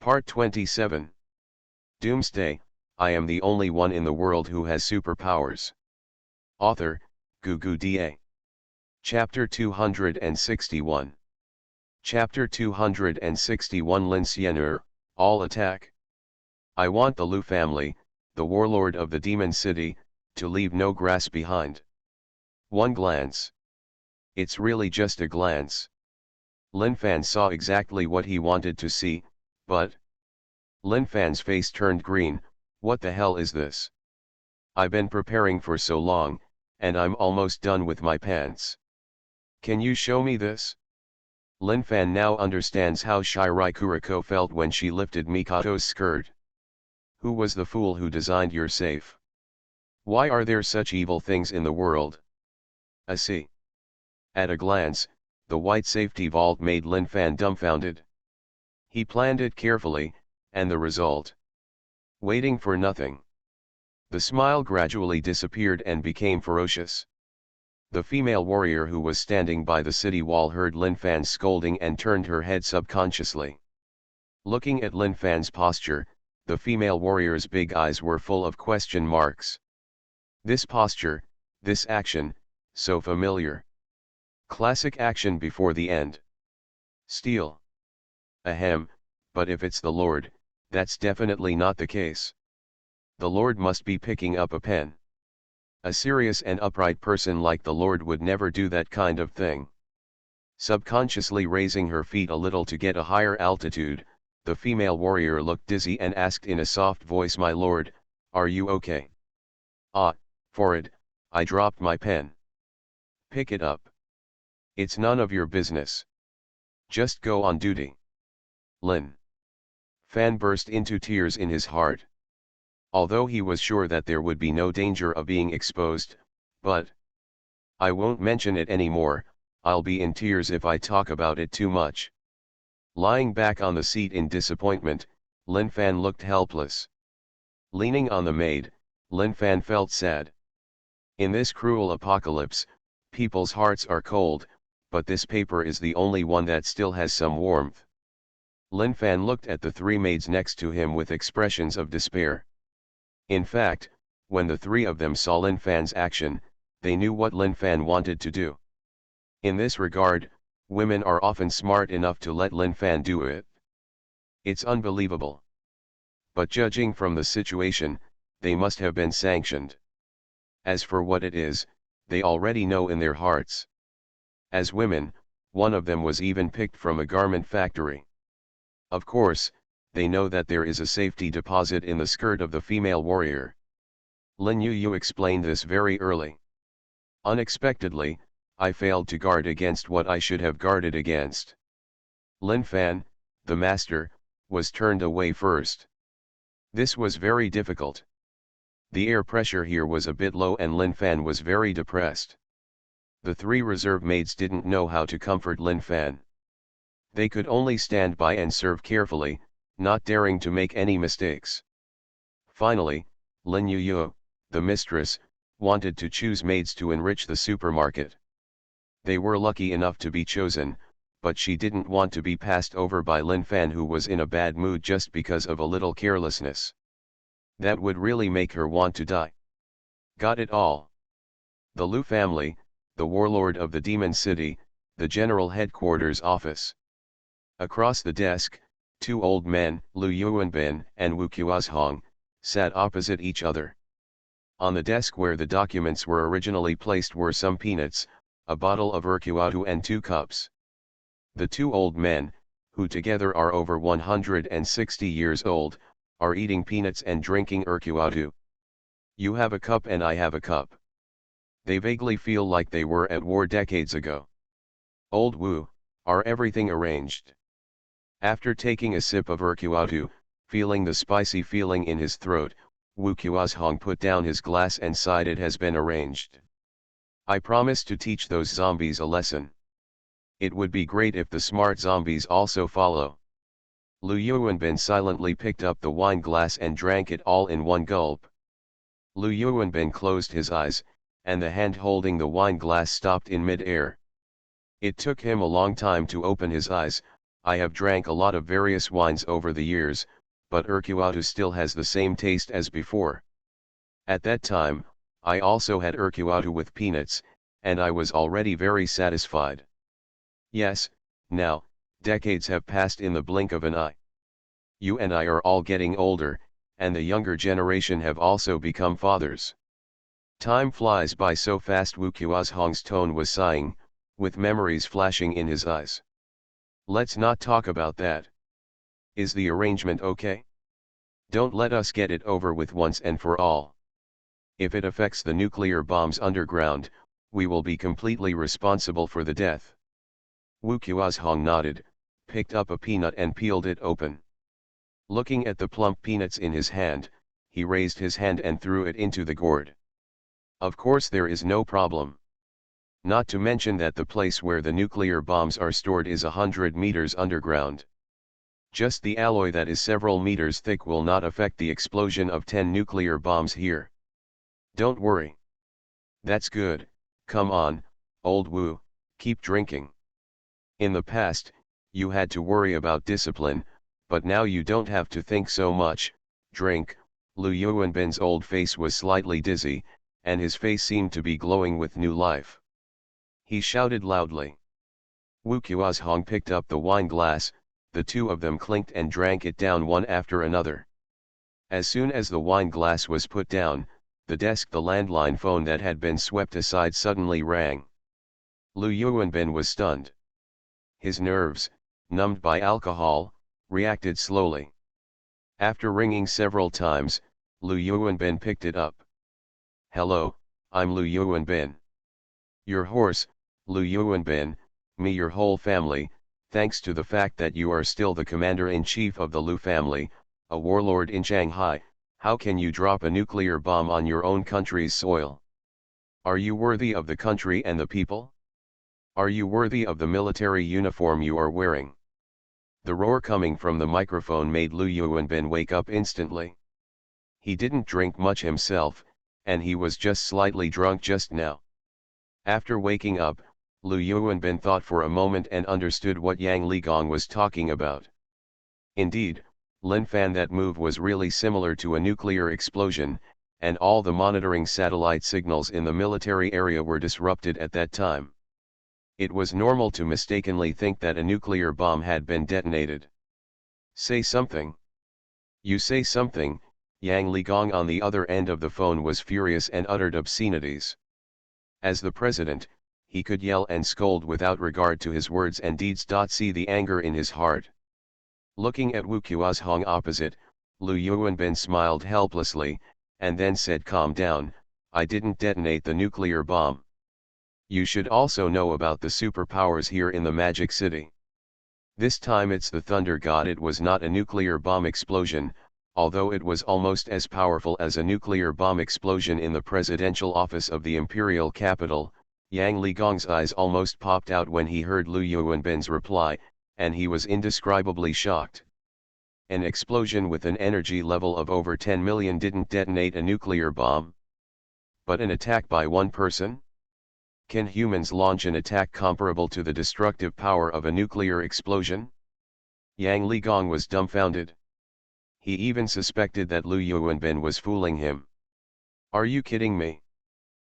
Part 27. Doomsday, I am the only one in the world who has superpowers. Author, Gugu Da. Chapter 261. Chapter 261 L'Incieneur, All Attack. I want the Lu family, the warlord of the demon city, to leave no grass behind. One glance. It's really just a glance. Lin Fan saw exactly what he wanted to see, but... Lin Fan's face turned green. What the hell is this? I've been preparing for so long, and I'm almost done with my pants. Can you show me this? Lin Fan now understands how Shirai Kuriko felt when she lifted Mikoto's skirt. Who was the fool who designed your safe? Why are there such evil things in the world? I see. At a glance, the white safety vault made Lin Fan dumbfounded. He planned it carefully, and the result? Waiting for nothing. The smile gradually disappeared and became ferocious. The female warrior who was standing by the city wall heard Lin Fan's scolding and turned her head subconsciously. Looking at Lin Fan's posture, the female warrior's big eyes were full of question marks. This posture, this action, so familiar. Classic action before the end. Steal. Ahem, but if it's the Lord, that's definitely not the case. The Lord must be picking up a pen. A serious and upright person like the Lord would never do that kind of thing. Subconsciously raising her feet a little to get a higher altitude, the female warrior looked dizzy and asked in a soft voice, "My lord, are you okay?" "Ah, for it, I dropped my pen." "Pick it up." "It's none of your business. Just go on duty." Lin Fan burst into tears in his heart. Although he was sure that there would be no danger of being exposed, but... I won't mention it anymore, I'll be in tears if I talk about it too much. Lying back on the seat in disappointment, Lin Fan looked helpless. Leaning on the maid, Lin Fan felt sad. In this cruel apocalypse, people's hearts are cold, but this paper is the only one that still has some warmth. Lin Fan looked at the three maids next to him with expressions of despair. In fact, when the three of them saw Lin Fan's action, they knew what Lin Fan wanted to do. In this regard, women are often smart enough to let Lin Fan do it. It's unbelievable. But judging from the situation, they must have been sanctioned. As for what it is, they already know in their hearts. As women, one of them was even picked from a garment factory. Of course, they know that there is a safety deposit in the skirt of the female warrior. Lin Yu explained this very early. Unexpectedly, I failed to guard against what I should have guarded against. Lin Fan, the master, was turned away first. This was very difficult. The air pressure here was a bit low and Lin Fan was very depressed. The three reserve maids didn't know how to comfort Lin Fan. They could only stand by and serve carefully, not daring to make any mistakes. Finally, Lin Yu, the mistress, wanted to choose maids to enrich the supermarket. They were lucky enough to be chosen, but she didn't want to be passed over by Lin Fan, who was in a bad mood just because of a little carelessness. That would really make her want to die. Got it all. The Lu family, the warlord of the demon city, the general headquarters office. Across the desk, two old men, Lu Yuanbin and Wu Qiuzhong, sat opposite each other. On the desk where the documents were originally placed were some peanuts, a bottle of erkuatu and 2 cups. The two old men, who together are over 160 years old, are eating peanuts and drinking erkuatu. You have a cup and I have a cup. They vaguely feel like they were at war decades ago. Old Wu, are everything arranged? After taking a sip of erkuatu, feeling the spicy feeling in his throat, Wu Qiuzhong put down his glass and sighed. It has been arranged. I promise to teach those zombies a lesson. It would be great if the smart zombies also follow. Lu Yuanbin silently picked up the wine glass and drank it all in one gulp. Lu Yuanbin closed his eyes, and the hand holding the wine glass stopped in mid-air. It took him a long time to open his eyes, I have drank a lot of various wines over the years, but Urquhart still has the same taste as before. At that time, I also had Urquhart with peanuts, and I was already very satisfied. Yes, now, decades have passed in the blink of an eye. You and I are all getting older, and the younger generation have also become fathers. Time flies by so fast. Wu Qiuhong's tone was sighing, with memories flashing in his eyes. Let's not talk about that. Is the arrangement okay? Don't let us get it over with once and for all. If it affects the nuclear bombs underground, we will be completely responsible for the death. Wu Qiuhong nodded, picked up a peanut and peeled it open. Looking at the plump peanuts in his hand, he raised his hand and threw it into the gourd. Of course there is no problem. Not to mention that the place where the nuclear bombs are stored is 100 meters underground. Just the alloy that is several meters thick will not affect the explosion of 10 nuclear bombs here. Don't worry. That's good. Come on, old Wu, keep drinking. In the past, you had to worry about discipline, but now you don't have to think so much. Drink. Lu Yuanbin's old face was slightly dizzy, and his face seemed to be glowing with new life. He shouted loudly. Wu Qiuhong picked up the wine glass, the two of them clinked and drank it down one after another. As soon as the wine glass was put down, the landline phone that had been swept aside suddenly rang. Lu Yuanbin was stunned. His nerves, numbed by alcohol, reacted slowly. After ringing several times, Lu Yuanbin picked it up. Hello, I'm Lu Yuanbin. Your horse, Lu Yuanbin, me your whole family, thanks to the fact that you are still the commander-in-chief of the Lu family, a warlord in Shanghai, how can you drop a nuclear bomb on your own country's soil? Are you worthy of the country and the people? Are you worthy of the military uniform you are wearing? The roar coming from the microphone made Lu Yuanbin wake up instantly. He didn't drink much himself, and he was just slightly drunk just now. After waking up, Lu Yuanbin thought for a moment and understood what Yang Ligong was talking about. Indeed, Lin Fan, that move was really similar to a nuclear explosion, and all the monitoring satellite signals in the military area were disrupted at that time. It was normal to mistakenly think that a nuclear bomb had been detonated. Say something. You say something. Yang Ligong on the other end of the phone was furious and uttered obscenities. As the president, he could yell and scold without regard to his words and deeds. See the anger in his heart. Looking at Wu Qiuhong opposite, Lu Yuanbin smiled helplessly, and then said, calm down, I didn't detonate the nuclear bomb. You should also know about the superpowers here in the Magic City. This time it's the Thunder God. It was not a nuclear bomb explosion, although it was almost as powerful as a nuclear bomb explosion in the presidential office of the imperial capital. Yang Ligong's eyes almost popped out when he heard Lu Yuanbin's reply, and he was indescribably shocked. An explosion with an energy level of over 10 million didn't detonate a nuclear bomb. But an attack by one person? Can humans launch an attack comparable to the destructive power of a nuclear explosion? Yang Ligong was dumbfounded. He even suspected that Lu Yuanbin was fooling him. Are you kidding me?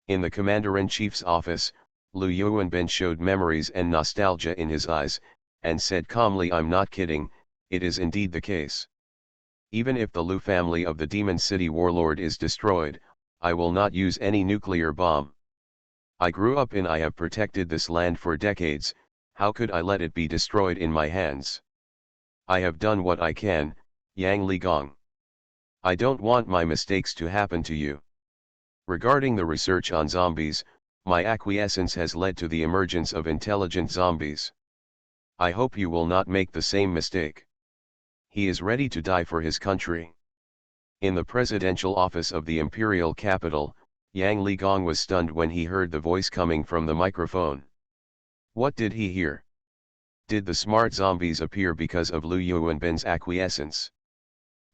In the commander-in-chief's office, Lu Yuanbin showed memories and nostalgia in his eyes, and said calmly, I'm not kidding, it is indeed the case. Even if the Lu family of the Demon City warlord is destroyed, I will not use any nuclear bomb. I grew up I have protected this land for decades, how could I let it be destroyed in my hands? I have done what I can, Yang Ligong. I don't want my mistakes to happen to you. Regarding the research on zombies, my acquiescence has led to the emergence of intelligent zombies. I hope you will not make the same mistake. He is ready to die for his country. In the presidential office of the imperial capital, Yang Ligong was stunned when he heard the voice coming from the microphone. What did he hear? Did the smart zombies appear because of Lu Yuanbin's acquiescence?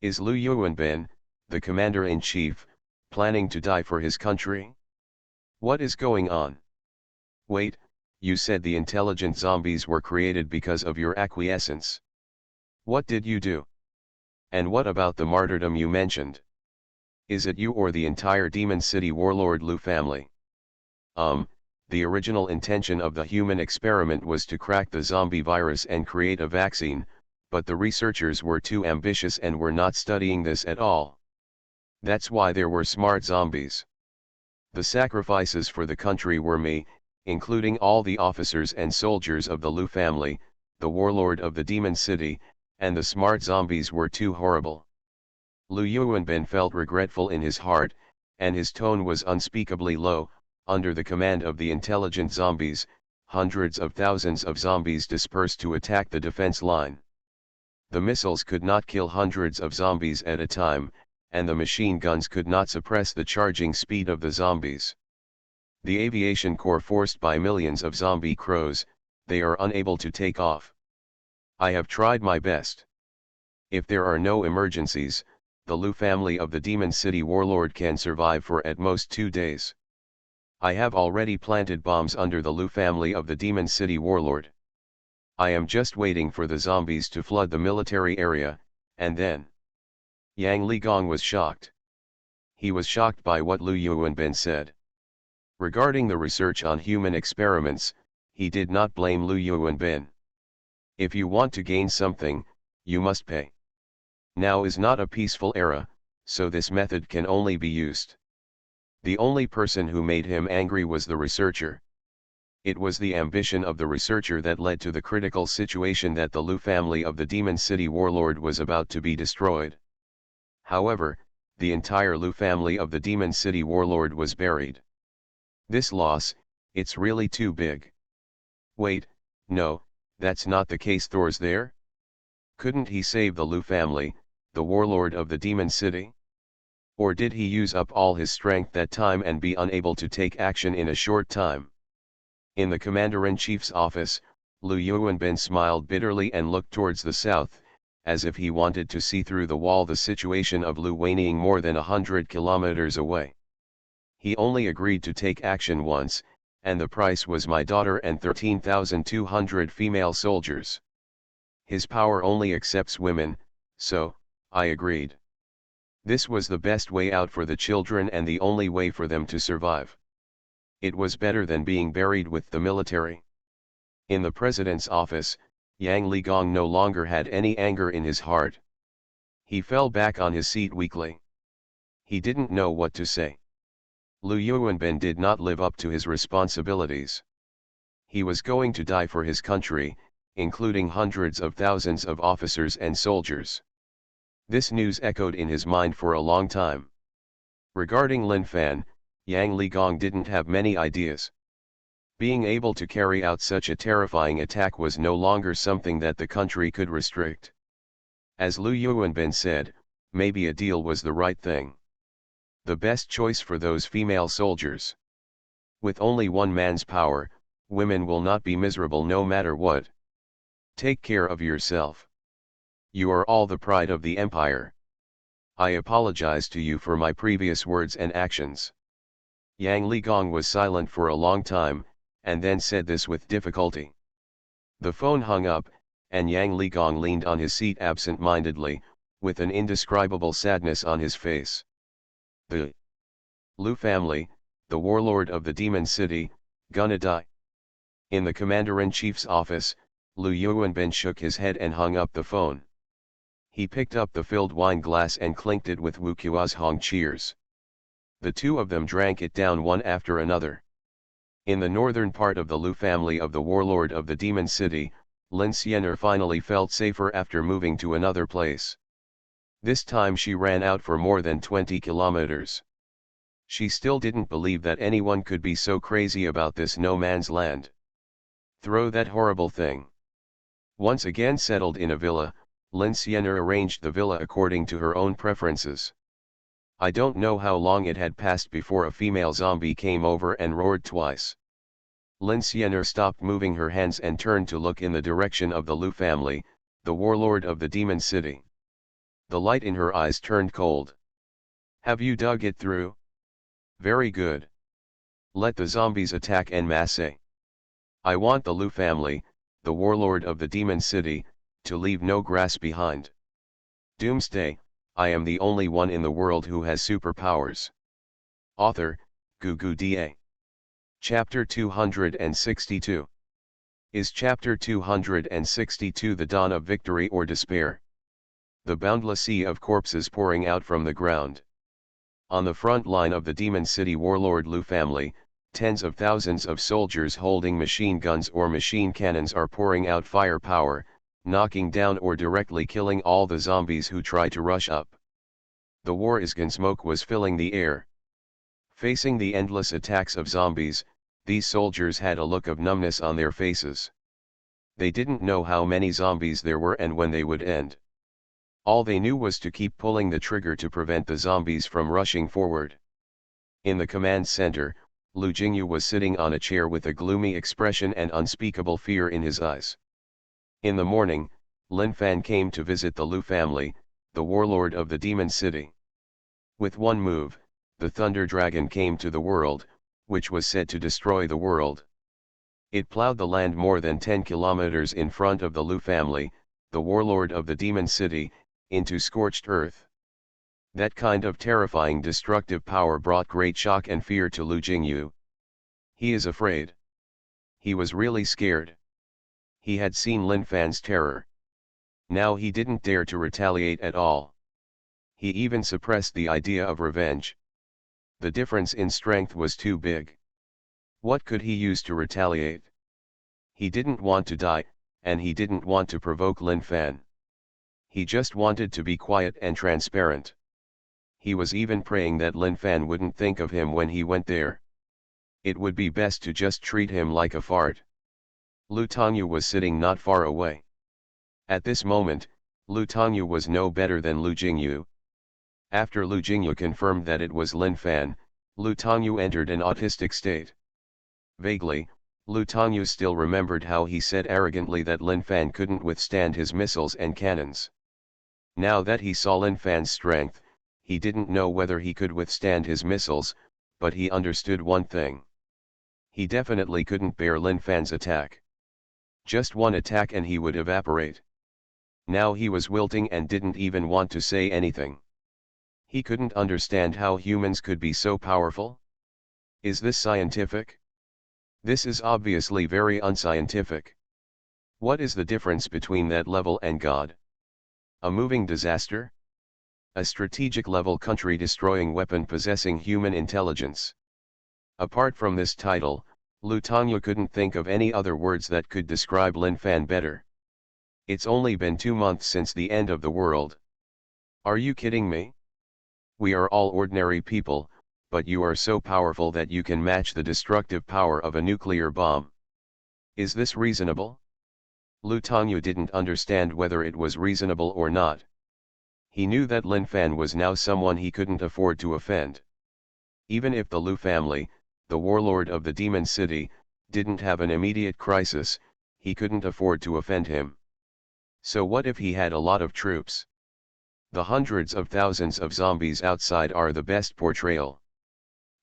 Is Lu Yuanbin, the commander-in-chief, planning to die for his country? What is going on? Wait, You said the intelligent zombies were created because of your acquiescence. What did you do? And what about the martyrdom you mentioned? Is it you or the entire Demon City warlord Lu family? The original intention of the human experiment was to crack the zombie virus and create a vaccine, but the researchers were too ambitious and were not studying this at all. That's why there were smart zombies. The sacrifices for the country were me, including all the officers and soldiers of the Lu family, the warlord of the Demon City, and the smart zombies were too horrible. Lu Yuanbin felt regretful in his heart, and his tone was unspeakably low. Under the command of the intelligent zombies, hundreds of thousands of zombies dispersed to attack the defense line. The missiles could not kill hundreds of zombies at a time, and the machine guns could not suppress the charging speed of the zombies. The aviation corps forced by millions of zombie crows, they are unable to take off. I have tried my best. If there are no emergencies, the Lu family of the Demon City warlord can survive for at most 2 days. I have already planted bombs under the Lu family of the Demon City warlord. I am just waiting for the zombies to flood the military area, and then. Yang Ligong was shocked. He was shocked by what Lu Yuanbin said. Regarding the research on human experiments, he did not blame Lu Yuanbin. If you want to gain something, you must pay. Now is not a peaceful era, so this method can only be used. The only person who made him angry was the researcher. It was the ambition of the researcher that led to the critical situation that the Lu family of the Demon City warlord was about to be destroyed. However, the entire Lu family of the Demon City warlord was buried. This loss, it's really too big. Wait, no, that's not the case. Thor's there? Couldn't he save the Lu family, the warlord of the Demon City? Or did he use up all his strength that time and be unable to take action in a short time? In the Commander-in-Chief's office, Lu Yuanbin smiled bitterly and looked towards the south, as if he wanted to see through the wall the situation of Lu Weining more than 100 kilometers away. He only agreed to take action once, and the price was my daughter and 13,200 female soldiers. His power only accepts women, so, I agreed. This was the best way out for the children and the only way for them to survive. It was better than being buried with the military. In the president's office, Yang Ligong no longer had any anger in his heart. He fell back on his seat weakly. He didn't know what to say. Lu Yuanbin did not live up to his responsibilities. He was going to die for his country, including hundreds of thousands of officers and soldiers. This news echoed in his mind for a long time. Regarding Lin Fan, Yang Ligong didn't have many ideas. Being able to carry out such a terrifying attack was no longer something that the country could restrict. As Lu Yuanbin said, maybe a deal was the right thing. The best choice for those female soldiers. With only one man's power, women will not be miserable no matter what. Take care of yourself. You are all the pride of the empire. I apologize to you for my previous words and actions. Yang Ligong was silent for a long time, and then said this with difficulty. The phone hung up, and Yang Ligong leaned on his seat absent-mindedly, with an indescribable sadness on his face. The Lu family, the warlord of the Demon City, gonna die. In the Commander-in-Chief's office, Lu Yuanbin shook his head and hung up the phone. He picked up the filled wine glass and clinked it with Wu Kuozhong cheers. The two of them drank it down one after another. In the northern part of the Lu family of the warlord of the Demon City, Lin Xianer finally felt safer after moving to another place. This time she ran out for more than 20 kilometers. She still didn't believe that anyone could be so crazy about this no man's land. Throw that horrible thing. Once again settled in a villa, Lin Xianer arranged the villa according to her own preferences. I don't know how long it had passed before a female zombie came over and roared twice. Lin Xianer stopped moving her hands and turned to look in the direction of the Lu family, the warlord of the Demon City. The light in her eyes turned cold. Have you dug it through? Very good. Let the zombies attack en masse. I want the Lu family, the warlord of the demon city, to leave no grass behind. Doomsday, I am the only one in the world who has superpowers. Author, Da. Chapter 262. Is Chapter 262 the dawn of victory or despair? The boundless sea of corpses pouring out from the ground. On the front line of the demon city warlord Lu family, tens of thousands of soldiers holding machine guns or machine cannons are pouring out firepower, knocking down or directly killing all the zombies who try to rush up. The war is gun smoke was filling the air. Facing the endless attacks of zombies, these soldiers had a look of numbness on their faces. They didn't know how many zombies there were and when they would end. All they knew was to keep pulling the trigger to prevent the zombies from rushing forward. In the command center, Lu Jingyu was sitting on a chair with a gloomy expression and unspeakable fear in his eyes. In the morning, Lin Fan came to visit the Lu family, the warlord of the demon city. With one move, the Thunder Dragon came to the world, which was said to destroy the world. It plowed the land more than 10 kilometers in front of the Lu family, the warlord of the demon city, into scorched earth. That kind of terrifying destructive power brought great shock and fear to Lu Jingyu. He is afraid. He was really scared. He had seen Lin Fan's terror. Now he didn't dare to retaliate at all. He even suppressed the idea of revenge. The difference in strength was too big. What could he use to retaliate? He didn't want to die, and he didn't want to provoke Lin Fan. He just wanted to be quiet and transparent. He was even praying that Lin Fan wouldn't think of him when he went there. It would be best to just treat him like a fart. Lu Tongyu was sitting not far away. At this moment, Lu Tongyu was no better than Lu Jingyu. After Lu Jingyu confirmed that it was Lin Fan, Lu Tongyu entered an autistic state. Vaguely, Lu Tongyu still remembered how he said arrogantly that Lin Fan couldn't withstand his missiles and cannons. Now that he saw Lin Fan's strength, he didn't know whether he could withstand his missiles, but he understood one thing. He definitely couldn't bear Lin Fan's attack. Just one attack and he would evaporate. Now he was wilting and didn't even want to say anything. He couldn't understand how humans could be so powerful. Is this scientific? This is obviously very unscientific. What is the difference between that level and God? A moving disaster? A strategic level country destroying weapon possessing human intelligence. Apart from this title, Lu Tongyu couldn't think of any other words that could describe Lin Fan better. It's only been 2 months since the end of the world. Are you kidding me? We are all ordinary people, but you are so powerful that you can match the destructive power of a nuclear bomb. Is this reasonable? Lu Tongyu didn't understand whether it was reasonable or not. He knew that Lin Fan was now someone he couldn't afford to offend. Even if the Lu family, the warlord of the demon city, didn't have an immediate crisis, he couldn't afford to offend him. So what if he had a lot of troops? The hundreds of thousands of zombies outside are the best portrayal.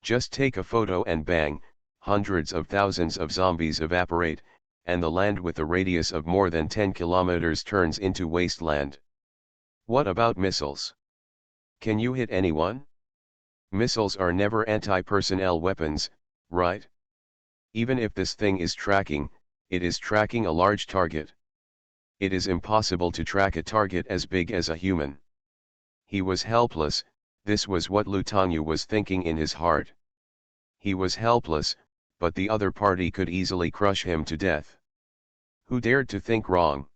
Just take a photo and bang, hundreds of thousands of zombies evaporate, and the land with a radius of more than 10 kilometers turns into wasteland. What about missiles? Can you hit anyone? Missiles are never anti-personnel weapons, right? Even if this thing is tracking, it is tracking a large target. It is impossible to track a target as big as a human. He was helpless. This was what Lu Tongyu was thinking in his heart. He was helpless, but the other party could easily crush him to death. Who dared to think wrong?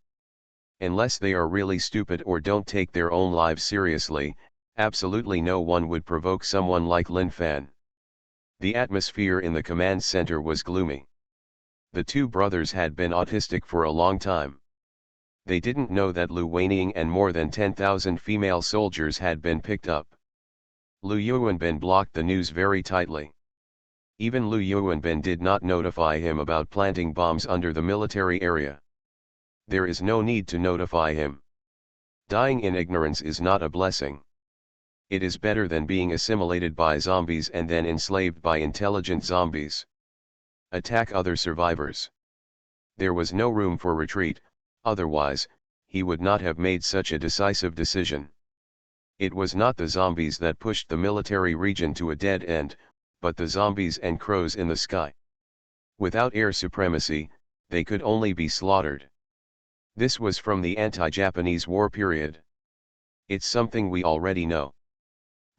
Unless they are really stupid or don't take their own lives seriously, absolutely no one would provoke someone like Lin Fan. The atmosphere in the command center was gloomy. The two brothers had been autistic for a long time. They didn't know that Lu Weining and more than 10,000 female soldiers had been picked up. Lu Yuanbin blocked the news very tightly. Even Lu Yuanbin did not notify him about planting bombs under the military area. There is no need to notify him. Dying in ignorance is not a blessing. It is better than being assimilated by zombies and then enslaved by intelligent zombies. Attack other survivors. There was no room for retreat, otherwise, he would not have made such a decisive decision. It was not the zombies that pushed the military region to a dead end, but the zombies and crows in the sky. Without air supremacy, they could only be slaughtered. This was from the anti-Japanese war period. It's something we already know.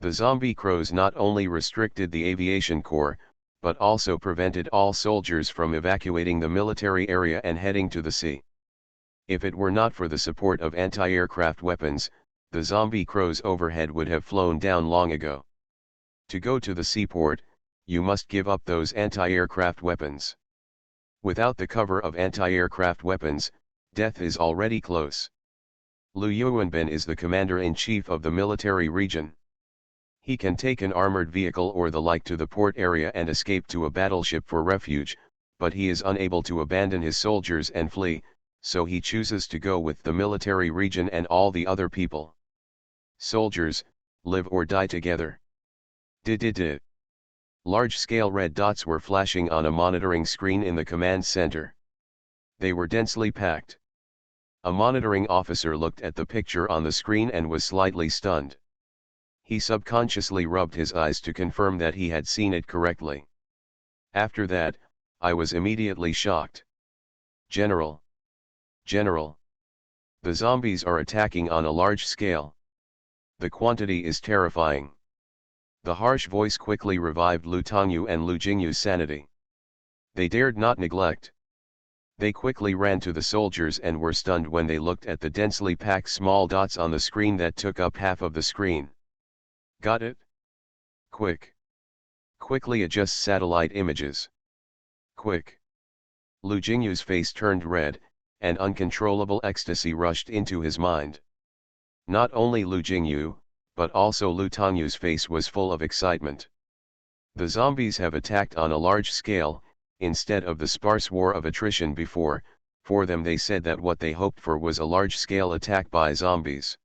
The zombie crows not only restricted the aviation corps, but also prevented all soldiers from evacuating the military area and heading to the sea. If it were not for the support of anti-aircraft weapons, the zombie crows overhead would have flown down long ago. To go to the seaport, you must give up those anti-aircraft weapons. Without the cover of anti-aircraft weapons, death is already close. Liu Yuanbin is the commander-in-chief of the military region. He can take an armored vehicle or the like to the port area and escape to a battleship for refuge, but he is unable to abandon his soldiers and flee, so he chooses to go with the military region and all the other people. Soldiers, live or die together. Did. Large-scale red dots were flashing on a monitoring screen in the command center. They were densely packed. A monitoring officer looked at the picture on the screen and was slightly stunned. He subconsciously rubbed his eyes to confirm that he had seen it correctly. After that, I was immediately shocked. General! The zombies are attacking on a large scale. The quantity is terrifying. The harsh voice quickly revived Lu Tongyu and Lu Jingyu's sanity. They dared not neglect. They quickly ran to the soldiers and were stunned when they looked at the densely packed small dots on the screen that took up half of the screen. Got it? Quickly adjust satellite images. Quick! Lu Jingyu's face turned red, and uncontrollable ecstasy rushed into his mind. Not only Lu Jingyu, but also Lu Tongyu's face was full of excitement. The zombies have attacked on a large scale, instead of the sparse war of attrition before. For them they said that what they hoped for was a large-scale attack by zombies.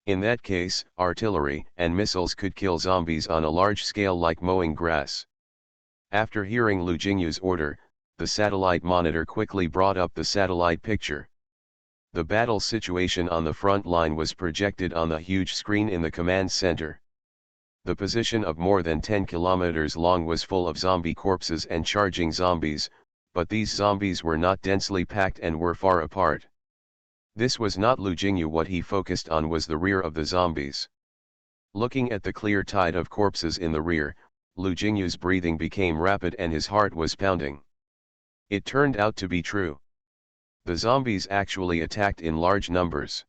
In that case, artillery and missiles could kill zombies on a large scale like mowing grass. After hearing Lu Jingyu's order, the satellite monitor quickly brought up the satellite picture. The battle situation on the front line was projected on the huge screen in the command center. The position of more than 10 kilometers long was full of zombie corpses and charging zombies, but these zombies were not densely packed and were far apart. This was not Lu Jingyu. What he focused on was the rear of the zombies. Looking at the clear tide of corpses in the rear, Lu Jingyu's breathing became rapid and his heart was pounding. It turned out to be true. The zombies actually attacked in large numbers.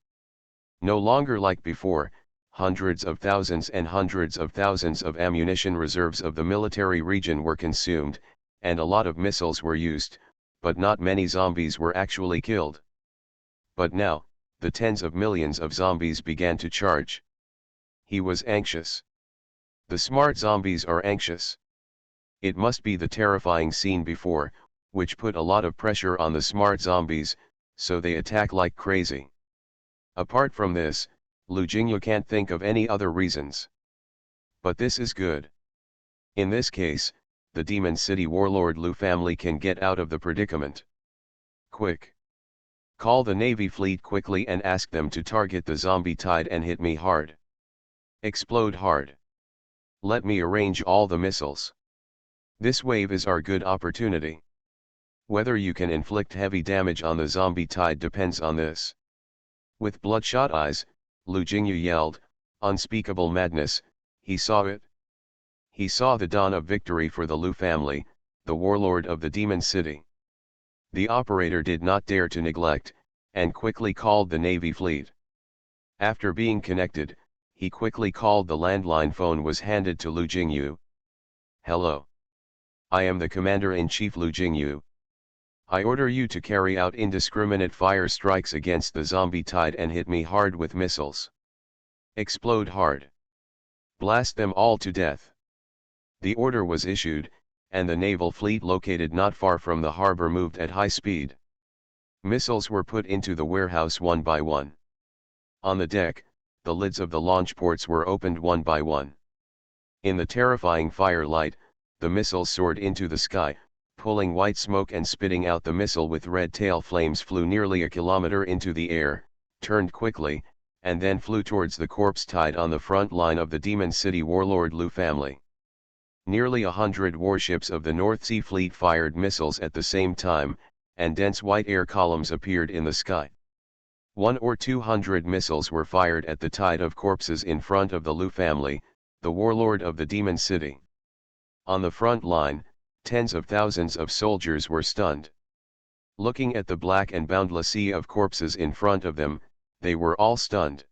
No longer like before, hundreds of thousands and hundreds of thousands of ammunition reserves of the military region were consumed, and a lot of missiles were used, but not many zombies were actually killed. But now, the tens of millions of zombies began to charge. He was anxious. The smart zombies are anxious. It must be the terrifying scene before, which put a lot of pressure on the smart zombies, so they attack like crazy. Apart from this, Lu Jingyu can't think of any other reasons. But this is good. In this case, the Demon City warlord Lu family can get out of the predicament. Quick! Call the Navy fleet quickly and ask them to target the zombie tide and hit me hard. Explode hard. Let me arrange all the missiles. This wave is our good opportunity. Whether you can inflict heavy damage on the zombie tide depends on this. With bloodshot eyes, Lu Jingyu yelled, unspeakable madness, he saw it. He saw the dawn of victory for the Lu family, the warlord of the Demon City. The operator did not dare to neglect, and quickly called the Navy fleet. After being connected, he quickly called the landline. Phone was handed to Lu Jingyu. Hello. I am the Commander-in-Chief Lu Jingyu. I order you to carry out indiscriminate fire strikes against the zombie tide and hit me hard with missiles. Explode hard. Blast them all to death. The order was issued, and the naval fleet located not far from the harbor moved at high speed. Missiles were put into the warehouse one by one. On the deck, the lids of the launch ports were opened one by one. In the terrifying firelight, the missiles soared into the sky, pulling white smoke and spitting out the missile with red tail flames, flew nearly a kilometer into the air, turned quickly, and then flew towards the corpse tied on the front line of the Demon City warlord Lu family. Nearly 100 warships of the North Sea Fleet fired missiles at the same time, and dense white air columns appeared in the sky. 100 or 200 missiles were fired at the tide of corpses in front of the Lu family, the warlord of the Demon City. On the front line, tens of thousands of soldiers were stunned. Looking at the black and boundless sea of corpses in front of them, they were all stunned.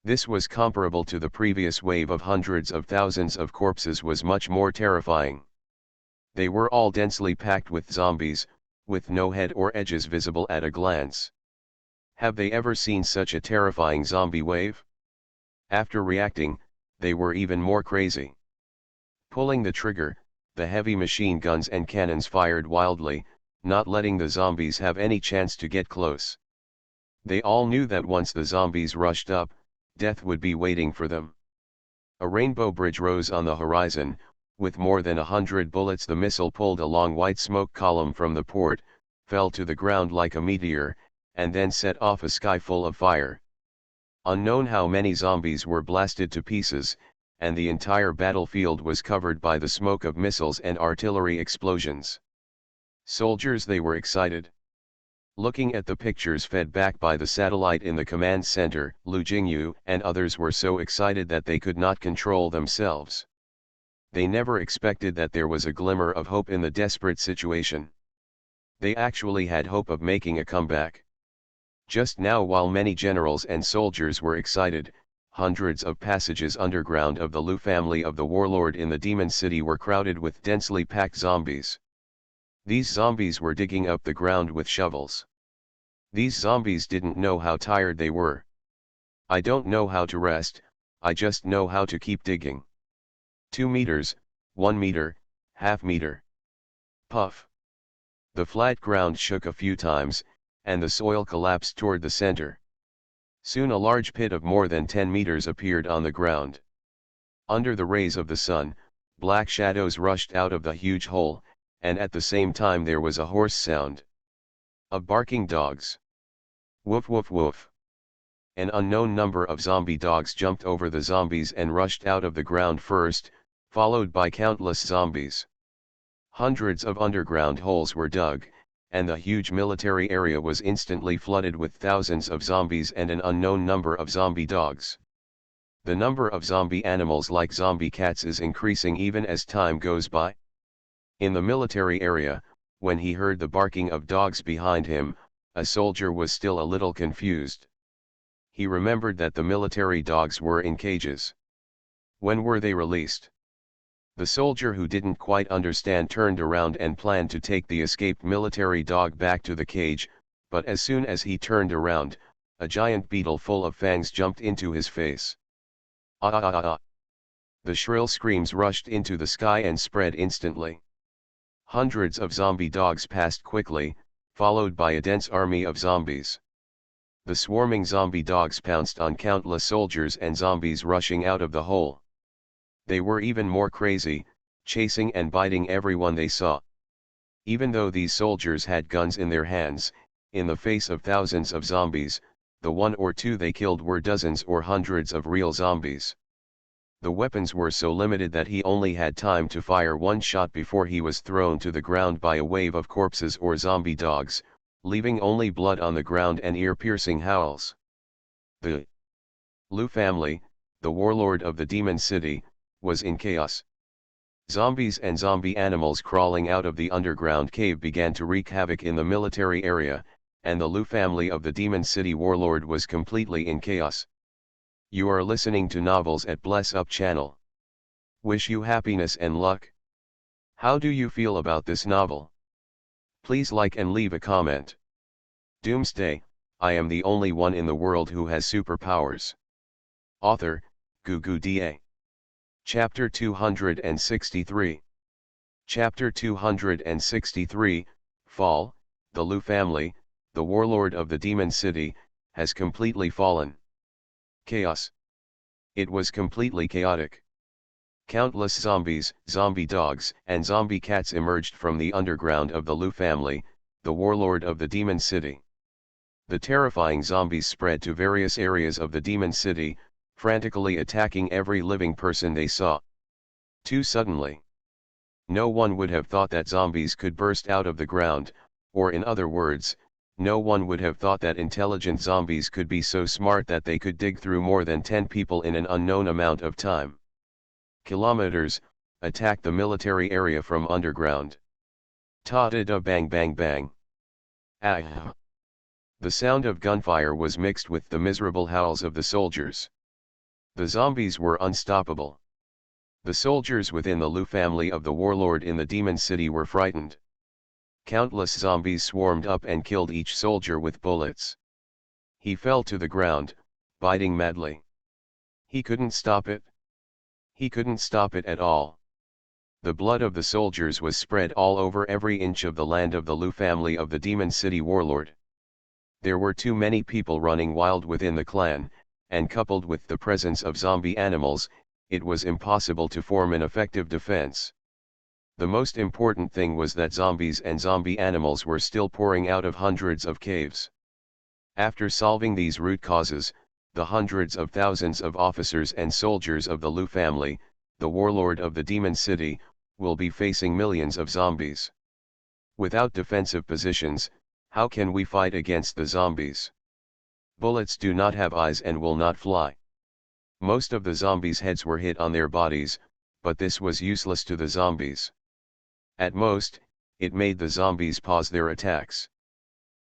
This was comparable to the previous wave of hundreds of thousands of corpses, was much more terrifying. They were all densely packed with zombies, with no head or edges visible at a glance. Have they ever seen such a terrifying zombie wave? After reacting, they were even more crazy. Pulling the trigger, the heavy machine guns and cannons fired wildly, not letting the zombies have any chance to get close. They all knew that once the zombies rushed up, death would be waiting for them. A rainbow bridge rose on the horizon, with more than 100 bullets. The missile pulled a long white smoke column from the port, fell to the ground like a meteor, and then set off a sky full of fire. Unknown how many zombies were blasted to pieces, and the entire battlefield was covered by the smoke of missiles and artillery explosions. Soldiers, they were excited. Looking at the pictures fed back by the satellite in the command center, Lu Jingyu and others were so excited that they could not control themselves. They never expected that there was a glimmer of hope in the desperate situation. They actually had hope of making a comeback. Just now, while many generals and soldiers were excited, hundreds of passages underground of the Lu family of the warlord in the Demon City were crowded with densely packed zombies. These zombies were digging up the ground with shovels. These zombies didn't know how tired they were. I don't know how to rest, I just know how to keep digging. 2 meters, 1 meter, half meter. Puff. The flat ground shook a few times, and the soil collapsed toward the center. Soon a large pit of more than 10 meters appeared on the ground. Under the rays of the sun, black shadows rushed out of the huge hole, and at the same time there was a hoarse sound of barking dogs. Woof woof woof. An unknown number of zombie dogs jumped over the zombies and rushed out of the ground first, followed by countless zombies. Hundreds of underground holes were dug, and the huge military area was instantly flooded with thousands of zombies and an unknown number of zombie dogs. The number of zombie animals like zombie cats is increasing even as time goes by. In the military area, when he heard the barking of dogs behind him, a soldier was still a little confused. He remembered that the military dogs were in cages. When were they released? The soldier, who didn't quite understand, turned around and planned to take the escaped military dog back to the cage, but as soon as he turned around, a giant beetle full of fangs jumped into his face. Ah ah ah ah! The shrill screams rushed into the sky and spread instantly. Hundreds of zombie dogs passed quickly, followed by a dense army of zombies. The swarming zombie dogs pounced on countless soldiers and zombies rushing out of the hole. They were even more crazy, chasing and biting everyone they saw. Even though these soldiers had guns in their hands, in the face of thousands of zombies, the one or two they killed were dozens or hundreds of real zombies. The weapons were so limited that he only had time to fire one shot before he was thrown to the ground by a wave of corpses or zombie dogs, leaving only blood on the ground and ear-piercing howls. The Lu family, the warlord of the Demon City, was in chaos. Zombies and zombie animals crawling out of the underground cave began to wreak havoc in the military area, and the Lu family of the Demon City warlord was completely in chaos. You are listening to Novels at Bless Up channel. Wish you happiness and luck. How do you feel about this novel? Please like and leave a comment. Doomsday, I am the only one in the world who has superpowers. Author, Doomsday. Chapter 263. Chapter 263, Fall. The Lu family, the warlord of the Demon City, has completely fallen. Chaos. It was completely chaotic. Countless zombies, zombie dogs, and zombie cats emerged from the underground of the Lu family, the warlord of the Demon City. The terrifying zombies spread to various areas of the Demon City, frantically attacking every living person they saw. Too suddenly. No one would have thought that zombies could burst out of the ground, or in other words, no one would have thought that intelligent zombies could be so smart that they could dig through more than 10 people in an unknown amount of time. Kilometers, attack the military area from underground. Ta-da-da bang bang bang. Ah. The sound of gunfire was mixed with the miserable howls of the soldiers. The zombies were unstoppable. The soldiers within the Lu family of the warlord in the Demon City were frightened. Countless zombies swarmed up and killed each soldier with bullets. He fell to the ground, biting madly. He couldn't stop it. He couldn't stop it at all. The blood of the soldiers was spread all over every inch of the land of the Lu family of the Demon City warlord. There were too many people running wild within the clan, and coupled with the presence of zombie animals, it was impossible to form an effective defense. The most important thing was that zombies and zombie animals were still pouring out of hundreds of caves. After solving these root causes, the hundreds of thousands of officers and soldiers of the Lu family, the warlord of the Demon City, will be facing millions of zombies. Without defensive positions, how can we fight against the zombies? Bullets do not have eyes and will not fly. Most of the zombies' heads were hit on their bodies, but this was useless to the zombies. At most, it made the zombies pause their attacks.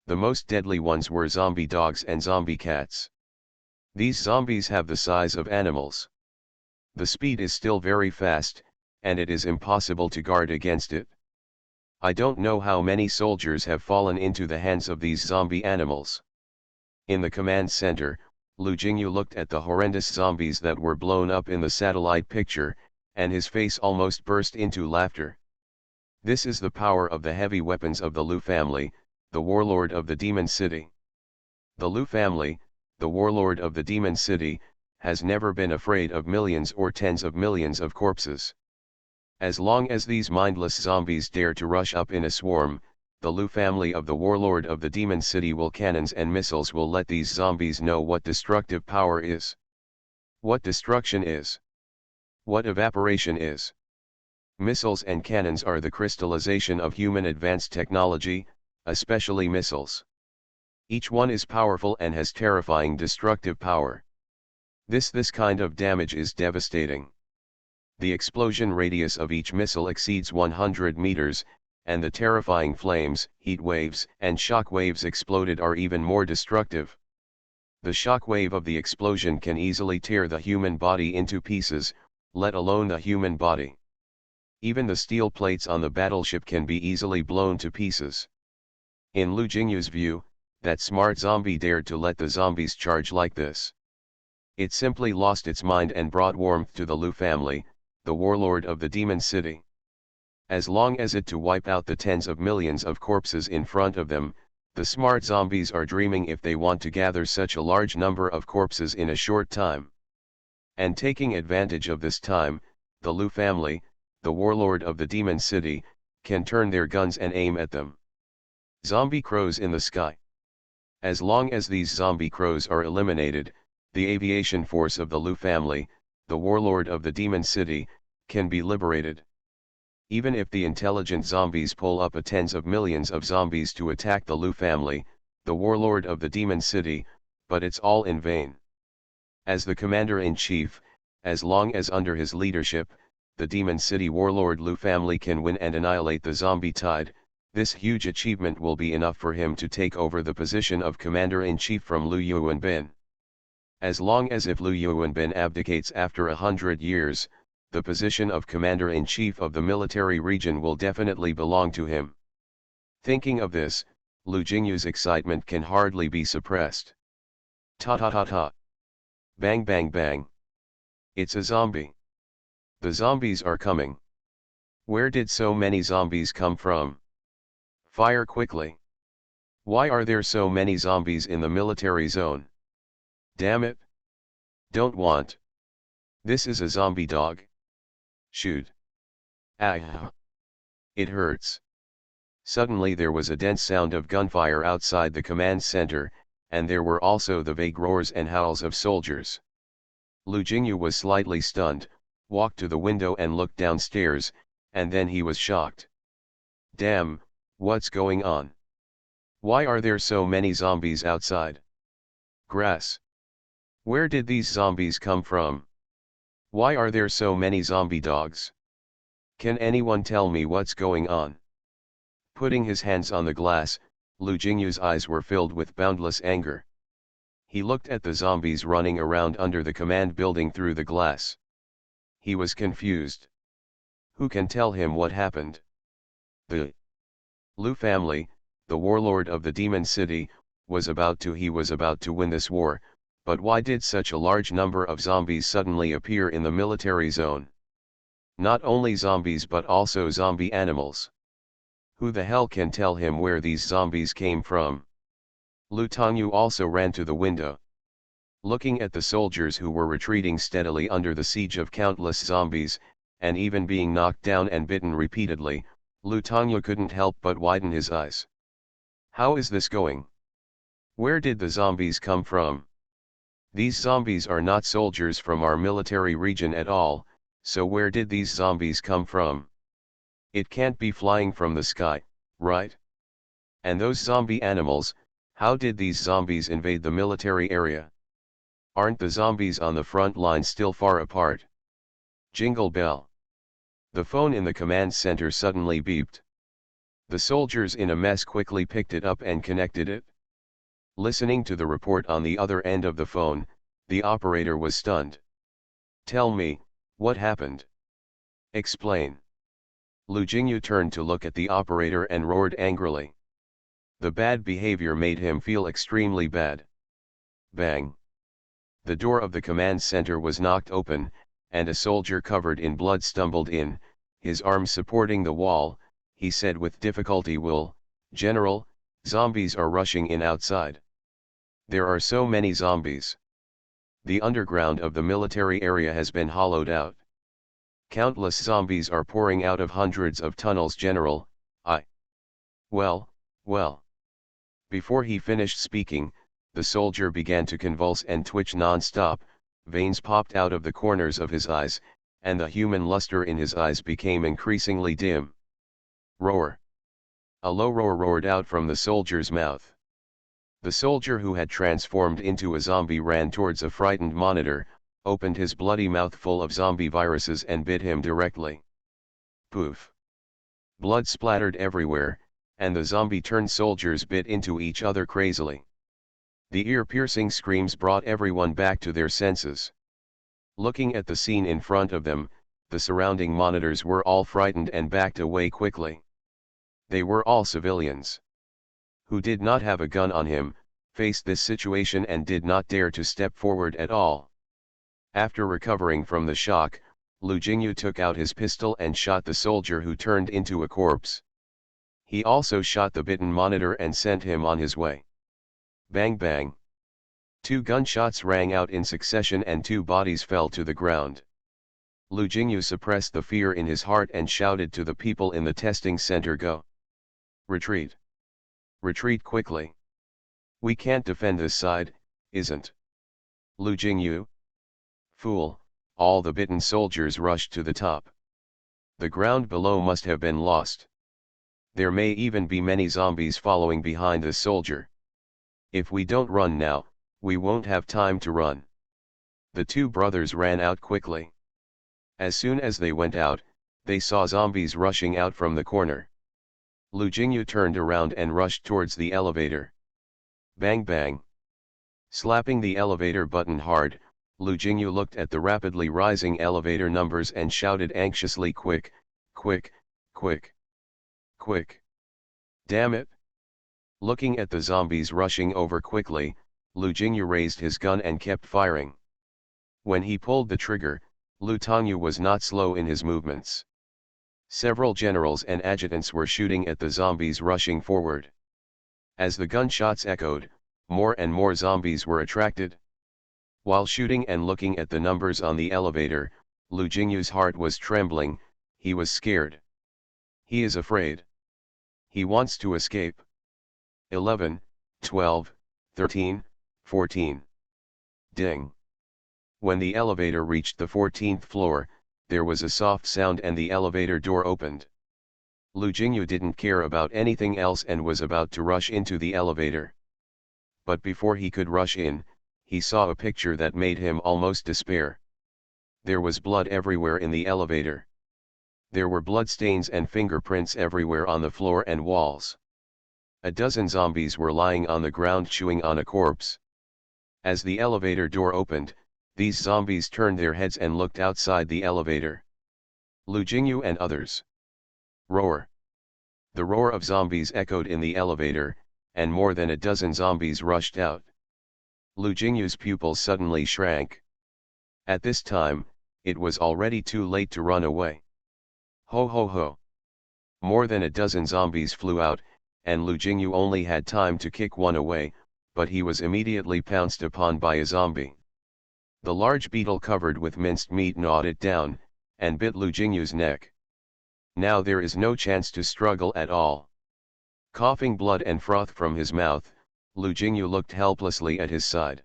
The most deadly ones were zombie dogs and zombie cats. These zombies have the size of animals. The speed is still very fast, and it is impossible to guard against it. I don't know how many soldiers have fallen into the hands of these zombie animals. In the command center, Lu Jingyu looked at the horrendous zombies that were blown up in the satellite picture, and his face almost burst into laughter. This is the power of the heavy weapons of the Lu family, the warlord of the Demon City. The Lu family, the warlord of the Demon City, has never been afraid of millions or tens of millions of corpses. As long as these mindless zombies dare to rush up in a swarm, the Lu family of the warlord of the Demon City will cannons and missiles will let these zombies know what destructive power is. What destruction is. What evaporation is. Missiles and cannons are the crystallization of human advanced technology, especially missiles. Each one is powerful and has terrifying destructive power. This kind of damage is devastating. The explosion radius of each missile exceeds 100 meters, and the terrifying flames, heat waves, and shock waves exploded are even more destructive. The shock wave of the explosion can easily tear the human body into pieces, let alone the human body. Even the steel plates on the battleship can be easily blown to pieces. In Lu Jingyu's view, that smart zombie dared to let the zombies charge like this. It simply lost its mind and brought warmth to the Lu family, the warlord of the Demon City. As long as it to wipe out the tens of millions of corpses in front of them, the smart zombies are dreaming if they want to gather such a large number of corpses in a short time. And taking advantage of this time, the Lu family, the warlord of the Demon City, can turn their guns and aim at them. Zombie crows in the sky. As long as these zombie crows are eliminated, the aviation force of the Lu family, the warlord of the Demon City, can be liberated. Even if the intelligent zombies pull up a tens of millions of zombies to attack the Lu family, the warlord of the Demon City, but it's all in vain. As the commander-in-chief, as long as under his leadership, the Demon City warlord Lu family can win and annihilate the zombie tide, this huge achievement will be enough for him to take over the position of commander-in-chief from Lu Yuanbin. As long as if Lu Yuanbin abdicates after 100 years, the position of commander-in-chief of the military region will definitely belong to him. Thinking of this, Lu Jingyu's excitement can hardly be suppressed. Ta-ta-ta-ta. Bang bang bang. It's a zombie. The zombies are coming. Where did so many zombies come from? Fire quickly. Why are there so many zombies in the military zone? Damn it. Don't want. This is a zombie dog. Shoot. Ah. It hurts. Suddenly there was a dense sound of gunfire outside the command center, and there were also the vague roars and howls of soldiers. Lu Jingyu was slightly stunned, walked to the window and looked downstairs, and then he was shocked. Damn, what's going on? Why are there so many zombies outside? Grass. Where did these zombies come from? Why are there so many zombie dogs? Can anyone tell me what's going on? Putting his hands on the glass, Lu Jingyu's eyes were filled with boundless anger. He looked at the zombies running around under the command building through the glass. He was confused. Who can tell him what happened? The Lu family, the warlord of the demon city, was about to win this war, but why did such a large number of zombies suddenly appear in the military zone? Not only zombies but also zombie animals. Who the hell can tell him where these zombies came from? Lu Tongyu also ran to the window. Looking at the soldiers who were retreating steadily under the siege of countless zombies, and even being knocked down and bitten repeatedly, Lu Tongyu couldn't help but widen his eyes. How is this going? Where did the zombies come from? These zombies are not soldiers from our military region at all, so where did these zombies come from? It can't be flying from the sky, right? And those zombie animals, how did these zombies invade the military area? Aren't the zombies on the front line still far apart? Jingle bell. The phone in the command center suddenly beeped. The soldiers in a mess quickly picked it up and connected it. Listening to the report on the other end of the phone, the operator was stunned. Tell me, what happened? Explain. Lu Jingyu turned to look at the operator and roared angrily. The bad behavior made him feel extremely bad. Bang. The door of the command center was knocked open, and a soldier covered in blood stumbled in, his arms supporting the wall. He said with difficulty, General, zombies are rushing in outside. There are so many zombies. The underground of the military area has been hollowed out. Countless zombies are pouring out of hundreds of tunnels, General. Well. Before he finished speaking, the soldier began to convulse and twitch non-stop, veins popped out of the corners of his eyes, and the human luster in his eyes became increasingly dim. Roar. A low roar roared out from the soldier's mouth. The soldier who had transformed into a zombie ran towards a frightened monitor, opened his bloody mouth full of zombie viruses and bit him directly. Poof. Blood splattered everywhere, and the zombie-turned soldiers bit into each other crazily. The ear-piercing screams brought everyone back to their senses. Looking at the scene in front of them, the surrounding monitors were all frightened and backed away quickly. They were all civilians who did not have a gun on him, faced this situation and did not dare to step forward at all. After recovering from the shock, Lu Jingyu took out his pistol and shot the soldier who turned into a corpse. He also shot the bitten monitor and sent him on his way. Bang bang. 2 gunshots rang out in succession and 2 bodies fell to the ground. Lu Jingyu suppressed the fear in his heart and shouted to the people in the testing center, Go! Retreat! Retreat quickly! We can't defend this side, isn't Lu Jingyu? Fool, all the bitten soldiers rushed to the top. The ground below must have been lost. There may even be many zombies following behind the soldier. If we don't run now, we won't have time to run. The 2 brothers ran out quickly. As soon as they went out, they saw zombies rushing out from the corner. Lu Jingyu turned around and rushed towards the elevator. Bang bang. Slapping the elevator button hard, Lu Jingyu looked at the rapidly rising elevator numbers and shouted anxiously, quick, quick, quick, quick. Damn it. Looking at the zombies rushing over quickly, Lu Jingyu raised his gun and kept firing. When he pulled the trigger, Lu Tongyu was not slow in his movements. Several generals and adjutants were shooting at the zombies rushing forward. As the gunshots echoed, more and more zombies were attracted. While shooting and looking at the numbers on the elevator, Lu Jingyu's heart was trembling, he was scared. He is afraid. He wants to escape. 11, 12, 13, 14. Ding. When the elevator reached the 14th floor, there was a soft sound and the elevator door opened. Lu Jingyu didn't care about anything else and was about to rush into the elevator. But before he could rush in, he saw a picture that made him almost despair. There was blood everywhere in the elevator. There were bloodstains and fingerprints everywhere on the floor and walls. A dozen zombies were lying on the ground chewing on a corpse. As the elevator door opened, these zombies turned their heads and looked outside the elevator. Lu Jingyu and others. Roar. The roar of zombies echoed in the elevator, and more than a dozen zombies rushed out. Lu Jingyu's pupils suddenly shrank. At this time, it was already too late to run away. Ho ho ho. More than a dozen zombies flew out, and Lu Jingyu only had time to kick one away, but he was immediately pounced upon by a zombie. The large beetle covered with minced meat gnawed it down, and bit Lu Jingyu's neck. Now there is no chance to struggle at all. Coughing blood and froth from his mouth, Lu Jingyu looked helplessly at his side.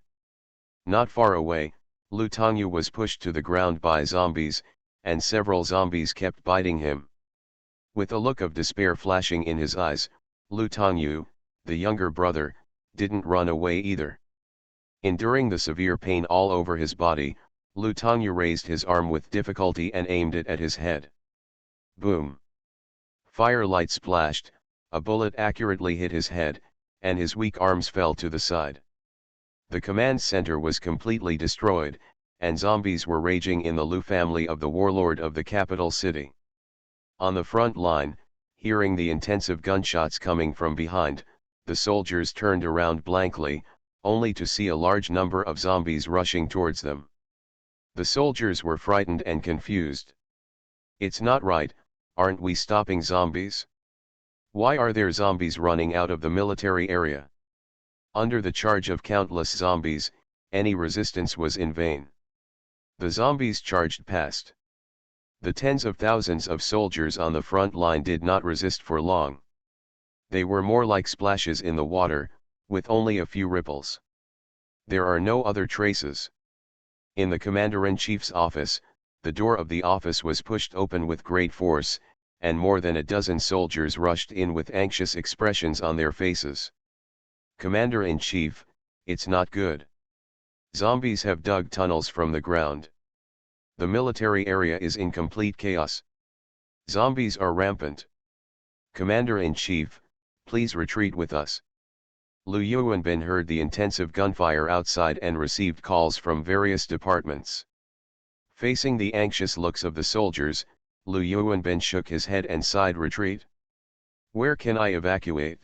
Not far away, Lu Tongyu was pushed to the ground by zombies, and several zombies kept biting him. With a look of despair flashing in his eyes, Lu Tongyu, the younger brother, didn't run away either. Enduring the severe pain all over his body, Lu Tongyu raised his arm with difficulty and aimed it at his head. Boom! Firelight splashed, a bullet accurately hit his head, and his weak arms fell to the side. The command center was completely destroyed, and zombies were raging in the Lu family of the warlord of the capital city. On the front line, hearing the intensive gunshots coming from behind, the soldiers turned around blankly, only to see a large number of zombies rushing towards them. The soldiers were frightened and confused. It's not right, aren't we stopping zombies? Why are there zombies running out of the military area? Under the charge of countless zombies, any resistance was in vain. The zombies charged past. The tens of thousands of soldiers on the front line did not resist for long. They were more like splashes in the water, with only a few ripples. There are no other traces. In the commander-in-chief's office, the door of the office was pushed open with great force, and more than a dozen soldiers rushed in with anxious expressions on their faces. Commander-in-chief, it's not good. Zombies have dug tunnels from the ground. The military area is in complete chaos. Zombies are rampant. Commander-in-chief, please retreat with us. Lu Yuanbin heard the intensive gunfire outside and received calls from various departments. Facing the anxious looks of the soldiers, Lu Yuanbin shook his head and sighed. Retreat? Where can I evacuate?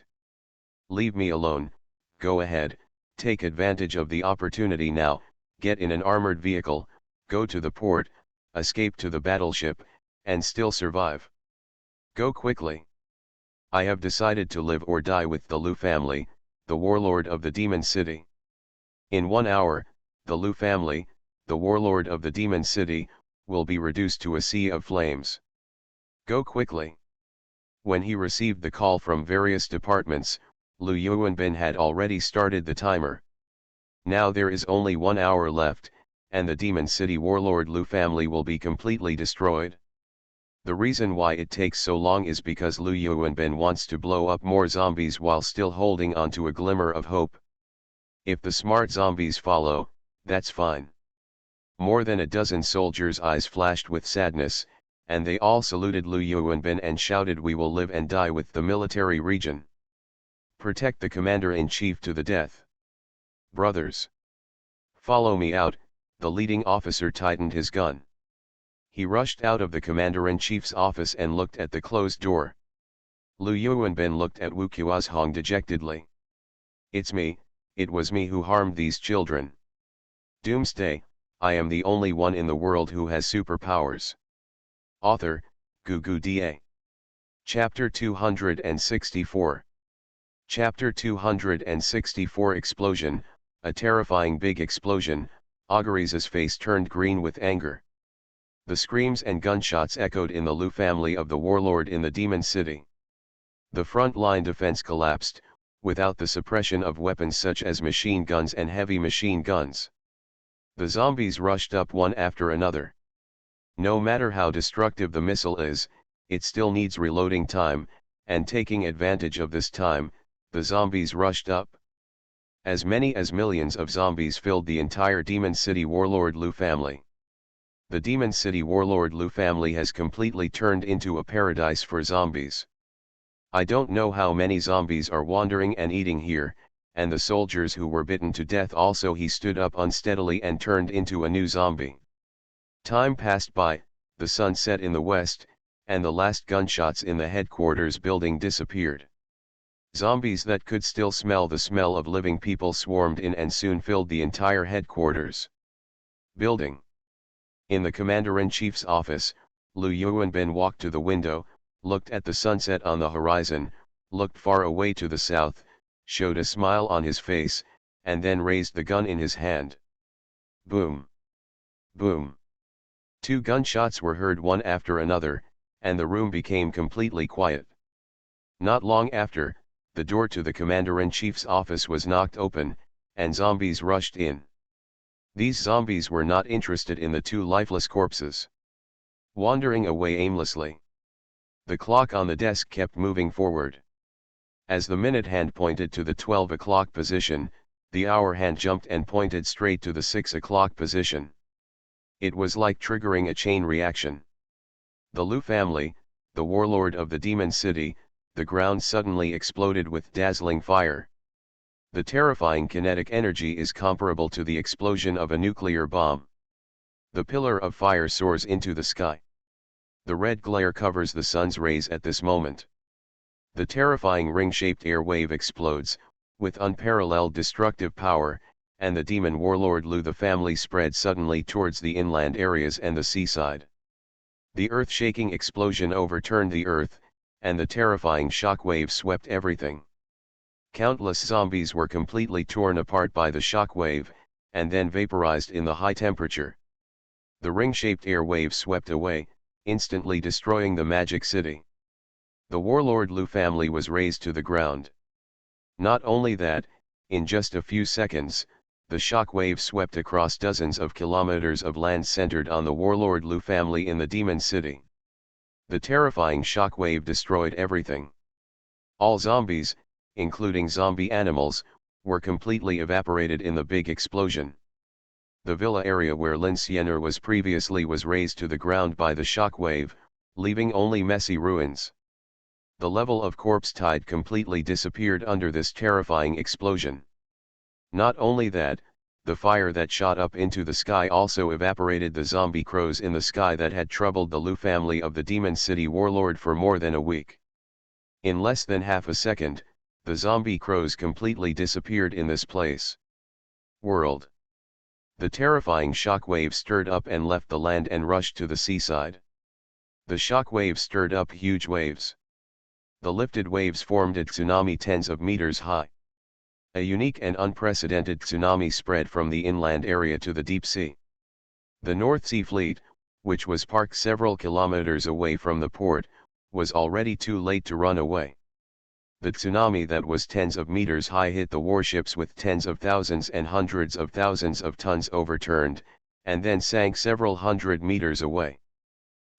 Leave me alone, go ahead, take advantage of the opportunity now, get in an armored vehicle, go to the port, escape to the battleship, and still survive. Go quickly. I have decided to live or die with the Lu family, the warlord of the Demon City. In 1 hour, the Lu family, the warlord of the Demon City, will be reduced to a sea of flames. Go quickly. When he received the call from various departments, Lu Yuanbin had already started the timer. Now there is only 1 hour left, and the Demon City warlord Lu family will be completely destroyed. The reason why it takes so long is because Lu Yuanbin wants to blow up more zombies while still holding on to a glimmer of hope. If the smart zombies follow, that's fine. More than a dozen soldiers' eyes flashed with sadness, and they all saluted Lu Yuanbin and shouted, "We will live and die with the military region. Protect the commander-in-chief to the death. Brothers, follow me out." The leading officer tightened his gun. He rushed out of the commander-in-chief's office and looked at the closed door. Lu Yuanbin looked at Wu Qiuzhong dejectedly. It's me, it was me who harmed these children. Doomsday, I am the only one in the world who has superpowers. Author, Gugu Da. Chapter 264. Chapter 264 Explosion, a terrifying big explosion, Auguries' face turned green with anger. The screams and gunshots echoed in the Lu family of the warlord in the Demon City. The front line defense collapsed, without the suppression of weapons such as machine guns and heavy machine guns. The zombies rushed up one after another. No matter how destructive the missile is, it still needs reloading time, and taking advantage of this time, the zombies rushed up. As many as millions of zombies filled the entire Demon City warlord Lu family. The Demon City warlord Lu family has completely turned into a paradise for zombies. I don't know how many zombies are wandering and eating here, and the soldiers who were bitten to death also. He stood up unsteadily and turned into a new zombie. Time passed by, the sun set in the west, and the last gunshots in the headquarters building disappeared. Zombies that could still smell the smell of living people swarmed in and soon filled the entire headquarters building. In the Commander-in-Chief's office, Lu Yuanbin walked to the window, looked at the sunset on the horizon, looked far away to the south, showed a smile on his face, and then raised the gun in his hand. Boom! Boom! 2 gunshots were heard one after another, and the room became completely quiet. Not long after, the door to the Commander-in-Chief's office was knocked open, and zombies rushed in. These zombies were not interested in the 2 lifeless corpses, wandering away aimlessly. The clock on the desk kept moving forward. As the minute hand pointed to the 12 o'clock position, the hour hand jumped and pointed straight to the 6 o'clock position. It was like triggering a chain reaction. The Lu family, the warlord of the Demon City, the ground suddenly exploded with dazzling fire. The terrifying kinetic energy is comparable to the explosion of a nuclear bomb. The pillar of fire soars into the sky. The red glare covers the sun's rays at this moment. The terrifying ring-shaped air wave explodes, with unparalleled destructive power, and the demon warlord Lu the family spread suddenly towards the inland areas and the seaside. The earth-shaking explosion overturned the earth, and the terrifying shock wave swept everything. Countless zombies were completely torn apart by the shock wave, and then vaporized in the high temperature. The ring-shaped air wave swept away, instantly destroying the magic city. The warlord Lu family was razed to the ground. Not only that, in just a few seconds, the shock wave swept across dozens of kilometers of land centered on the warlord Lu family in the Demon City. The terrifying shock wave destroyed everything. All zombies, including zombie animals, were completely evaporated in the big explosion. The villa area where Lin Xianer was previously was razed to the ground by the shock wave, leaving only messy ruins. The level of corpse tide completely disappeared under this terrifying explosion. Not only that, the fire that shot up into the sky also evaporated the zombie crows in the sky that had troubled the Lu family of the Demon City warlord for more than a week. In less than half a second, the zombie crows completely disappeared in this place. World. The terrifying shock wave stirred up and left the land and rushed to the seaside. The shock wave stirred up huge waves. The lifted waves formed a tsunami tens of meters high. A unique and unprecedented tsunami spread from the inland area to the deep sea. The North Sea Fleet, which was parked several kilometers away from the port, was already too late to run away. The tsunami that was tens of meters high hit the warships with tens of thousands and hundreds of thousands of tons overturned, and then sank several hundred meters away.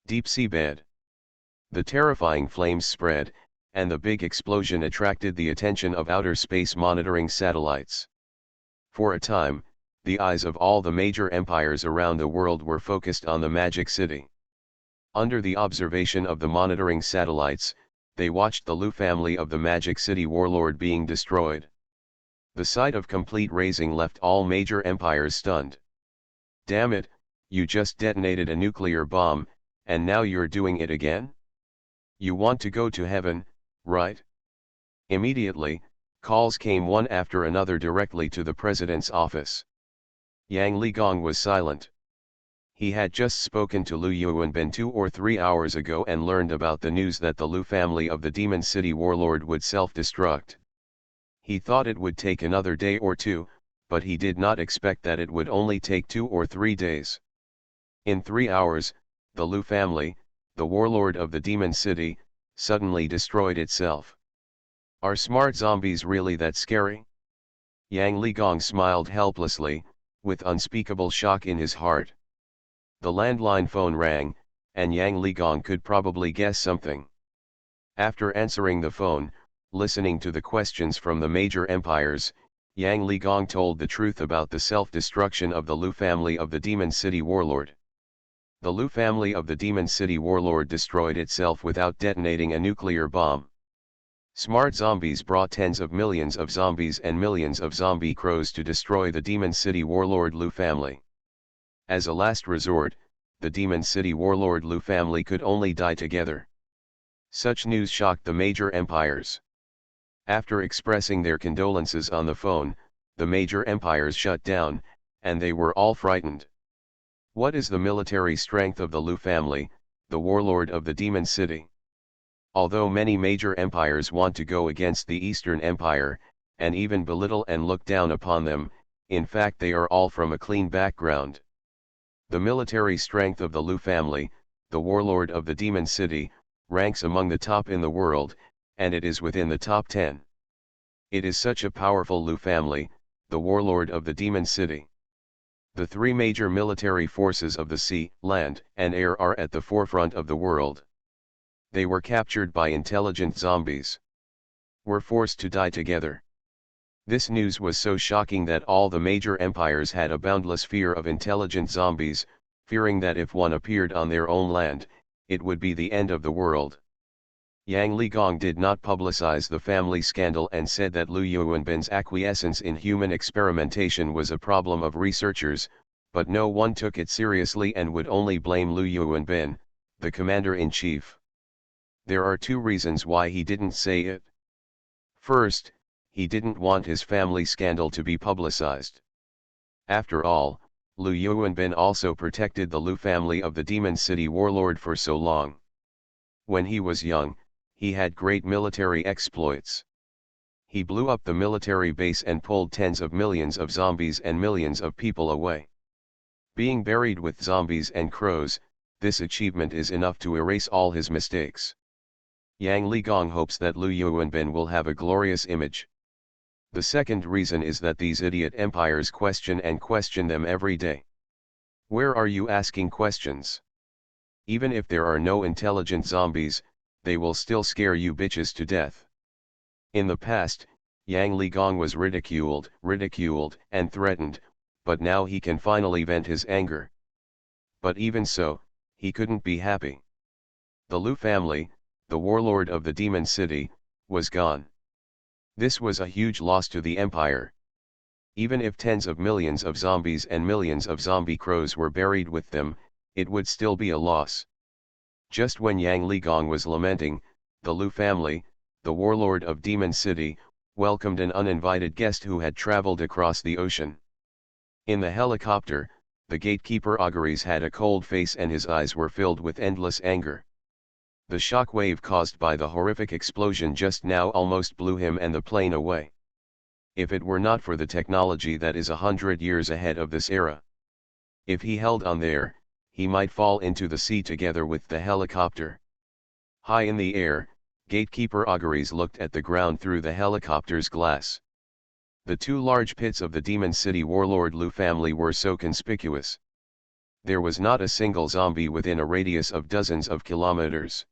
Deep sea bed. The terrifying flames spread, and the big explosion attracted the attention of outer space monitoring satellites. For a time, the eyes of all the major empires around the world were focused on the Magic City. Under the observation of the monitoring satellites, they watched the Lu family of the Magic City warlord being destroyed. The sight of complete razing left all major empires stunned. Damn it, you just detonated a nuclear bomb, and now you're doing it again? You want to go to heaven, right? Immediately, calls came one after another directly to the president's office. Yang Ligong was silent. He had just spoken to Lu Yuanbin 2 or 3 hours ago and learned about the news that the Lu family of the Demon City warlord would self-destruct. He thought it would take another day or two, but he did not expect that it would only take 2 or 3 days. In 3 hours, the Lu family, the warlord of the demon city, suddenly destroyed itself. Are smart zombies really that scary? Yang Ligong smiled helplessly, with unspeakable shock in his heart. The landline phone rang, and Yang Ligong could probably guess something. After answering the phone, listening to the questions from the major empires, Yang Ligong told the truth about the self-destruction of the Lu family of the Demon City Warlord. The Lu family of the Demon City Warlord destroyed itself without detonating a nuclear bomb. Smart zombies brought tens of millions of zombies and millions of zombie crows to destroy the Demon City Warlord Lu family. As a last resort, the Demon City Warlord Lu family could only die together. Such news shocked the major empires. After expressing their condolences on the phone, the major empires shut down, and they were all frightened. What is the military strength of the Lu family, the warlord of the Demon City? Although many major empires want to go against the Eastern Empire, and even belittle and look down upon them, in fact they are all from a clean background. The military strength of the Lu family, the warlord of the Demon City, ranks among the top in the world, and it is within the top 10. It is such a powerful Lu family, the warlord of the Demon City. The three major military forces of the sea, land, and air are at the forefront of the world. They were captured by intelligent zombies. Were forced to die together. This news was so shocking that all the major empires had a boundless fear of intelligent zombies, fearing that if one appeared on their own land, it would be the end of the world. Yang Ligong did not publicize the family scandal and said that Lu Yuanbin's acquiescence in human experimentation was a problem of researchers, but no one took it seriously and would only blame Lu Yuanbin, the commander-in-chief. There are two reasons why he didn't say it. First, he didn't want his family scandal to be publicized. After all, Lu Yuanbin also protected the Lu family of the Demon City Warlord for so long. When he was young, he had great military exploits. He blew up the military base and pulled tens of millions of zombies and millions of people away. Being buried with zombies and crows, this achievement is enough to erase all his mistakes. Yang Ligong hopes that Lu Yuanbin will have a glorious image. The second reason is that these idiot empires question them every day. Where are you asking questions? Even if there are no intelligent zombies, they will still scare you bitches to death. In the past, Yang Ligong was ridiculed, and threatened, but now he can finally vent his anger. But even so, he couldn't be happy. The Lu family, the warlord of the Demon City, was gone. This was a huge loss to the empire. Even if tens of millions of zombies and millions of zombie crows were buried with them, it would still be a loss. Just when Yang Ligong was lamenting, the Lu family, the warlord of Demon City, welcomed an uninvited guest who had traveled across the ocean. In the helicopter, the gatekeeper Auguries had a cold face and his eyes were filled with endless anger. The shock wave caused by the horrific explosion just now almost blew him and the plane away. If it were not for the technology that is 100 years ahead of this era. If he held on there, he might fall into the sea together with the helicopter. High in the air, gatekeeper Auguries looked at the ground through the helicopter's glass. The two large pits of the Demon City Warlord Lu family were so conspicuous. There was not a single zombie within a radius of dozens of kilometers.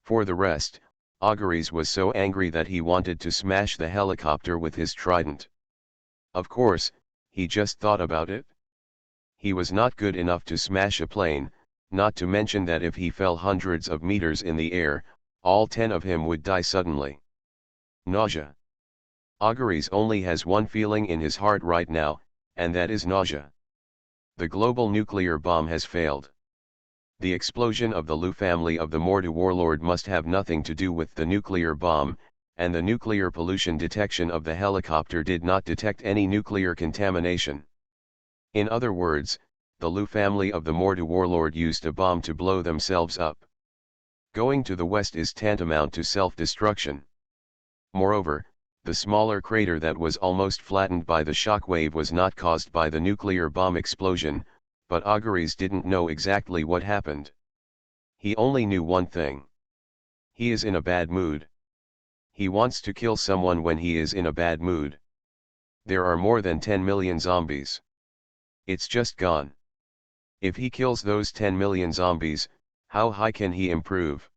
For the rest, Auguries was so angry that he wanted to smash the helicopter with his trident. Of course, he just thought about it. He was not good enough to smash a plane, not to mention that if he fell hundreds of meters in the air, all 10 of him would die suddenly. Nausea. Auguries only has one feeling in his heart right now, and that is nausea. The global nuclear bomb has failed. The explosion of the Lu family of the Mordu warlord must have nothing to do with the nuclear bomb, and the nuclear pollution detection of the helicopter did not detect any nuclear contamination. In other words, the Lu family of the Mordu warlord used a bomb to blow themselves up. Going to the west is tantamount to self-destruction. Moreover, the smaller crater that was almost flattened by the shock wave was not caused by the nuclear bomb explosion, but Auguries didn't know exactly what happened. He only knew one thing. He is in a bad mood. He wants to kill someone when he is in a bad mood. There are more than 10 million zombies. It's just gone. If he kills those 10 million zombies, how high can he improve?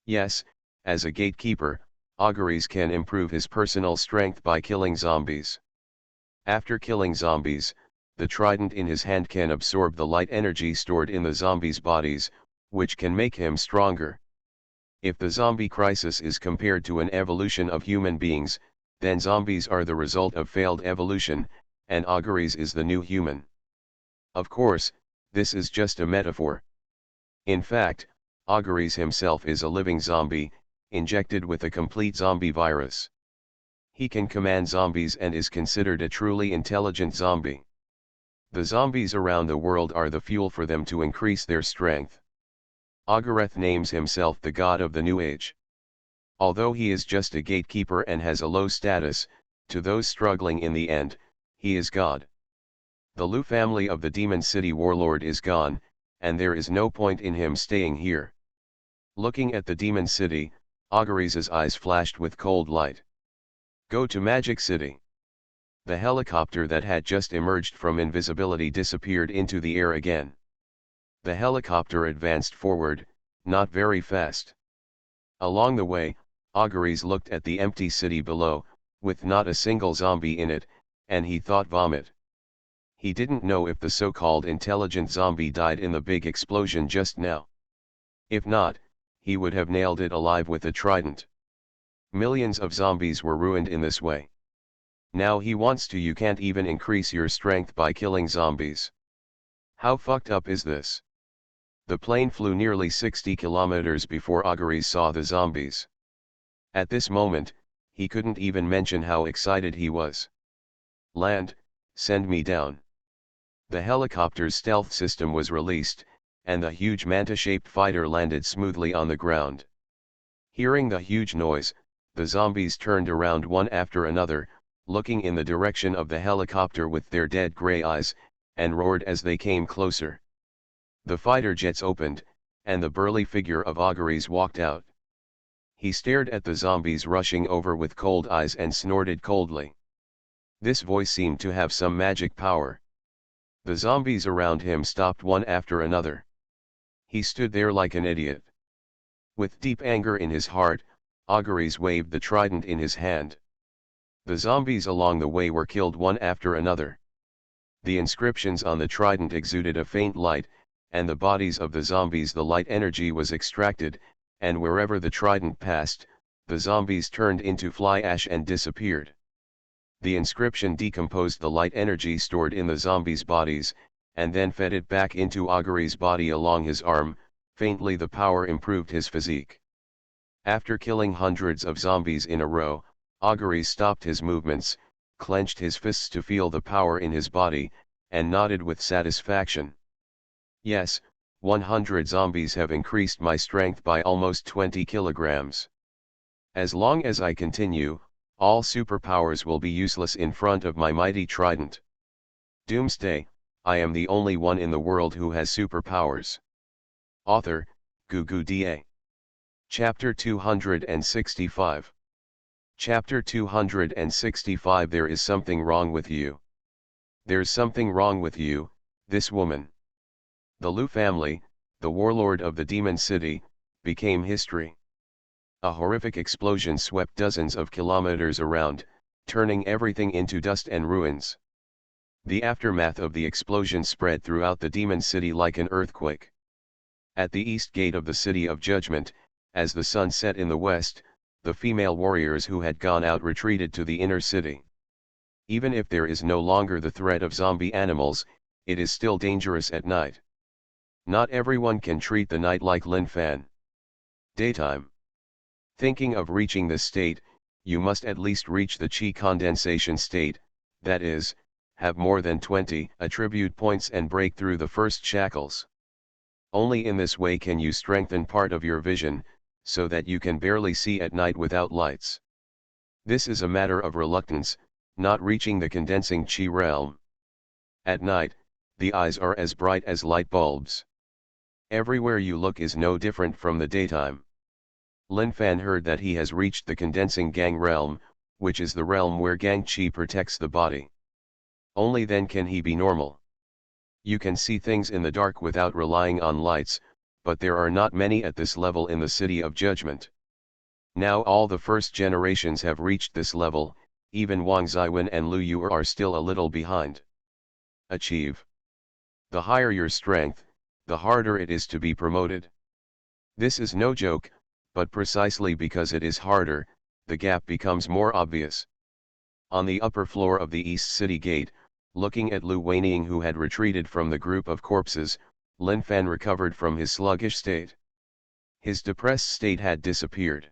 Yes, as a gatekeeper, Auguries can improve his personal strength by killing zombies. After killing zombies, the trident in his hand can absorb the light energy stored in the zombies' bodies, which can make him stronger. If the zombie crisis is compared to an evolution of human beings, then zombies are the result of failed evolution, and Auguries is the new human. Of course, this is just a metaphor. In fact, Auguries himself is a living zombie, injected with a complete zombie virus. He can command zombies and is considered a truly intelligent zombie. The zombies around the world are the fuel for them to increase their strength. Augureth names himself the god of the New Age. Although he is just a gatekeeper and has a low status, to those struggling in the end, he is God. The Lu family of the Demon City warlord is gone, and there is no point in him staying here. Looking at the Demon City, Auguries' eyes flashed with cold light. Go to Magic City. The helicopter that had just emerged from invisibility disappeared into the air again. The helicopter advanced forward, not very fast. Along the way, Auguries looked at the empty city below, with not a single zombie in it, and he thought vomit. He didn't know if the so-called intelligent zombie died in the big explosion just now. If not, he would have nailed it alive with a trident. Millions of zombies were ruined in this way. Now he wants to. You can't even increase your strength by killing zombies. How fucked up is this? The plane flew nearly 60 kilometers before Auguries saw the zombies. At this moment, he couldn't even mention how excited he was. Land, send me down. The helicopter's stealth system was released, and the huge manta-shaped fighter landed smoothly on the ground. Hearing the huge noise, the zombies turned around one after another, looking in the direction of the helicopter with their dead gray eyes, and roared as they came closer. The fighter jets opened, and the burly figure of Auguries walked out. He stared at the zombies rushing over with cold eyes and snorted coldly. This voice seemed to have some magic power. The zombies around him stopped one after another. He stood there like an idiot. With deep anger in his heart, Auguries waved the trident in his hand. The zombies along the way were killed one after another. The inscriptions on the trident exuded a faint light, and the bodies of the zombies, the light energy was extracted, and wherever the trident passed, the zombies turned into fly ash and disappeared. The inscription decomposed the light energy stored in the zombies' bodies, and then fed it back into Auguries' body along his arm. Faintly the power improved his physique. After killing hundreds of zombies in a row, Auguries stopped his movements, clenched his fists to feel the power in his body, and nodded with satisfaction. Yes, 100 zombies have increased my strength by almost 20 kilograms. As long as I continue, all superpowers will be useless in front of my mighty trident. Doomsday, I am the only one in the world who has superpowers. Author, Doomsday. Chapter 265. Chapter 265. There is something wrong with you. There's something wrong with you, this woman. The Lu family, the warlord of the Demon City, became history. A horrific explosion swept dozens of kilometers around, turning everything into dust and ruins. The aftermath of the explosion spread throughout the Demon City like an earthquake. At the east gate of the City of Judgment, as the sun set in the west, the female warriors who had gone out retreated to the inner city. Even if there is no longer the threat of zombie animals, it is still dangerous at night. Not everyone can treat the night like Lin Fan. Daytime. Thinking of reaching this state, you must at least reach the chi condensation state, that is, have more than 20 attribute points and break through the first shackles. Only in this way can you strengthen part of your vision, so that you can barely see at night without lights. This is a matter of reluctance, not reaching the condensing chi realm. At night, The eyes are as bright as light bulbs. Everywhere you look is no different from the daytime. Lin Fan heard that he has reached the condensing gang realm, which is the realm where gang chi protects the body. Only then can he be normal. You can see things in the dark without relying on lights, but there are not many at this level in the City of Judgment. Now all the first generations have reached this level, even Wang Ziwen and Lu Yu are still a little behind. Achieve. The higher your strength, the harder it is to be promoted. This is no joke, but precisely because it is harder, the gap becomes more obvious. On the upper floor of the East City Gate, looking at Lu Weining who had retreated from the group of corpses, Lin Fan recovered from his sluggish state. His depressed state had disappeared.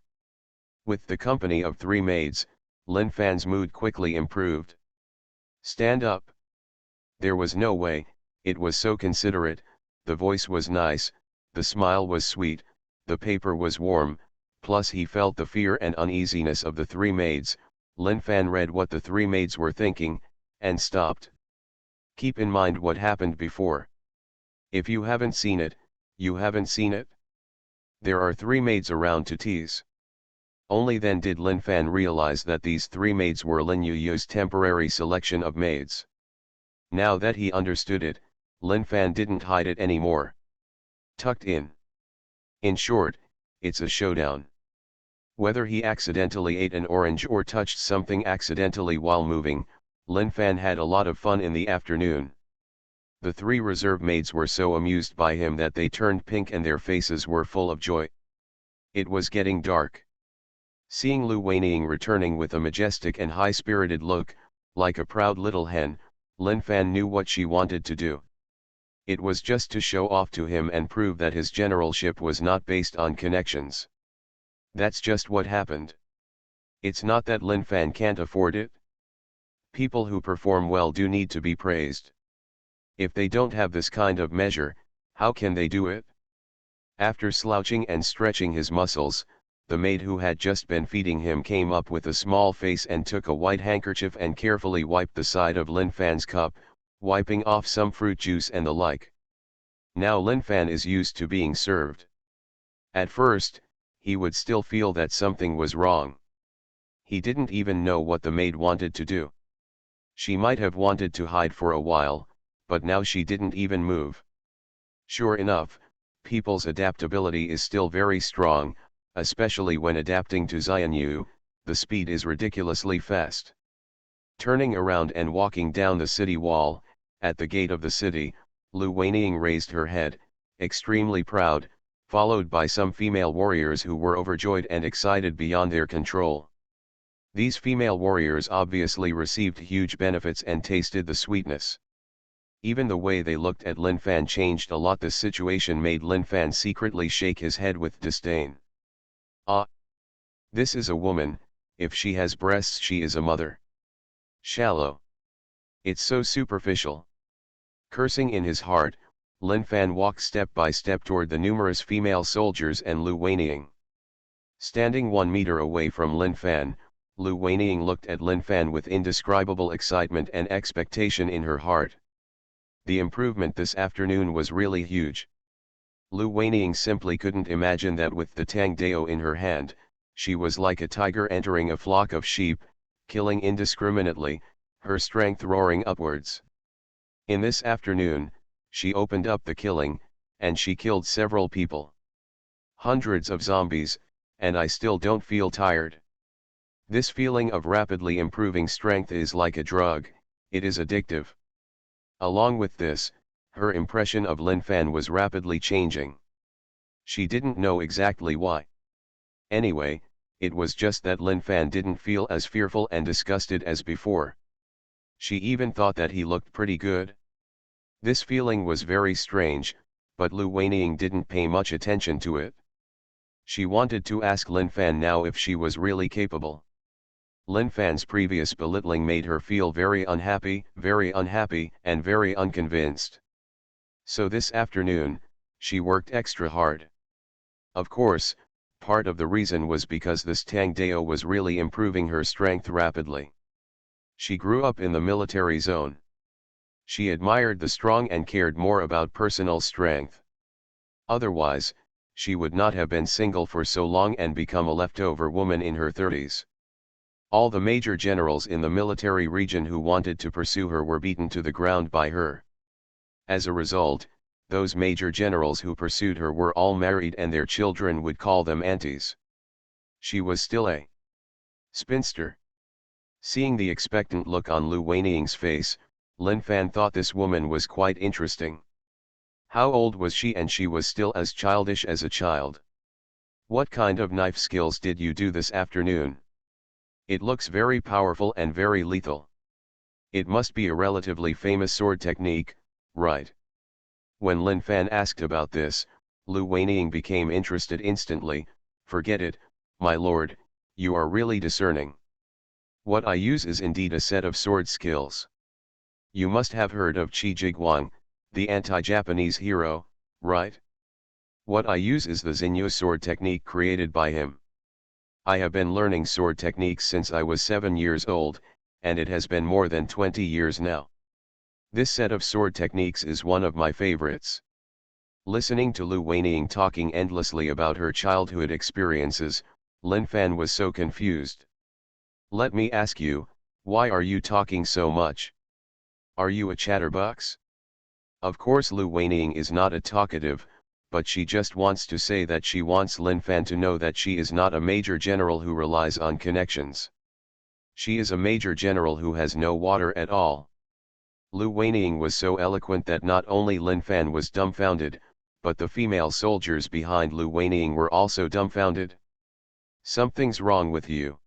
With the company of 3 maids, Lin Fan's mood quickly improved. Stand up. There was no way, it was so considerate, the voice was nice, the smile was sweet, the paper was warm, plus he felt the fear and uneasiness of the 3 maids. Lin Fan read what the 3 maids were thinking, and stopped. Keep in mind what happened before. If you haven't seen it, you haven't seen it. There are 3 maids around to tease. Only then did Lin Fan realize that these 3 maids were Lin Yuyu's temporary selection of maids. Now that he understood it, Lin Fan didn't hide it anymore. Tucked in. In short, it's a showdown. Whether he accidentally ate an orange or touched something accidentally while moving, Lin Fan had a lot of fun in the afternoon. The 3 reserve maids were so amused by him that they turned pink and their faces were full of joy. It was getting dark. Seeing Lu Weining returning with a majestic and high-spirited look, like a proud little hen, Lin Fan knew what she wanted to do. It was just to show off to him and prove that his generalship was not based on connections. That's just what happened. It's not that Lin Fan can't afford it. People who perform well do need to be praised. If they don't have this kind of measure, how can they do it? After slouching and stretching his muscles, the maid who had just been feeding him came up with a small face and took a white handkerchief and carefully wiped the side of Lin Fan's cup, wiping off some fruit juice and the like. Now Lin Fan is used to being served. At first, he would still feel that something was wrong. He didn't even know what the maid wanted to do. She might have wanted to hide for a while, but now she didn't even move. Sure enough, people's adaptability is still very strong, especially when adapting to Xianyu, the speed is ridiculously fast. Turning around and walking down the city wall, at the gate of the city, Lu Weining raised her head, extremely proud, followed by some female warriors who were overjoyed and excited beyond their control. These female warriors obviously received huge benefits and tasted the sweetness. Even the way they looked at Lin Fan changed a lot. This situation made Lin Fan secretly shake his head with disdain. Ah! This is a woman, if she has breasts she is a mother. Shallow. It's so superficial. Cursing in his heart, Lin Fan walked step by step toward the numerous female soldiers and Lu Weining. Standing 1 meter away from Lin Fan, Lu Weining looked at Lin Fan with indescribable excitement and expectation in her heart. The improvement this afternoon was really huge. Lu Weining simply couldn't imagine that with the Tang Dao in her hand, she was like a tiger entering a flock of sheep, killing indiscriminately, her strength roaring upwards. In this afternoon, she opened up the killing, and she killed several people. Hundreds of zombies, and I still don't feel tired. This feeling of rapidly improving strength is like a drug, it is addictive. Along with this, her impression of Lin Fan was rapidly changing. She didn't know exactly why. Anyway, it was just that Lin Fan didn't feel as fearful and disgusted as before. She even thought that he looked pretty good. This feeling was very strange, but Lu Weining didn't pay much attention to it. She wanted to ask Lin Fan now if she was really capable. Lin Fan's previous belittling made her feel very unhappy, and very unconvinced. So this afternoon, she worked extra hard. Of course, part of the reason was because this Tang Dao was really improving her strength rapidly. She grew up in the military zone. She admired the strong and cared more about personal strength. Otherwise, she would not have been single for so long and become a leftover woman in her 30s. All the major generals in the military region who wanted to pursue her were beaten to the ground by her. As a result, those major generals who pursued her were all married and their children would call them aunties. She was still a spinster. Seeing the expectant look on Lu Weiniang's face, Lin Fan thought this woman was quite interesting. How old was she, and she was still as childish as a child. What kind of knife skills did you do this afternoon? It looks very powerful and very lethal. It must be a relatively famous sword technique, right? When Lin Fan asked about this, Lu Weiniang became interested instantly. Forget it, my lord, you are really discerning. What I use is indeed a set of sword skills. You must have heard of Qi Jiguang, the anti-Japanese hero, right? What I use is the Xinyu sword technique created by him. I have been learning sword techniques since I was 7 years old, and it has been more than 20 years now. This set of sword techniques is one of my favorites. Listening to Lu Weiniang talking endlessly about her childhood experiences, Lin Fan was so confused. Let me ask you, why are you talking so much? Are you a chatterbox? Of course Lu Weiniang is not a talkative, but she just wants to say that she wants Lin Fan to know that she is not a major general who relies on connections. She is a major general who has no water at all. Lu Weiniang was so eloquent that not only Lin Fan was dumbfounded, but the female soldiers behind Lu Weiniang were also dumbfounded. Something's wrong with you.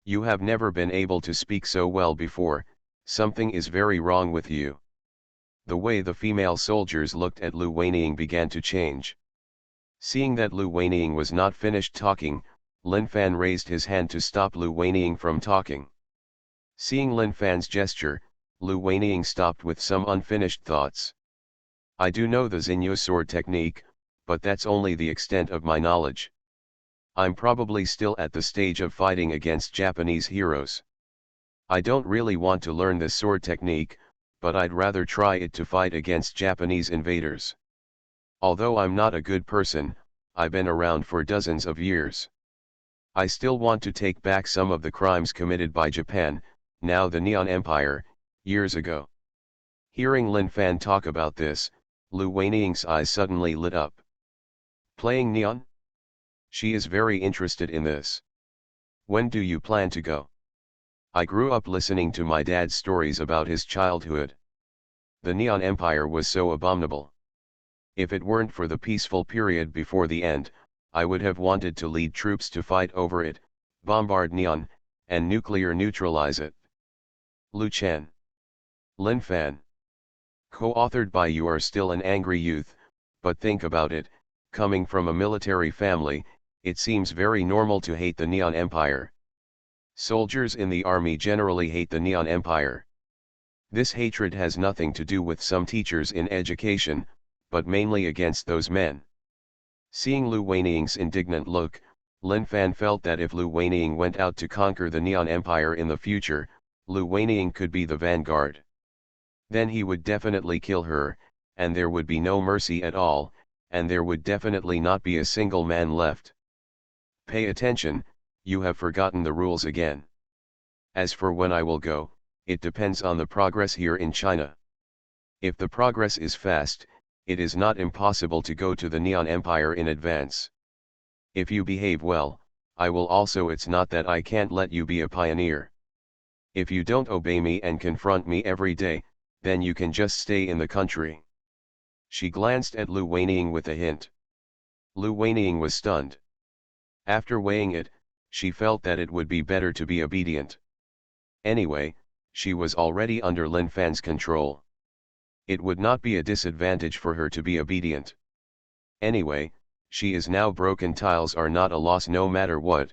You have never been able to speak so well before. Something is very wrong with you. The way the female soldiers looked at Lu Weiniang began to change. Seeing that Lu Weiniang was not finished talking, Lin Fan raised his hand to stop Lu Weiniang from talking. Seeing Lin Fan's gesture, Lu Weiniang stopped with some unfinished thoughts. I do know the Xinyu sword technique, but that's only the extent of my knowledge. I'm probably still at the stage of fighting against Japanese heroes. I don't really want to learn this sword technique, but I'd rather try it to fight against Japanese invaders. Although I'm not a good person, I've been around for dozens of years. I still want to take back some of the crimes committed by Japan, now the Neon Empire, years ago. Hearing Lin Fan talk about this, Lu Weiniang's eyes suddenly lit up. Playing Neon? She is very interested in this. When do you plan to go? I grew up listening to my dad's stories about his childhood. The Neon Empire was so abominable. If it weren't for the peaceful period before the end, I would have wanted to lead troops to fight over it, bombard Neon, and nuclear neutralize it. Lu Chen. Lin Fan. Co-authored by You Are Still an Angry Youth, but think about it, coming from a military family, it seems very normal to hate the Neon Empire. Soldiers in the army generally hate the Neon Empire. This hatred has nothing to do with some teachers in education, but mainly against those men. Seeing Lu Weiniang's indignant look, Lin Fan felt that if Lu Weiniang went out to conquer the Neon Empire in the future, Lu Weiniang could be the vanguard. Then he would definitely kill her, and there would be no mercy at all, and there would definitely not be a single man left. Pay attention, you have forgotten the rules again. As for when I will go, it depends on the progress here in China. If the progress is fast, it is not impossible to go to the Neon Empire in advance. If you behave well, I will also. It's not that I can't let you be a pioneer. If you don't obey me and confront me every day, then you can just stay in the country. She glanced at Lu Weiniang with a hint. Lu Weiniang was stunned. After weighing it, she felt that it would be better to be obedient. Anyway, she was already under Lin Fan's control. It would not be a disadvantage for her to be obedient. Anyway, she is now. Broken tiles are not a loss no matter what.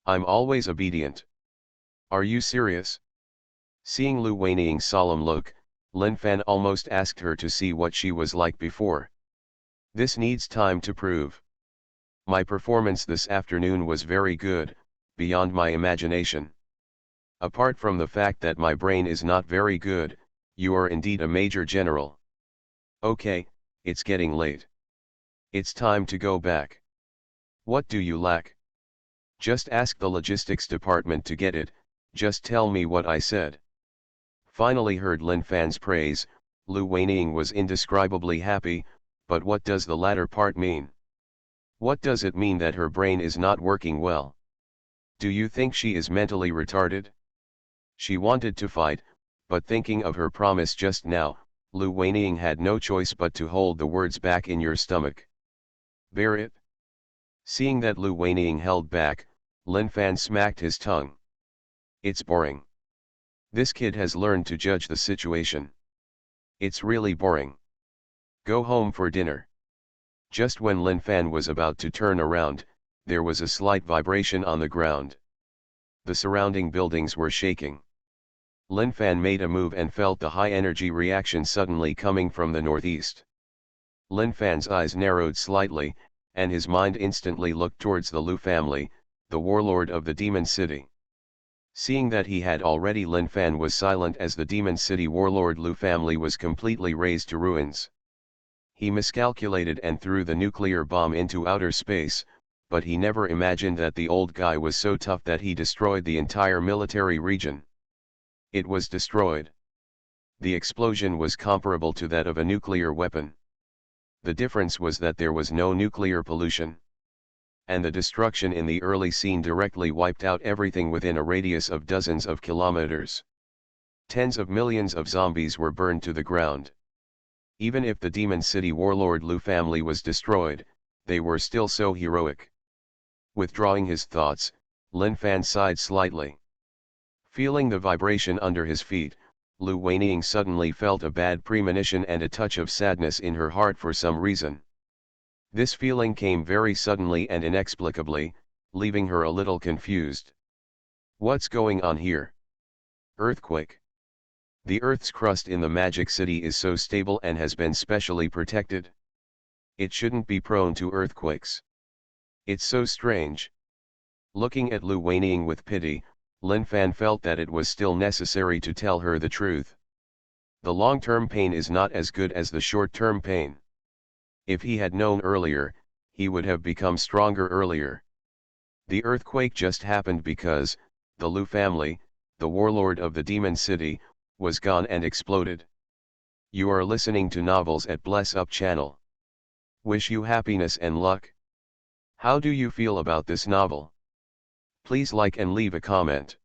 I'm always obedient. Are you serious? Seeing Lu Weiniang's solemn look, Lin Fan almost asked her to see what she was like before. This needs time to prove. My performance this afternoon was very good, beyond my imagination. Apart from the fact that my brain is not very good, You are indeed a major general. Okay, it's getting late. It's time to go back. What do you lack? Just ask the logistics department to get it, just tell me what I said. Finally heard Lin Fan's praise, Lu Weining was indescribably happy, but what does the latter part mean? What does it mean that her brain is not working well? Do you think she is mentally retarded? She wanted to fight, but thinking of her promise just now, Lu Weining had no choice but to hold the words back in your stomach. Bear it. Seeing that Lu Weining held back, Lin Fan smacked his tongue. It's boring. This kid has learned to judge the situation. It's really boring. Go home for dinner. Just when Lin Fan was about to turn around, there was a slight vibration on the ground. The surrounding buildings were shaking. Lin Fan made a move and felt the high-energy reaction suddenly coming from the northeast. Lin Fan's eyes narrowed slightly, and his mind instantly looked towards the Lu family, the warlord of the Demon City. Seeing that he had already, Lin Fan was silent as the Demon City warlord Lu family was completely razed to ruins. He miscalculated and threw the nuclear bomb into outer space, but he never imagined that the old guy was so tough that he destroyed the entire military region. It was destroyed. The explosion was comparable to that of a nuclear weapon. The difference was that there was no nuclear pollution. And the destruction in the early scene directly wiped out everything within a radius of dozens of kilometers. Tens of millions of zombies were burned to the ground. Even if the Demon City warlord Lu family was destroyed, they were still so heroic. Withdrawing his thoughts, Lin Fan sighed slightly. Feeling the vibration under his feet, Lu Weining suddenly felt a bad premonition and a touch of sadness in her heart for some reason. This feeling came very suddenly and inexplicably, leaving her a little confused. What's going on here? Earthquake. The Earth's crust in the Magic City is so stable and has been specially protected. It shouldn't be prone to earthquakes. It's so strange. Looking at Lu Weining with pity, Lin Fan felt that it was still necessary to tell her the truth. The long-term pain is not as good as the short-term pain. If he had known earlier, he would have become stronger earlier. The earthquake just happened because, the Lu family, the warlord of the Demon City, was gone and exploded. You are listening to Novels at Bless Up channel. Wish you happiness and luck. How do you feel about this novel? Please like and leave a comment.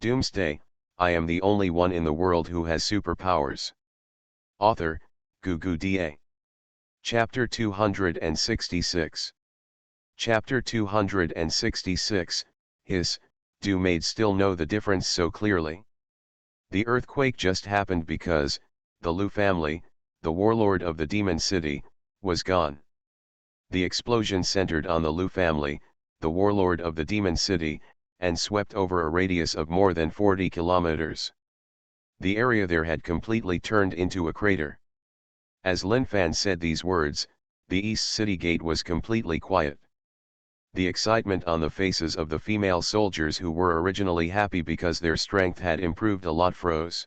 Doomsday, I am the only one in the world who has superpowers. Author, Doomsday. Chapter 266. Chapter 266, do made still know the difference so clearly. The earthquake just happened because, the Lu family, the warlord of the Demon City, was gone. The explosion centered on the Lu family, the warlord of the Demon City, and swept over a radius of more than 40 kilometers. The area there had completely turned into a crater. As Lin Fan said these words, the East City Gate was completely quiet. The excitement on the faces of the female soldiers who were originally happy because their strength had improved a lot froze.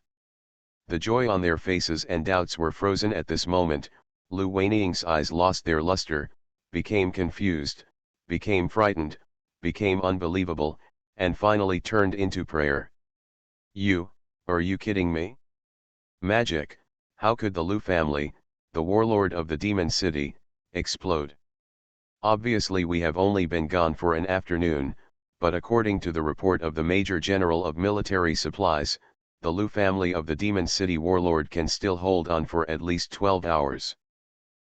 The joy on their faces and doubts were frozen at this moment. Lu Weining's eyes lost their luster, became confused, became frightened, became unbelievable, and finally turned into prayer. Are you kidding me? Magic, how could the Lu family, the warlord of the Demon City, explode? Obviously we have only been gone for an afternoon, but according to the report of the Major General of Military Supplies, the Lu family of the Demon City warlord can still hold on for at least 12 hours.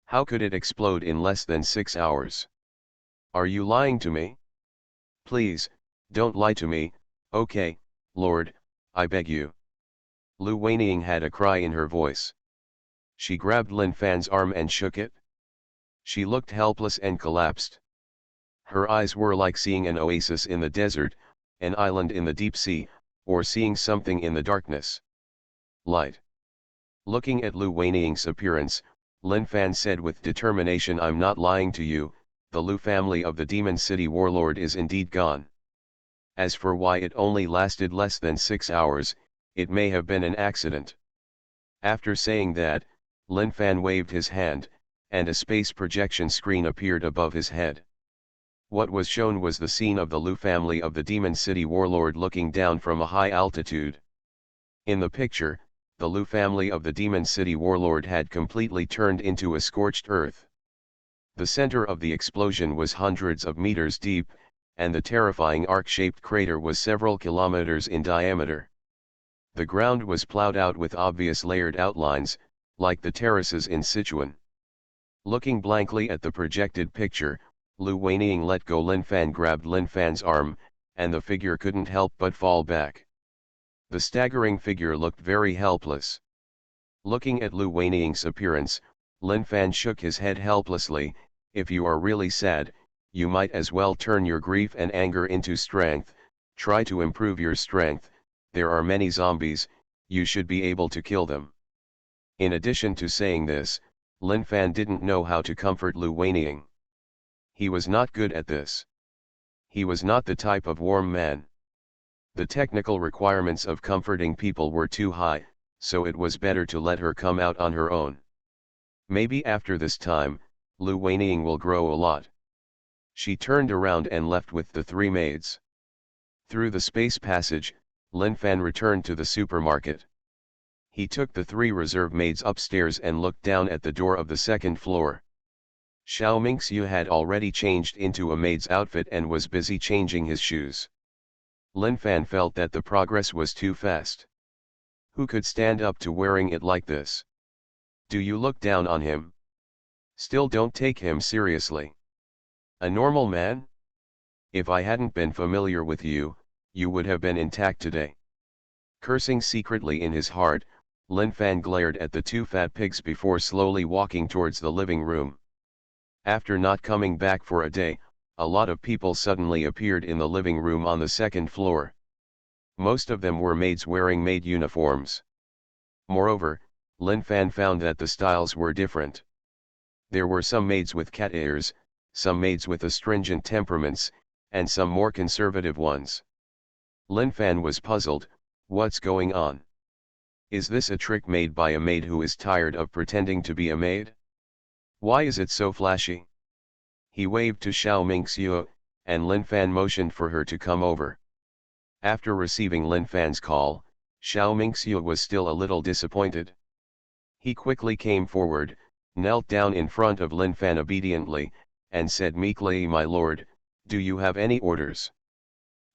How could it explode in less than 6 hours? Are you lying to me? Please, don't lie to me, okay, Lord, I beg you. Lu Weining had a cry in her voice. She grabbed Lin Fan's arm and shook it. She looked helpless and collapsed. Her eyes were like seeing an oasis in the desert, an island in the deep sea, or seeing something in the darkness. Light. Looking at Lu Weining's appearance, Lin Fan said with determination, I'm not lying to you, the Lu family of the Demon City warlord is indeed gone. As for why it only lasted less than 6 hours, it may have been an accident. After saying that, Lin Fan waved his hand, and a space projection screen appeared above his head. What was shown was the scene of the Lu family of the Demon City warlord looking down from a high altitude. In the picture, the Lu family of the Demon City warlord had completely turned into a scorched earth. The center of the explosion was hundreds of meters deep, and the terrifying arc-shaped crater was several kilometers in diameter. The ground was plowed out with obvious layered outlines, like the terraces in Sichuan. Looking blankly at the projected picture, Lu Weiniang let go. Lin Fan grabbed Lin Fan's arm, and the figure couldn't help but fall back. The staggering figure looked very helpless. Looking at Lu Weiniang's appearance, Lin Fan shook his head helplessly. If you are really sad, you might as well turn your grief and anger into strength. Try to improve your strength. There are many zombies, you should be able to kill them. In addition to saying this, Lin Fan didn't know how to comfort Lu Weiniang. He was not good at this. He was not the type of warm man. The technical requirements of comforting people were too high, so it was better to let her come out on her own. Maybe after this time, Lu Weiniang will grow a lot. She turned around and left with the three maids. Through the space passage, Lin Fan returned to the supermarket. He took the three reserve maids upstairs and looked down at the door of the second floor. Xiao Mingxiu had already changed into a maid's outfit and was busy changing his shoes. Lin Fan felt that the progress was too fast. Who could stand up to wearing it like this? Do you look down on him? Still don't take him seriously. A normal man? If I hadn't been familiar with you, you would have been intact today. Cursing secretly in his heart, Lin Fan glared at the two fat pigs before slowly walking towards the living room. After not coming back for a day, a lot of people suddenly appeared in the living room on the second floor. Most of them were maids wearing maid uniforms. Moreover, Lin Fan found that the styles were different. There were some maids with cat ears, some maids with astringent temperaments, and some more conservative ones. Lin Fan was puzzled. What's going on? Is this a trick made by a maid who is tired of pretending to be a maid? Why is it so flashy? He waved to Xiao Mingxiu, and Lin Fan motioned for her to come over. After receiving Lin Fan's call, Xiao Mingxiu was still a little disappointed. He quickly came forward, knelt down in front of Lin Fan obediently, and said meekly, "My lord, do you have any orders?"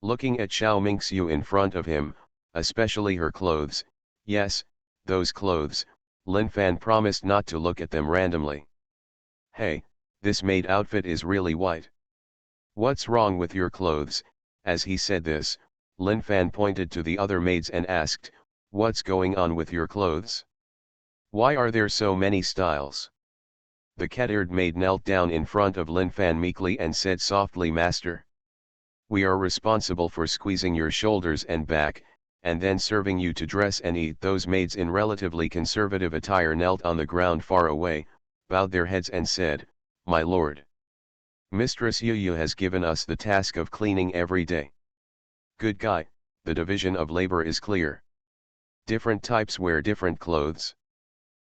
Looking at Xiao Mingxiu in front of him, especially her clothes, yes, those clothes, Lin Fan promised not to look at them randomly. Hey, this maid outfit is really white. What's wrong with your clothes? As he said this, Lin Fan pointed to the other maids and asked, what's going on with your clothes? Why are there so many styles? The cat-eared maid knelt down in front of Lin Fan meekly and said softly, Master, we are responsible for squeezing your shoulders and back, and then serving you to dress and eat. Those maids in relatively conservative attire knelt on the ground far away, bowed their heads and said, My lord, Mistress Yu has given us the task of cleaning every day. Good guy, the division of labor is clear. Different types wear different clothes.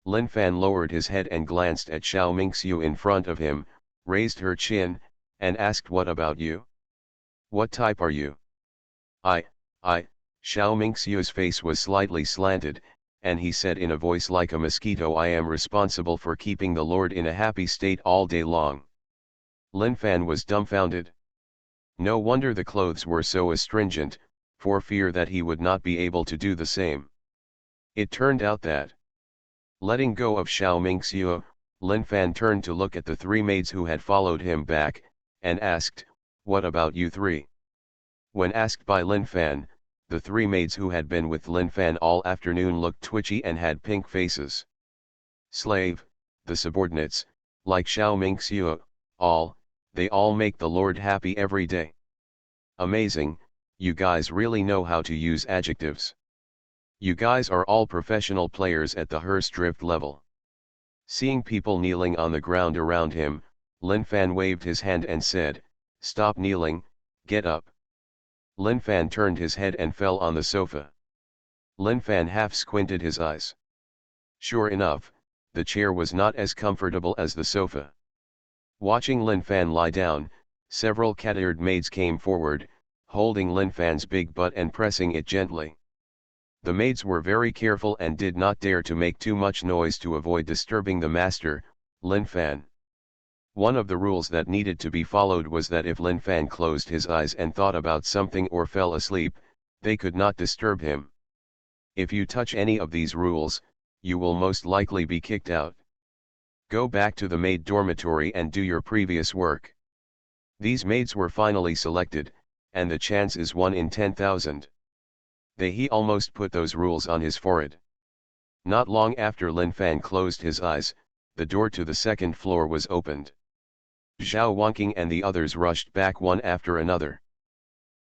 Lin Fan lowered his head and glanced at Xiao Mingxiu in front of him, raised her chin, and asked, what about you? What type are you? I, Xiao Mingxiu's face was slightly slanted, and he said in a voice like a mosquito, I am responsible for keeping the Lord in a happy state all day long. Lin Fan was dumbfounded. No wonder the clothes were so astringent, for fear that he would not be able to do the same. It turned out that, letting go of Xiao Mingxiu, Lin Fan turned to look at the three maids who had followed him back, and asked, what about you three? When asked by Lin Fan, the three maids who had been with Lin Fan all afternoon looked twitchy and had pink faces. Slave, the subordinates, like Xiao Mingxiu, they all make the Lord happy every day. Amazing, you guys really know how to use adjectives. You guys are all professional players at the Hearst Drift level. Seeing people kneeling on the ground around him, Lin Fan waved his hand and said, Stop kneeling, get up. Lin Fan turned his head and fell on the sofa. Lin Fan half squinted his eyes. Sure enough, the chair was not as comfortable as the sofa. Watching Lin Fan lie down, several cat-eared maids came forward, holding Lin Fan's big butt and pressing it gently. The maids were very careful and did not dare to make too much noise to avoid disturbing the master, Lin Fan. One of the rules that needed to be followed was that if Lin Fan closed his eyes and thought about something or fell asleep, they could not disturb him. If you touch any of these rules, you will most likely be kicked out. Go back to the maid dormitory and do your previous work. These maids were finally selected, and the chance is 1 in 10,000. He almost put those rules on his forehead. Not long after Lin Fan closed his eyes, the door to the second floor was opened. Zhao Wanqing and the others rushed back one after another.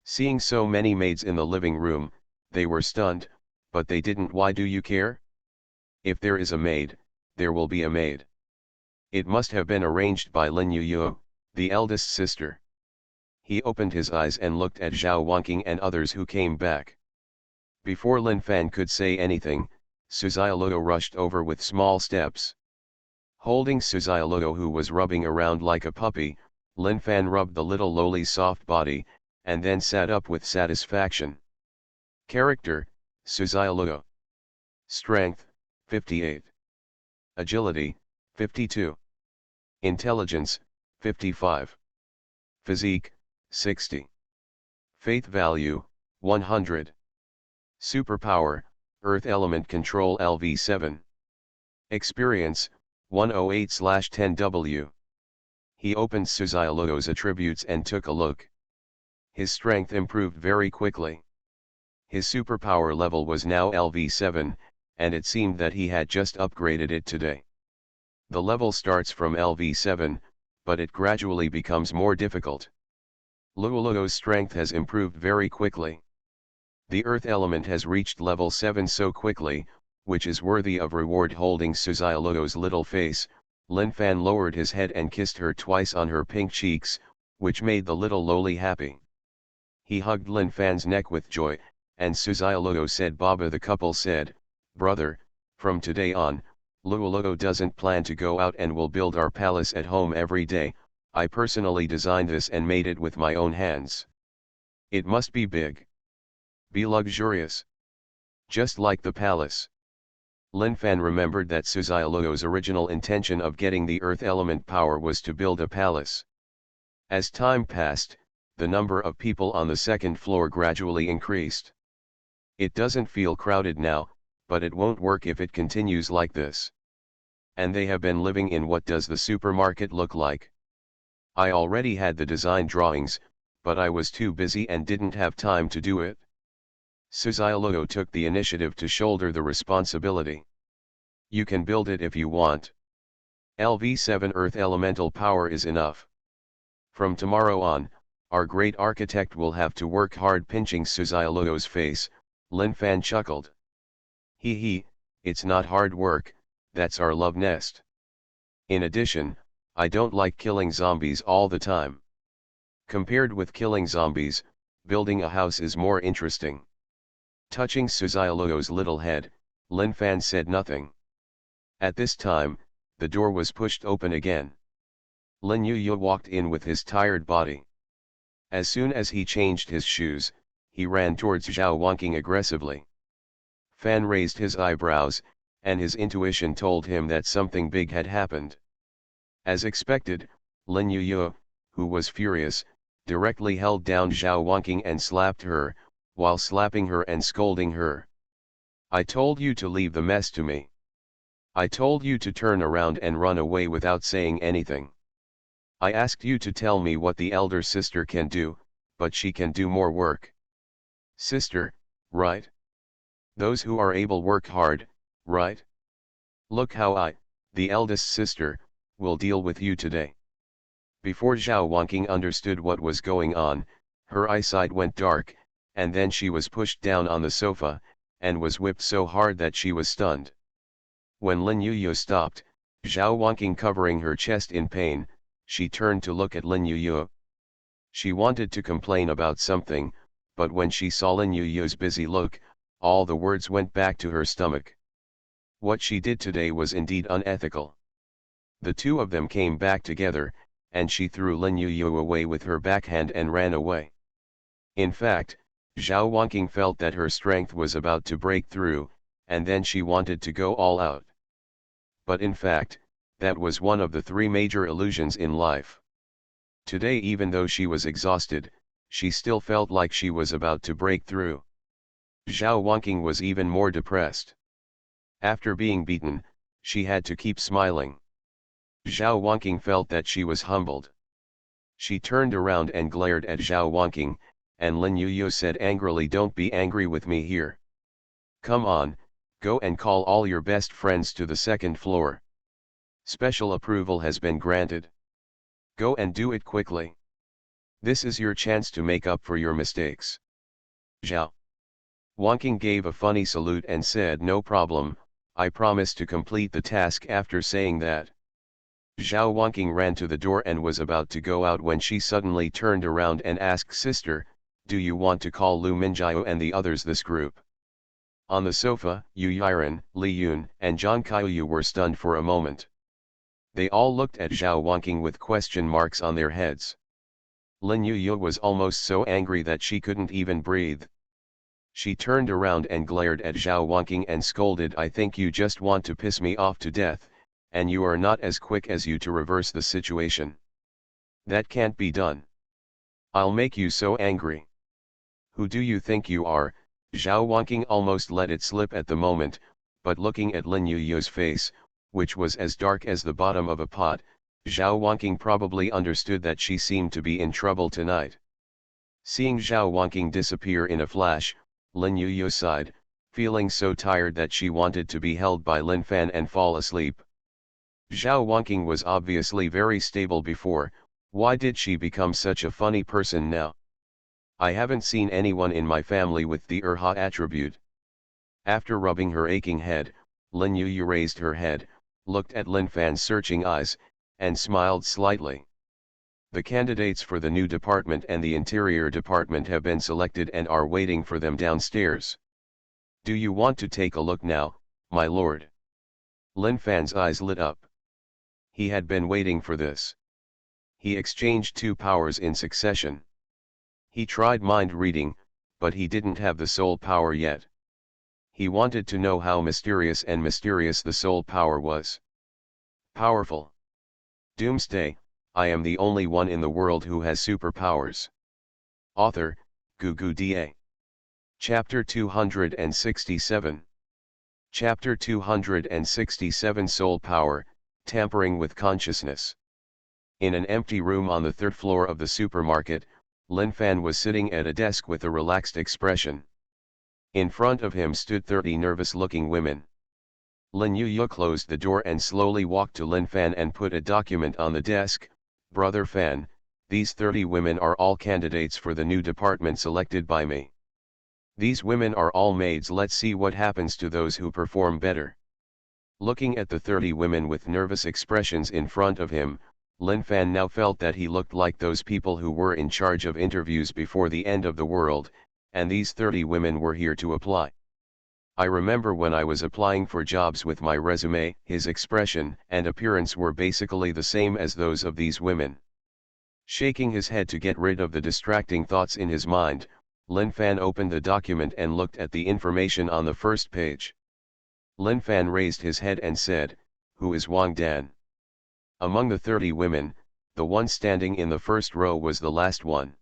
Seeing so many maids in the living room, they were stunned, but they didn't. Why do you care? If there is a maid, there will be a maid. It must have been arranged by Lin Yuyu, the eldest sister. He opened his eyes and looked at Zhao Wanqing and others who came back. Before Lin Fan could say anything, Suzialoto rushed over with small steps. Holding Suzialoto, who was rubbing around like a puppy, Lin Fan rubbed the little lowly soft body, and then sat up with satisfaction. Character, Suzialoto. Strength, 58. Agility, 52. Intelligence, 55. Physique, 60. Faith value, 100. Superpower, Earth Element Control LV7. Experience, 108/10W. He opened Suzialoto's attributes and took a look. His strength improved very quickly. His superpower level was now LV7, and it seemed that he had just upgraded it today. The level starts from LV7, but it gradually becomes more difficult. Luoloto's strength has improved very quickly. The earth element has reached level 7 so quickly, which is worthy of reward. Holding Suzialoto's little face, Lin Fan lowered his head and kissed her twice on her pink cheeks, which made the little loli happy. He hugged Lin Fan's neck with joy, and Suzialoto said, Baba. The couple said, brother, from today on, Luoloto doesn't plan to go out and will build our palace at home every day. I personally designed this and made it with my own hands. It must be big. Be luxurious. Just like the palace. Lin Fan remembered that Suzialoto's original intention of getting the earth element power was to build a palace. As time passed, the number of people on the second floor gradually increased. It doesn't feel crowded now, but it won't work if it continues like this. And they have been living in what does the supermarket look like? I already had the design drawings, but I was too busy and didn't have time to do it. Suzialoto took the initiative to shoulder the responsibility. You can build it if you want. LV7 Earth Elemental Power is enough. From tomorrow on, our great architect will have to work hard. Pinching Suzialoto's face, Lin Fan chuckled. Hee, it's not hard work, that's our love nest. In addition, I don't like killing zombies all the time. Compared with killing zombies, building a house is more interesting. Touching Suzialoto's little head, Lin Fan said nothing. At this time, the door was pushed open again. Lin Yuyu walked in with his tired body. As soon as he changed his shoes, he ran towards Zhao Wanqing aggressively. Fan raised his eyebrows, and his intuition told him that something big had happened. As expected, Lin Yuyu, who was furious, directly held down Zhao Wanqing and slapped her, while slapping her and scolding her. I told you to leave the mess to me. I told you to turn around and run away without saying anything. I asked you to tell me what the elder sister can do, but she can do more work. Sister, right? Those who are able work hard, right? Look how I, the eldest sister, will deal with you today. Before Zhao Wanqing understood what was going on, her eyesight went dark, and then she was pushed down on the sofa, and was whipped so hard that she was stunned. When Lin Yuyu stopped, Zhao Wanqing covering her chest in pain, she turned to look at Lin Yuyu. She wanted to complain about something, but when she saw Lin Yuyu's busy look, all the words went back to her stomach. What she did today was indeed unethical. The two of them came back together, and she threw Lin Yuyu away with her backhand and ran away. In fact, Zhao Wanqing felt that her strength was about to break through, and then she wanted to go all out. But in fact, that was one of the three major illusions in life. Today, even though she was exhausted, she still felt like she was about to break through. Zhao Wanqing was even more depressed. After being beaten, she had to keep smiling. Zhao Wanqing felt that she was humbled. She turned around and glared at Zhao Wanqing, and Lin Yuyu said angrily, "Don't be angry with me here. Come on, go and call all your best friends to the second floor. Special approval has been granted. Go and do it quickly. This is your chance to make up for your mistakes." Zhao Wanqing gave a funny salute and said, "No problem, I promise to complete the task." After saying that, Zhao Wanqing ran to the door and was about to go out when she suddenly turned around and asked, "Sister, do you want to call Lu Minjiao and the others this group?" On the sofa, Yu Yiren, Li Yun, and Zhang Kaiyu were stunned for a moment. They all looked at Zhao Wanqing with question marks on their heads. Lin Yuyu was almost so angry that she couldn't even breathe. She turned around and glared at Zhao Wanqing and scolded, "I think you just want to piss me off to death, and you are not as quick as you to reverse the situation. That can't be done. I'll make you so angry. Who do you think you are?" Zhao Wanqing almost let it slip at the moment, but looking at Lin Yuyu's face, which was as dark as the bottom of a pot, Zhao Wanqing probably understood that she seemed to be in trouble tonight. Seeing Zhao Wanqing disappear in a flash, Lin Yuyu sighed, feeling so tired that she wanted to be held by Lin Fan and fall asleep. Zhao Wanqing was obviously very stable before, why did she become such a funny person now? I haven't seen anyone in my family with the Erha attribute. After rubbing her aching head, Lin Yuyu raised her head, looked at Lin Fan's searching eyes, and smiled slightly. The candidates for the new department and the interior department have been selected and are waiting for them downstairs. Do you want to take a look now, my lord? Lin Fan's eyes lit up. He had been waiting for this. He exchanged two powers in succession. He tried mind reading, but he didn't have the soul power yet. He wanted to know how mysterious the soul power was. Powerful. Doomsday, I am the only one in the world who has superpowers. Author, Gugu Da. Chapter 267. Chapter 267 Soul Power, Tampering with Consciousness. In an empty room on the third floor of the supermarket, Lin Fan was sitting at a desk with a relaxed expression. In front of him stood 30 nervous-looking women. Lin Yuyu closed the door and slowly walked to Lin Fan and put a document on the desk. "Brother Fan, these 30 women are all candidates for the new department selected by me. These women are all maids. Let's see what happens to those who perform better." Looking at the 30 women with nervous expressions in front of him, Lin Fan now felt that he looked like those people who were in charge of interviews before the end of the world, and these 30 women were here to apply. "I remember when I was applying for jobs with my resume." His expression and appearance were basically the same as those of these women. Shaking his head to get rid of the distracting thoughts in his mind, Lin Fan opened the document and looked at the information on the first page. Lin Fan raised his head and said, "Who is Wang Dan?" Among the 30 women, the one standing in the first row was the last one.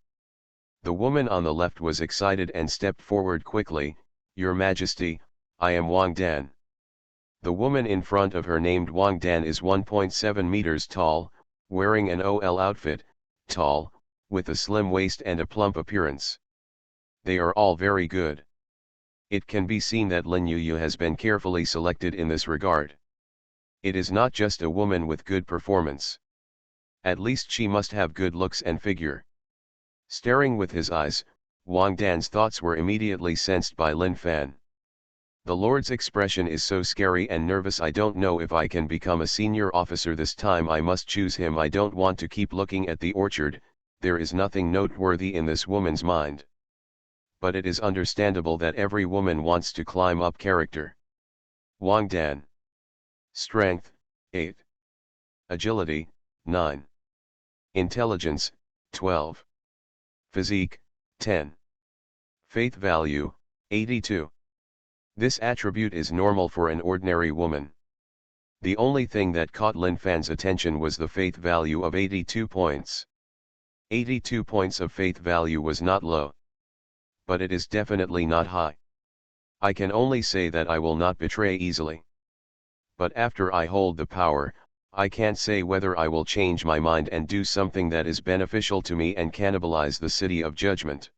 The woman on the left was excited and stepped forward quickly. "Your Majesty, I am Wang Dan." The woman in front of her, named Wang Dan, is 1.7 meters tall, wearing an OL outfit, tall, with a slim waist and a plump appearance. They are all very good. It can be seen that Lin Yuyu has been carefully selected in this regard. It is not just a woman with good performance. At least she must have good looks and figure. Staring with his eyes, Wang Dan's thoughts were immediately sensed by Lin Fan. The Lord's expression is so scary and nervous. I don't know if I can become a senior officer this time. I must choose him. I don't want to keep looking at the orchard. There is nothing noteworthy in this woman's mind. But it is understandable that every woman wants to climb up character. Wang Dan. Strength, 8. Agility, 9. Intelligence, 12. Physique, 10. Faith value, 82. This attribute is normal for an ordinary woman. The only thing that caught Lin Fan's attention was the faith value of 82 points. 82 points of faith value was not low. But it is definitely not high. I can only say that I will not betray easily. But after I hold the power, I can't say whether I will change my mind and do something that is beneficial to me and cannibalize the city of judgment.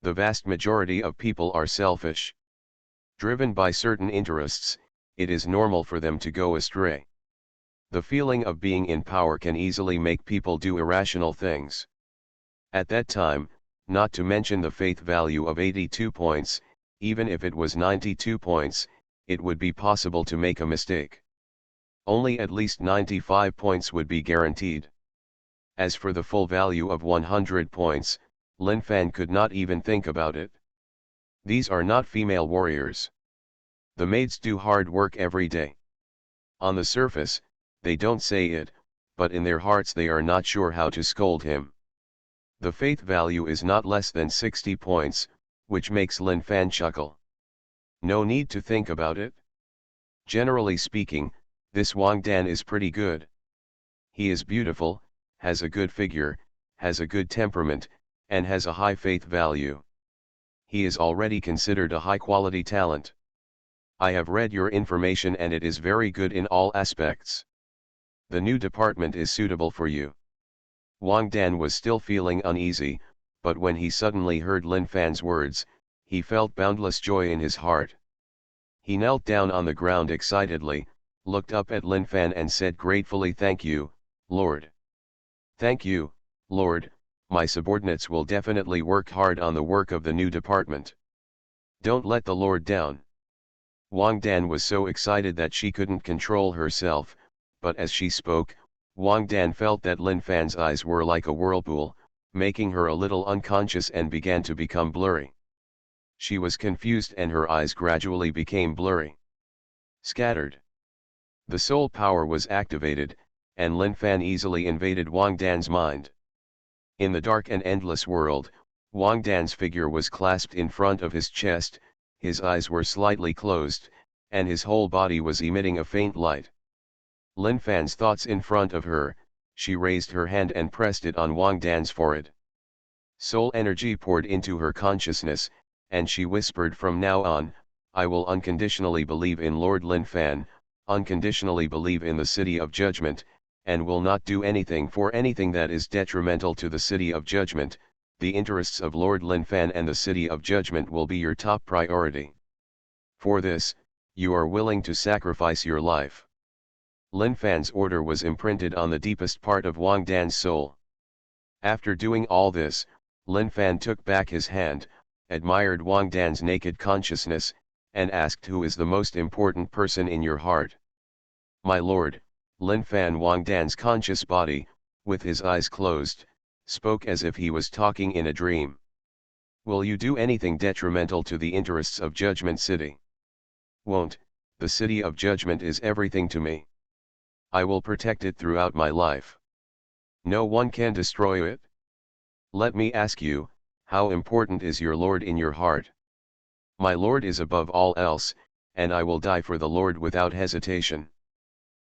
The vast majority of people are selfish. Driven by certain interests, it is normal for them to go astray. The feeling of being in power can easily make people do irrational things. At that time, not to mention the faith value of 82 points, even if it was 92 points, it would be possible to make a mistake. Only at least 95 points would be guaranteed. As for the full value of 100 points, Lin Fan could not even think about it. These are not female warriors. The maids do hard work every day. On the surface, they don't say it, but in their hearts they are not sure how to scold him. The faith value is not less than 60 points, which makes Lin Fan chuckle. No need to think about it. Generally speaking, this Wang Dan is pretty good. He is beautiful, has a good figure, has a good temperament, and has a high faith value. He is already considered a high-quality talent. I have read your information and it is very good in all aspects. The new department is suitable for you. Wang Dan was still feeling uneasy, but when he suddenly heard Lin Fan's words, he felt boundless joy in his heart. He knelt down on the ground excitedly, looked up at Lin Fan and said gratefully, "Thank you, Lord. Thank you, Lord, my subordinates will definitely work hard on the work of the new department. Don't let the Lord down." Wang Dan was so excited that she couldn't control herself, but as she spoke, Wang Dan felt that Lin Fan's eyes were like a whirlpool, making her a little unconscious and began to become blurry. She was confused and her eyes gradually became blurry. Scattered. The soul power was activated, and Lin Fan easily invaded Wang Dan's mind. In the dark and endless world, Wang Dan's figure was clasped in front of his chest, his eyes were slightly closed, and his whole body was emitting a faint light. Lin Fan's thoughts in front of her, she raised her hand and pressed it on Wang Dan's forehead. Soul energy poured into her consciousness, and she whispered, "From now on, I will unconditionally believe in Lord Lin Fan, unconditionally believe in the City of Judgment, and will not do anything for anything that is detrimental to the City of Judgment. The interests of Lord Lin Fan and the City of Judgment will be your top priority. For this, you are willing to sacrifice your life." Lin Fan's order was imprinted on the deepest part of Wang Dan's soul. After doing all this, Lin Fan took back his hand, admired Wang Dan's naked consciousness, and asked, "Who is the most important person in your heart?" "My lord," Lin Fan, Wang Dan's conscious body, with his eyes closed, spoke as if he was talking in a dream. "Will you do anything detrimental to the interests of Judgment City?" "Won't, the City of Judgment is everything to me. I will protect it throughout my life. No one can destroy it." "Let me ask you, how important is your Lord in your heart?" "My Lord is above all else, and I will die for the Lord without hesitation."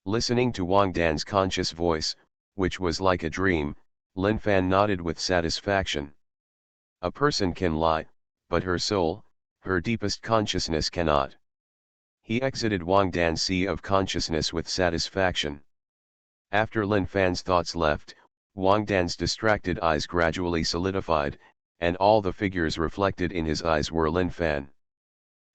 Listening to Wang Dan's conscious voice, which was like a dream, Lin Fan nodded with satisfaction. A person can lie, but her soul, her deepest consciousness cannot. He exited Wang Dan's sea of consciousness with satisfaction. After Lin Fan's thoughts left, Wang Dan's distracted eyes gradually solidified, and all the figures reflected in his eyes were Lin Fan.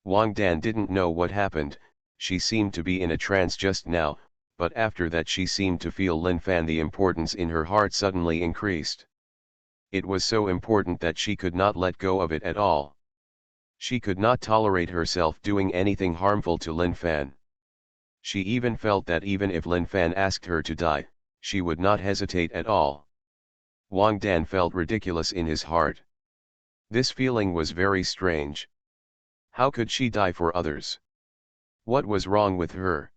Wang Dan didn't know what happened. She seemed to be in a trance just now, but after that she seemed to feel Lin Fan. The importance in her heart suddenly increased. It was so important that she could not let go of it at all. She could not tolerate herself doing anything harmful to Lin Fan. She even felt that even if Lin Fan asked her to die, she would not hesitate at all. Wang Dan felt ridiculous in his heart. This feeling was very strange. How could she die for others? What was wrong with her?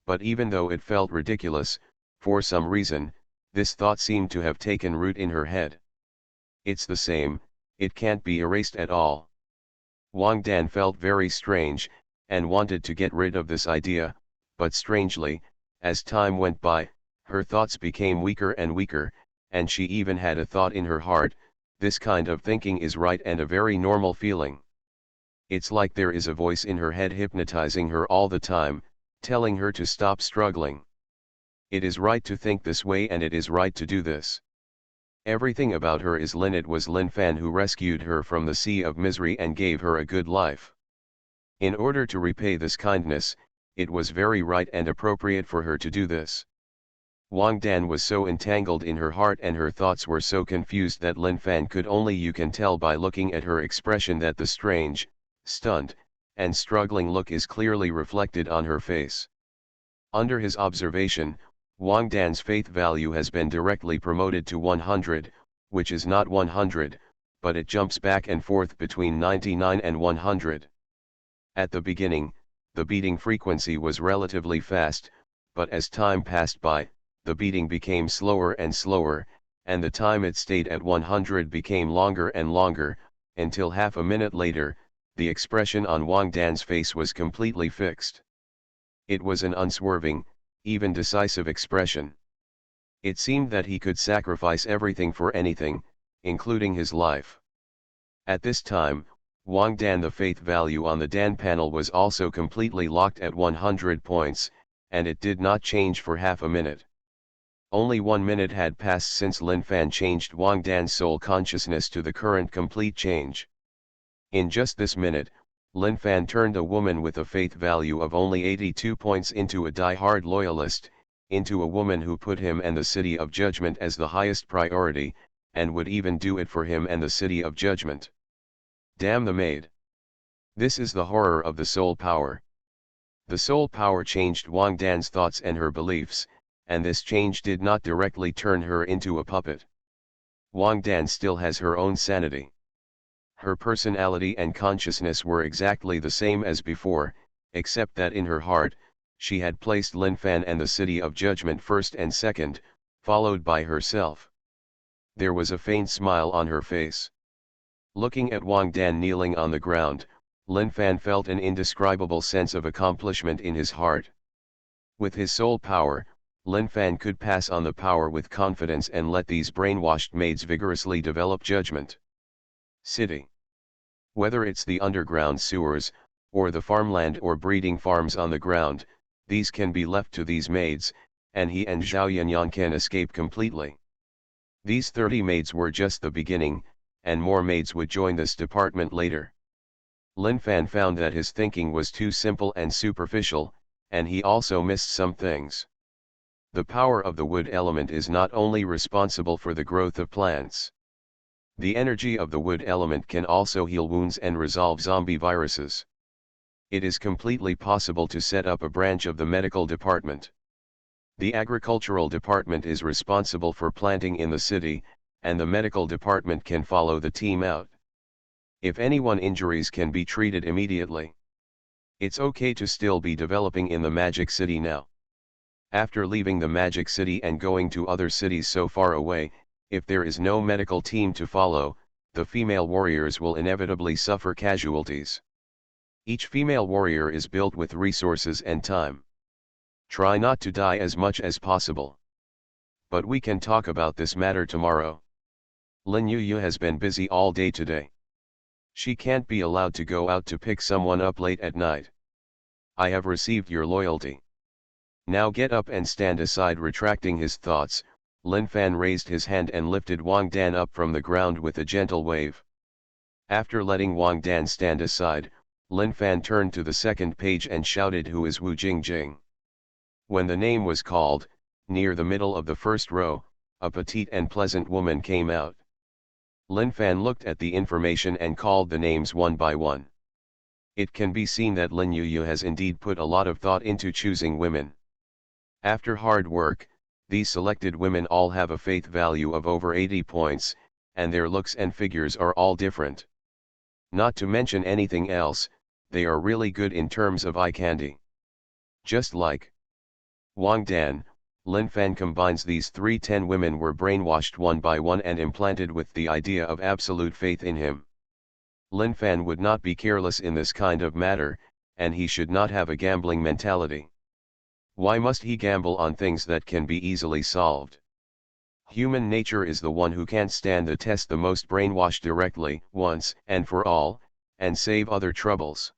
But even though it felt ridiculous, for some reason, this thought seemed to have taken root in her head. It's the same, it can't be erased at all. Wang Dan felt very strange, and wanted to get rid of this idea, but strangely, as time went by, her thoughts became weaker and weaker, and she even had a thought in her heart: this kind of thinking is right and a very normal feeling. It's like there is a voice in her head hypnotizing her all the time, telling her to stop struggling. It is right to think this way and it is right to do this. Everything about her is Lin. It was Lin Fan who rescued her from the sea of misery and gave her a good life. In order to repay this kindness, it was very right and appropriate for her to do this. Wang Dan was so entangled in her heart and her thoughts were so confused that Lin Fan could only, you can tell by looking at her expression that the strange, stunned, and struggling look is clearly reflected on her face. Under his observation, Wang Dan's faith value has been directly promoted to 100, which is not 100, but it jumps back and forth between 99 and 100. At the beginning, the beating frequency was relatively fast, but as time passed by, the beating became slower and slower, and the time it stayed at 100 became longer and longer, until half a minute later, the expression on Wang Dan's face was completely fixed. It was an unswerving, even decisive expression. It seemed that he could sacrifice everything for anything, including his life. At this time, Wang Dan, the faith value on the Dan panel was also completely locked at 100 points, and it did not change for half a minute. Only 1 minute had passed since Lin Fan changed Wang Dan's soul consciousness to the current complete change. In just this minute, Lin Fan turned a woman with a faith value of only 82 points into a die-hard loyalist, into a woman who put him and the City of Judgment as the highest priority, and would even do it for him and the City of Judgment. Damn the maid. This is the horror of the soul power. The soul power changed Wang Dan's thoughts and her beliefs, and this change did not directly turn her into a puppet. Wang Dan still has her own sanity. Her personality and consciousness were exactly the same as before, except that in her heart, she had placed Lin Fan and the City of Judgment first and second, followed by herself. There was a faint smile on her face. Looking at Wang Dan kneeling on the ground, Lin Fan felt an indescribable sense of accomplishment in his heart. With his soul power, Lin Fan could pass on the power with confidence and let these brainwashed maids vigorously develop judgment. City. Whether it's the underground sewers, or the farmland or breeding farms on the ground, these can be left to these maids, and he and Zhao Yanyan can escape completely. These 30 maids were just the beginning, and more maids would join this department later. Lin Fan found that his thinking was too simple and superficial, and he also missed some things. The power of the wood element is not only responsible for the growth of plants. The energy of the wood element can also heal wounds and resolve zombie viruses. It is completely possible to set up a branch of the medical department. The agricultural department is responsible for planting in the city, and the medical department can follow the team out. If anyone injuries can be treated immediately. It's okay to still be developing in the Magic City now. After leaving the Magic City and going to other cities so far away, if there is no medical team to follow, the female warriors will inevitably suffer casualties. Each female warrior is built with resources and time. Try not to die as much as possible. But we can talk about this matter tomorrow. Lin Yuyu has been busy all day today. She can't be allowed to go out to pick someone up late at night. I have received your loyalty. Now get up and stand aside. Retracting his thoughts, Lin Fan raised his hand and lifted Wang Dan up from the ground with a gentle wave. After letting Wang Dan stand aside, Lin Fan turned to the second page and shouted, "Who is Wu Jingjing?" When the name was called, near the middle of the first row, a petite and pleasant woman came out. Lin Fan looked at the information and called the names one by one. It can be seen that Lin Yuyu has indeed put a lot of thought into choosing women. After hard work, these selected women all have a faith value of over 80 points, and their looks and figures are all different. Not to mention anything else, they are really good in terms of eye candy. Just like Wang Dan, Lin Fan combines these 10 women were brainwashed one by one and implanted with the idea of absolute faith in him. Lin Fan would not be careless in this kind of matter, and he should not have a gambling mentality. Why must he gamble on things that can be easily solved? Human nature is the one who can't stand the test the most. Brainwash directly, once and for all, and save other troubles.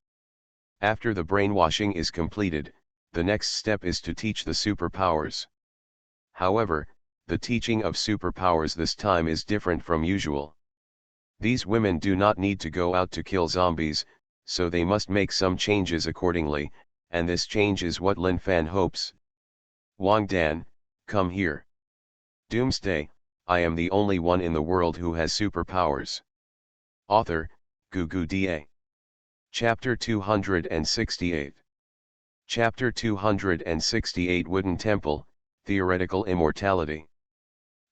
After the brainwashing is completed, the next step is to teach the superpowers. However, the teaching of superpowers this time is different from usual. These women do not need to go out to kill zombies, so they must make some changes accordingly, and this change is what Lin Fan hopes. Wang Dan, come here. Doomsday, I am the only one in the world who has superpowers. Author, Da. Chapter 268. Chapter 268 Wooden Temple, Theoretical Immortality.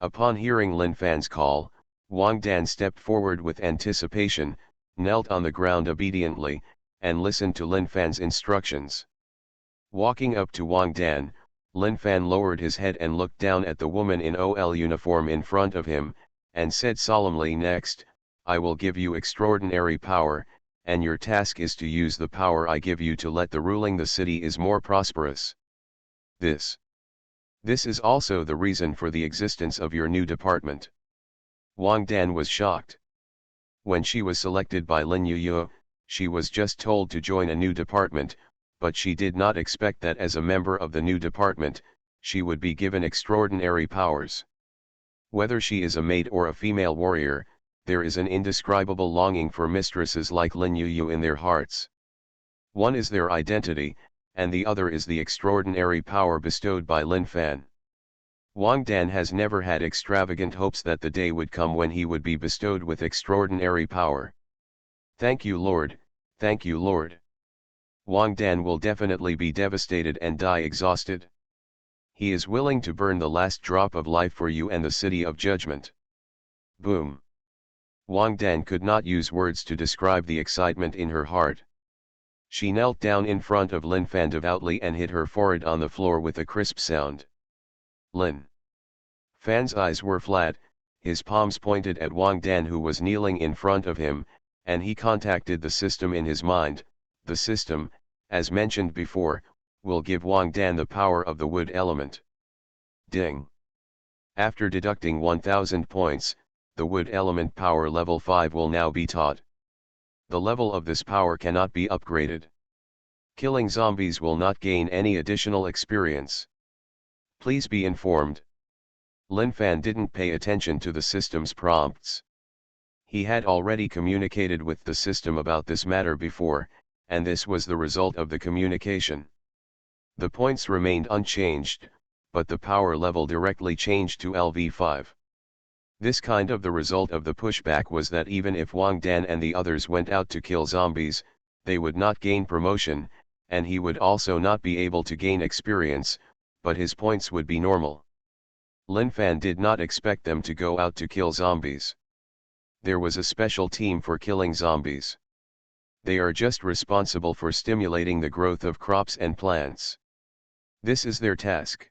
Upon hearing Lin Fan's call, Wang Dan stepped forward with anticipation, knelt on the ground obediently, and listened to Lin Fan's instructions. Walking up to Wang Dan, Lin Fan lowered his head and looked down at the woman in OL uniform in front of him, and said solemnly, "Next, I will give you extraordinary power, and your task is to use the power I give you to let the ruling the city is more prosperous. This is also the reason for the existence of your new department." Wang Dan was shocked. When she was selected by Lin Yuyu, she was just told to join a new department, but she did not expect that as a member of the new department, she would be given extraordinary powers. Whether she is a maid or a female warrior, there is an indescribable longing for mistresses like Lin Yuyu in their hearts. One is their identity, and the other is the extraordinary power bestowed by Lin Fan. Wang Dan has never had extravagant hopes that the day would come when he would be bestowed with extraordinary power. Thank you, Lord, thank you, Lord. Wang Dan will definitely be devastated and die exhausted. He is willing to burn the last drop of life for you and the city of judgment. Boom. Wang Dan could not use words to describe the excitement in her heart. She knelt down in front of Lin Fan devoutly and hit her forehead on the floor with a crisp sound. Lin Fan's eyes were flat, his palms pointed at Wang Dan who was kneeling in front of him, and he contacted the system in his mind. The system, as mentioned before, will give Wang Dan the power of the wood element. Ding. After deducting 1000 points, the wood element power level 5 will now be taught. The level of this power cannot be upgraded. Killing zombies will not gain any additional experience. Please be informed. Lin Fan didn't pay attention to the system's prompts. He had already communicated with the system about this matter before, and this was the result of the communication. The points remained unchanged, but the power level directly changed to LV5. This kind of the result of the pushback was that even if Wang Dan and the others went out to kill zombies, they would not gain promotion, and he would also not be able to gain experience, but his points would be normal. Lin Fan did not expect them to go out to kill zombies. There was a special team for killing zombies. They are just responsible for stimulating the growth of crops and plants. This is their task.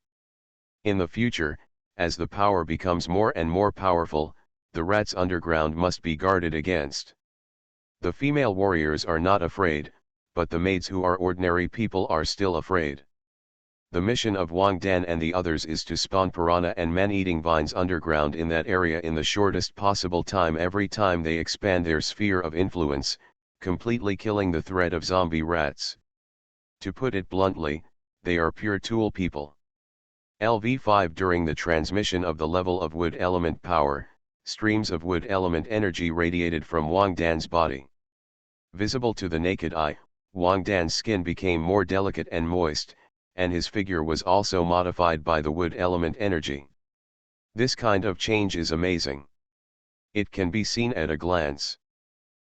In the future, as the power becomes more and more powerful, the rats underground must be guarded against. The female warriors are not afraid, but the maids who are ordinary people are still afraid. The mission of Wang Dan and the others is to spawn piranha and man-eating vines underground in that area in the shortest possible time every time they expand their sphere of influence, completely killing the threat of zombie rats. To put it bluntly, they are pure tool people. LV5 During the transmission of the level of wood element power, streams of wood element energy radiated from Wang Dan's body. Visible to the naked eye, Wang Dan's skin became more delicate and moist, and his figure was also modified by the wood element energy. This kind of change is amazing. It can be seen at a glance.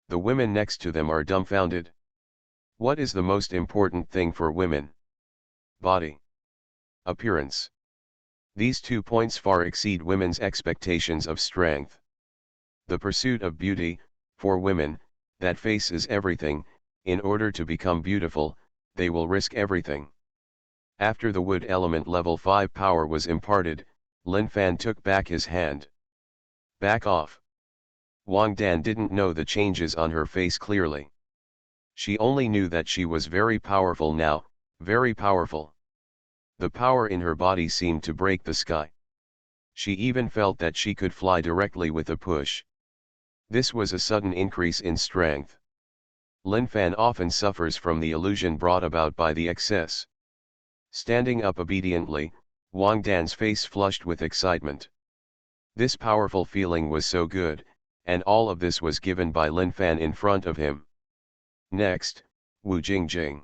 The women next to them are dumbfounded. What is the most important thing for women? Body. Appearance. These 2 points far exceed women's expectations of strength. The pursuit of beauty, for women, that face is everything. In order to become beautiful, they will risk everything. After the wood element level 5 power was imparted, Lin Fan took back his hand. Back off. Wang Dan didn't know the changes on her face clearly. She only knew that she was very powerful now, very powerful. The power in her body seemed to break the sky. She even felt that she could fly directly with a push. This was a sudden increase in strength. Lin Fan often suffers from the illusion brought about by the excess. Standing up obediently, Wang Dan's face flushed with excitement. This powerful feeling was so good, and all of this was given by Lin Fan in front of him. Next, Wu Jingjing.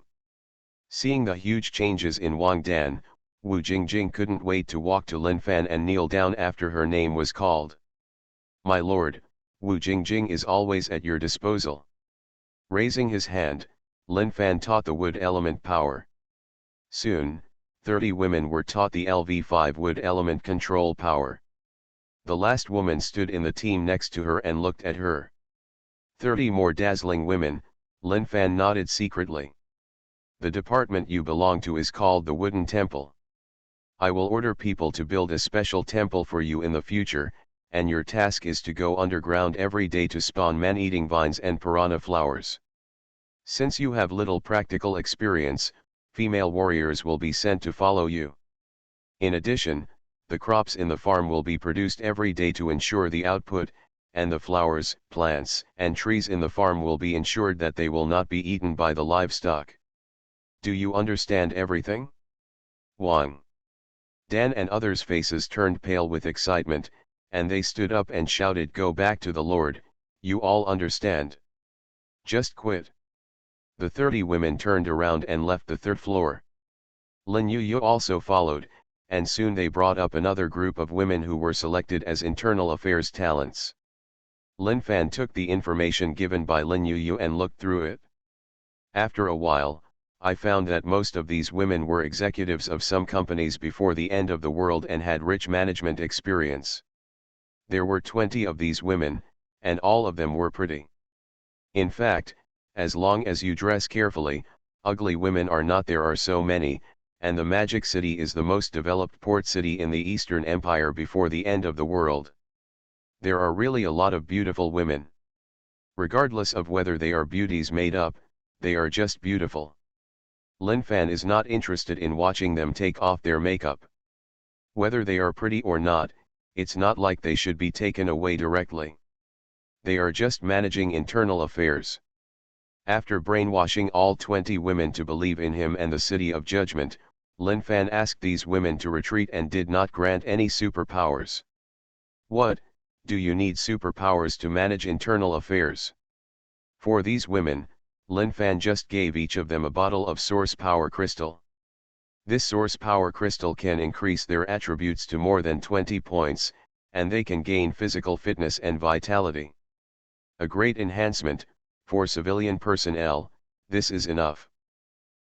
Seeing the huge changes in Wang Dan, Wu Jingjing couldn't wait to walk to Lin Fan and kneel down after her name was called. My lord, Wu Jingjing is always at your disposal. Raising his hand, Lin Fan taught the wood element power. Soon, 30 women were taught the LV5 wood element control power. The last woman stood in the team next to her and looked at her. 30 more dazzling women, Lin Fan nodded secretly. The department you belong to is called the Wooden Temple. I will order people to build a special temple for you in the future, and your task is to go underground every day to spawn man-eating vines and piranha flowers. Since you have little practical experience, female warriors will be sent to follow you. In addition, the crops in the farm will be produced every day to ensure the output, and the flowers, plants, and trees in the farm will be ensured that they will not be eaten by the livestock. Do you understand everything? Wang Dan and others' faces turned pale with excitement, and they stood up and shouted, "Go back to the Lord, you all understand. Just quit." The 30 women turned around and left the third floor. Lin Yu also followed, and soon they brought up another group of women who were selected as internal affairs talents. Lin Fan took the information given by Lin Yu and looked through it. After a while, I found that most of these women were executives of some companies before the end of the world and had rich management experience. There were 20 of these women, and all of them were pretty. In fact, as long as you dress carefully, ugly women are not. There are so many, and the Magic City is the most developed port city in the Eastern Empire before the end of the world. There are really a lot of beautiful women. Regardless of whether they are beauties made up, they are just beautiful. Lin Fan is not interested in watching them take off their makeup. Whether they are pretty or not, it's not like they should be taken away directly. They are just managing internal affairs. After brainwashing all 20 women to believe in him and the City of Judgment, Lin Fan asked these women to retreat and did not grant any superpowers. What, do you need superpowers to manage internal affairs? For these women, Lin Fan just gave each of them a bottle of source power crystal. This source power crystal can increase their attributes to more than 20 points, and they can gain physical fitness and vitality. A great enhancement. For civilian personnel, this is enough.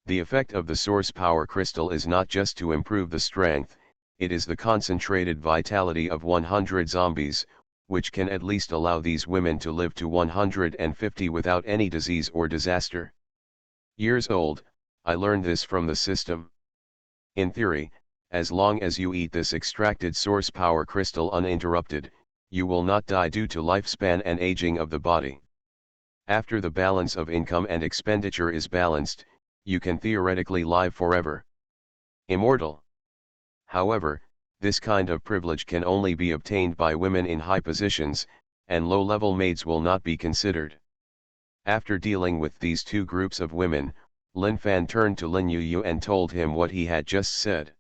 The effect of the source power crystal is not just to improve the strength, it is the concentrated vitality of 100 zombies, which can at least allow these women to live to 150 without any disease or disaster. Years old, I learned this from the system. In theory, as long as you eat this extracted source power crystal uninterrupted, you will not die due to lifespan and aging of the body. After the balance of income and expenditure is balanced, you can theoretically live forever. Immortal. However, this kind of privilege can only be obtained by women in high positions, and low-level maids will not be considered. After dealing with these two groups of women, Lin Fan turned to Lin Yu and told him what he had just said.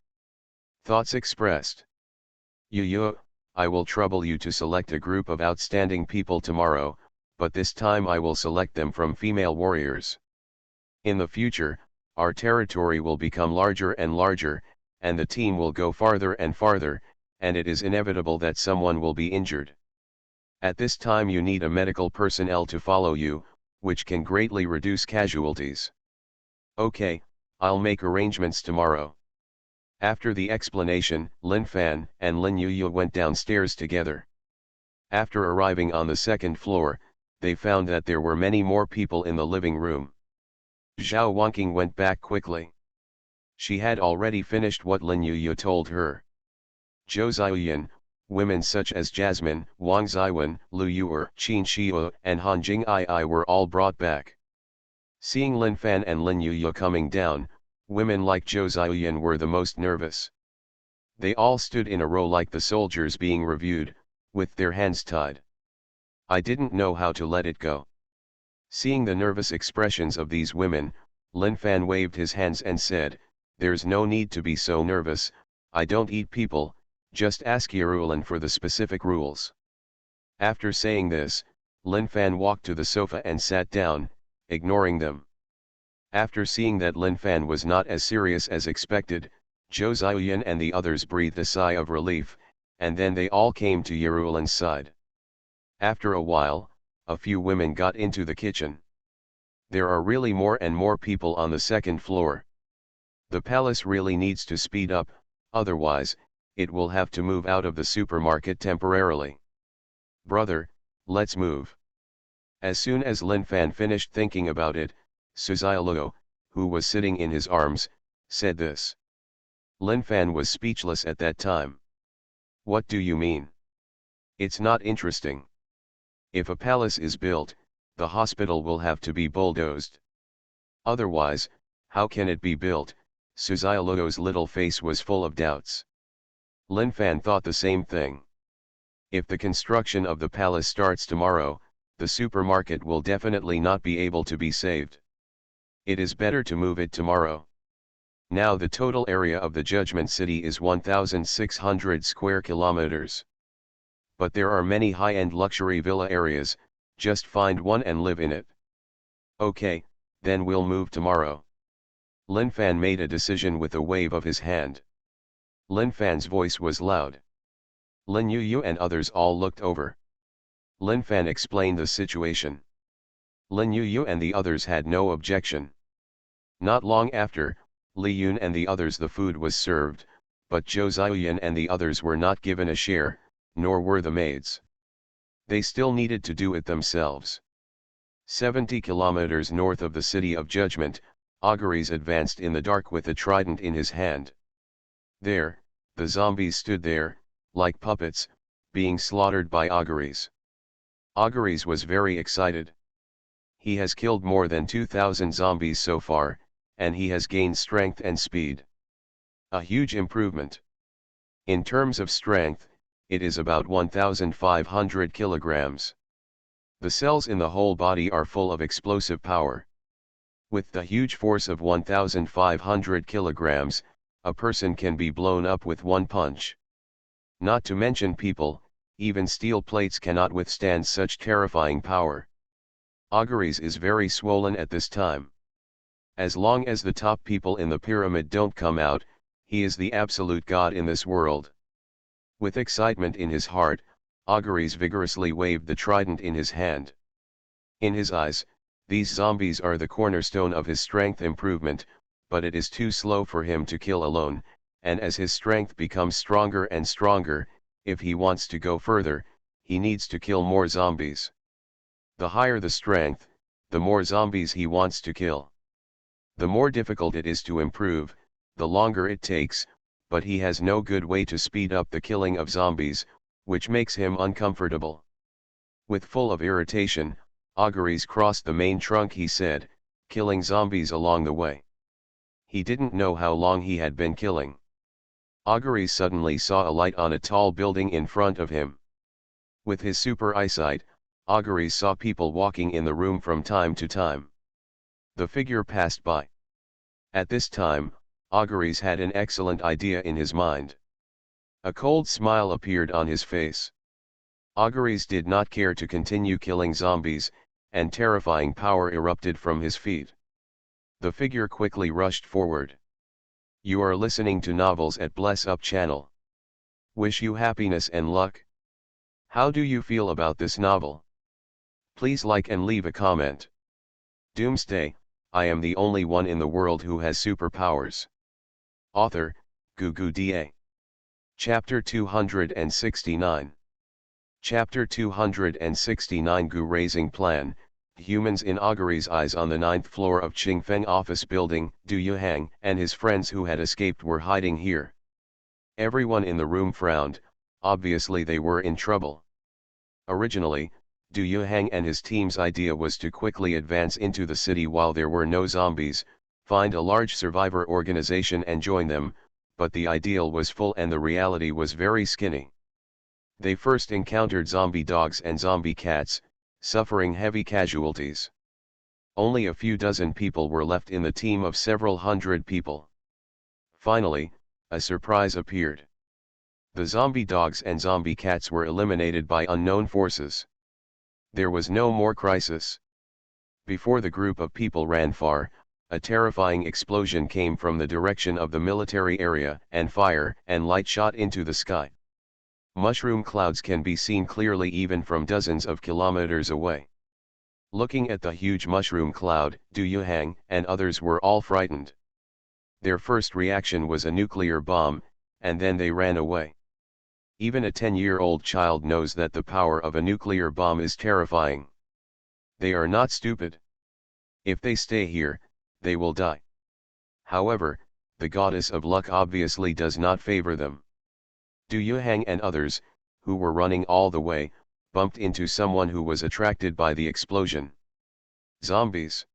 Thoughts expressed. Yu, I will trouble you to select a group of outstanding people tomorrow, but this time I will select them from female warriors. In the future, our territory will become larger and larger, and the team will go farther and farther, and it is inevitable that someone will be injured. At this time you need a medical personnel to follow you, which can greatly reduce casualties. Okay, I'll make arrangements tomorrow. After the explanation, Lin Fan and Lin Yu went downstairs together. After arriving on the second floor, they found that there were many more people in the living room. Zhao Wanqing went back quickly. She had already finished what Lin Yuyu told her. Zhou Ziyan, women such as Jasmine, Wang Ziwen, Lu Yuer, Qin Shio, and Han Jing'ai were all brought back. Seeing Lin Fan and Lin Yuyu coming down, women like Zhou Ziyan were the most nervous. They all stood in a row like the soldiers being reviewed, with their hands tied. I didn't know how to let it go. Seeing the nervous expressions of these women, Lin Fan waved his hands and said, "There's no need to be so nervous, I don't eat people, just ask Yerulan for the specific rules." After saying this, Lin Fan walked to the sofa and sat down, ignoring them. After seeing that Lin Fan was not as serious as expected, Zhou Ziyan and the others breathed a sigh of relief, and then they all came to Yerulan's side. After a while, a few women got into the kitchen. There are really more and more people on the second floor. The palace really needs to speed up, otherwise, it will have to move out of the supermarket temporarily. Brother, let's move. As soon as Lin Fan finished thinking about it, Suzialuo, who was sitting in his arms, said this. Lin Fan was speechless at that time. What do you mean? It's not interesting. If a palace is built, the hospital will have to be bulldozed. Otherwise, how can it be built? Suzialuo's little face was full of doubts. Lin Fan thought the same thing. If the construction of the palace starts tomorrow, the supermarket will definitely not be able to be saved. It is better to move it tomorrow. Now the total area of the Judgment City is 1,600 square kilometers. But there are many high-end luxury villa areas, just find one and live in it. Okay, then we'll move tomorrow. Lin Fan made a decision with a wave of his hand. Lin Fan's voice was loud. Lin Yuyu and others all looked over. Lin Fan explained the situation. Lin Yuyu and the others had no objection. Not long after, Li Yun and the others the food was served, but Zhou Ziyan and the others were not given a share, nor were the maids. They still needed to do it themselves. 70 kilometers north of the City of Judgment, Auguries advanced in the dark with a trident in his hand. There, the zombies stood there, like puppets, being slaughtered by Auguries. Auguries was very excited. He has killed more than 2,000 zombies so far, and he has gained strength and speed. A huge improvement. In terms of strength, it is about 1,500 kilograms. The cells in the whole body are full of explosive power. With the huge force of 1,500 kilograms, a person can be blown up with one punch. Not to mention people, even steel plates cannot withstand such terrifying power. Auguries is very swollen at this time. As long as the top people in the pyramid don't come out, he is the absolute god in this world. With excitement in his heart, Auguries vigorously waved the trident in his hand. In his eyes, these zombies are the cornerstone of his strength improvement, but it is too slow for him to kill alone, and as his strength becomes stronger and stronger, if he wants to go further, he needs to kill more zombies. The higher the strength, the more zombies he wants to kill. The more difficult it is to improve, the longer it takes, but he has no good way to speed up the killing of zombies, which makes him uncomfortable. With full of irritation, Auguries crossed the main trunk, he said, killing zombies along the way. He didn't know how long he had been killing. Auguries suddenly saw a light on a tall building in front of him. With his super eyesight, Auguries saw people walking in the room from time to time. The figure passed by. At this time, Auguries had an excellent idea in his mind. A cold smile appeared on his face. Auguries did not care to continue killing zombies, and terrifying power erupted from his feet. The figure quickly rushed forward. You are listening to novels at Bless Up channel. Wish you happiness and luck. How do you feel about this novel? Please like and leave a comment. Doomsday, I am the only one in the world who has superpowers. Author, Gugu Da. Chapter 269. Chapter 269 Gu Raising Plan, humans in Auguri's eyes on the 9th floor of Qingfeng office building. Du Yuhang and his friends who had escaped were hiding here. Everyone in the room frowned, obviously they were in trouble. Originally, Du Yuhang and his team's idea was to quickly advance into the city while there were no zombies, find a large survivor organization and join them, but the ideal was full and the reality was very skinny. They first encountered zombie dogs and zombie cats, suffering heavy casualties. Only a few dozen people were left in the team of several hundred people. Finally, a surprise appeared. The zombie dogs and zombie cats were eliminated by unknown forces. There was no more crisis. Before the group of people ran far, a terrifying explosion came from the direction of the military area, and fire and light shot into the sky. Mushroom clouds can be seen clearly even from dozens of kilometers away. Looking at the huge mushroom cloud, Du Yuhang and others were all frightened. Their first reaction was a nuclear bomb, and then they ran away. Even a 10-year-old child knows that the power of a nuclear bomb is terrifying. They are not stupid. If they stay here, they will die. However, the goddess of luck obviously does not favor them. Du Yuhang and others, who were running all the way, bumped into someone who was attracted by the explosion. Zombies.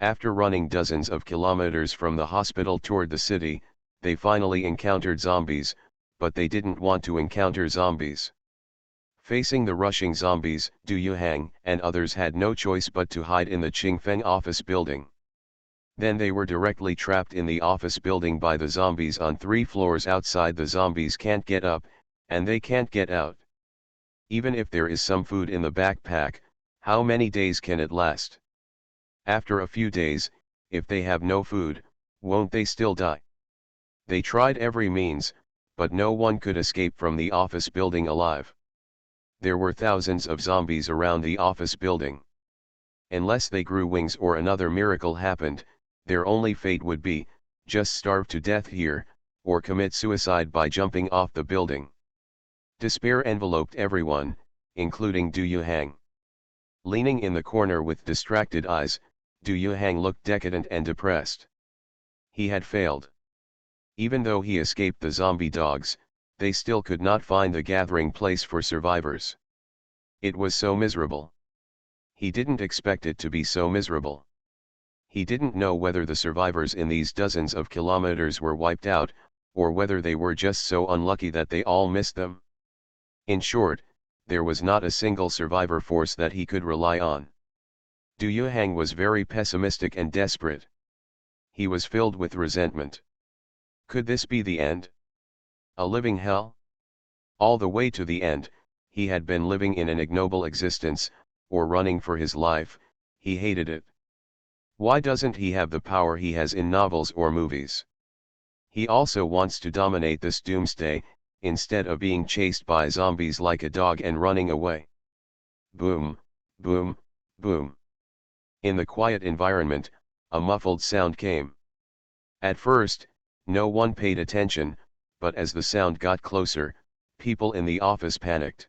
After running dozens of kilometers from the hospital toward the city, they finally encountered zombies, but they didn't want to encounter zombies. Facing the rushing zombies, Du Yuhang and others had no choice but to hide in the Qingfeng office building. Then they were directly trapped in the office building by the zombies on 3 floors outside. The zombies can't get up, and they can't get out. Even if there is some food in the backpack, how many days can it last? After a few days, if they have no food, won't they still die? They tried every means, but no one could escape from the office building alive. There were thousands of zombies around the office building. Unless they grew wings or another miracle happened, their only fate would be, just starve to death here, or commit suicide by jumping off the building. Despair enveloped everyone, including Du Yuhang. Leaning in the corner with distracted eyes, Du Yuhang looked decadent and depressed. He had failed. Even though he escaped the zombie dogs, they still could not find the gathering place for survivors. It was so miserable. He didn't expect it to be so miserable. He didn't know whether the survivors in these dozens of kilometers were wiped out, or whether they were just so unlucky that they all missed them. In short, there was not a single survivor force that he could rely on. Du Yuhang was very pessimistic and desperate. He was filled with resentment. Could this be the end? A living hell? All the way to the end, he had been living in an ignoble existence, or running for his life. He hated it. Why doesn't he have the power he has in novels or movies? He also wants to dominate this doomsday, instead of being chased by zombies like a dog and running away. Boom, boom, boom. In the quiet environment, a muffled sound came. At first, no one paid attention, but as the sound got closer, people in the office panicked.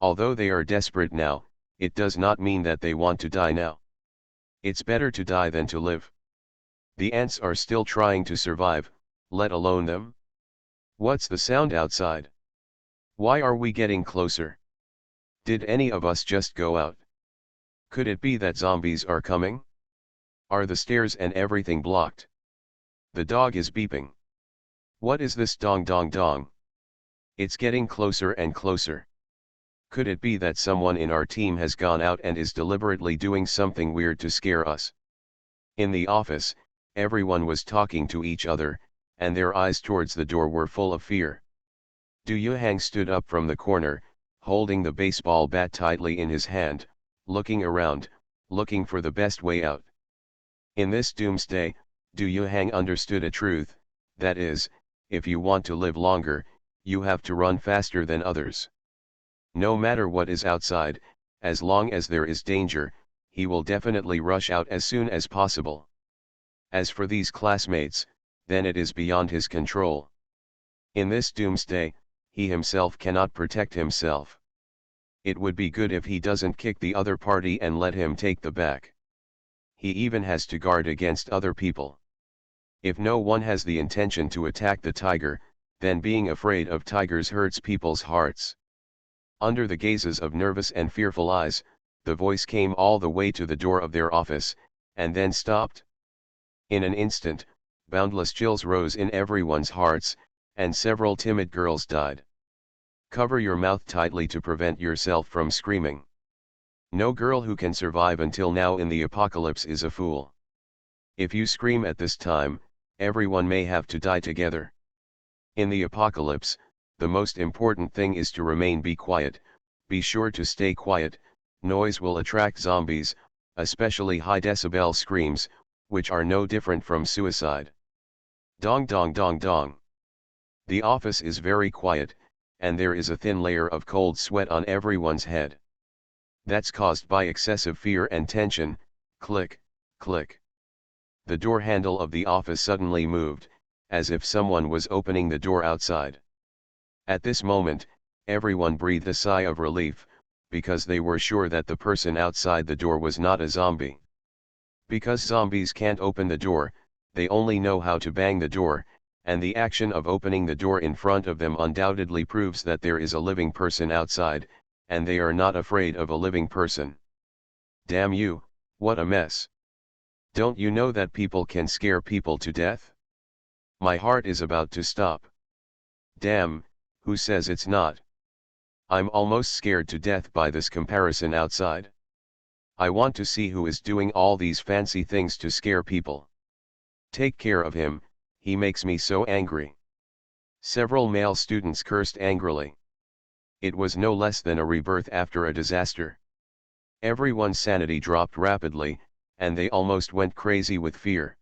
Although they are desperate now, it does not mean that they want to die now. It's better to die than to live. The ants are still trying to survive, let alone them. What's the sound outside? Why are we getting closer? Did any of us just go out? Could it be that zombies are coming? Are the stairs and everything blocked? The dog is beeping. What is this dong dong dong? It's getting closer and closer. Could it be that someone in our team has gone out and is deliberately doing something weird to scare us? In the office, everyone was talking to each other, and their eyes towards the door were full of fear. Du Yuhang stood up from the corner, holding the baseball bat tightly in his hand, looking around, looking for the best way out. In this doomsday, Du Yuhang understood a truth, that is, if you want to live longer, you have to run faster than others. No matter what is outside, as long as there is danger, he will definitely rush out as soon as possible. As for these classmates, then it is beyond his control. In this doomsday, he himself cannot protect himself. It would be good if he doesn't kick the other party and let him take the back. He even has to guard against other people. If no one has the intention to attack the tiger, then being afraid of tigers hurts people's hearts. Under the gazes of nervous and fearful eyes, the voice came all the way to the door of their office, and then stopped. In an instant, boundless chills rose in everyone's hearts, and several timid girls died. Cover your mouth tightly to prevent yourself from screaming. No girl who can survive until now in the apocalypse is a fool. If you scream at this time, everyone may have to die together. In the apocalypse, the most important thing is to be quiet, be sure to stay quiet. Noise will attract zombies, especially high decibel screams, which are no different from suicide. Dong dong dong dong. The office is very quiet, and there is a thin layer of cold sweat on everyone's head. That's caused by excessive fear and tension. Click, click. The door handle of the office suddenly moved, as if someone was opening the door outside. At this moment, everyone breathed a sigh of relief, because they were sure that the person outside the door was not a zombie. Because zombies can't open the door, they only know how to bang the door, and the action of opening the door in front of them undoubtedly proves that there is a living person outside, and they are not afraid of a living person. Damn you, what a mess. Don't you know that people can scare people to death? My heart is about to stop. Damn, who says it's not? I'm almost scared to death by this comparison outside. I want to see who is doing all these fancy things to scare people. Take care of him, he makes me so angry. Several male students cursed angrily. It was no less than a rebirth after a disaster. Everyone's sanity dropped rapidly, and they almost went crazy with fear.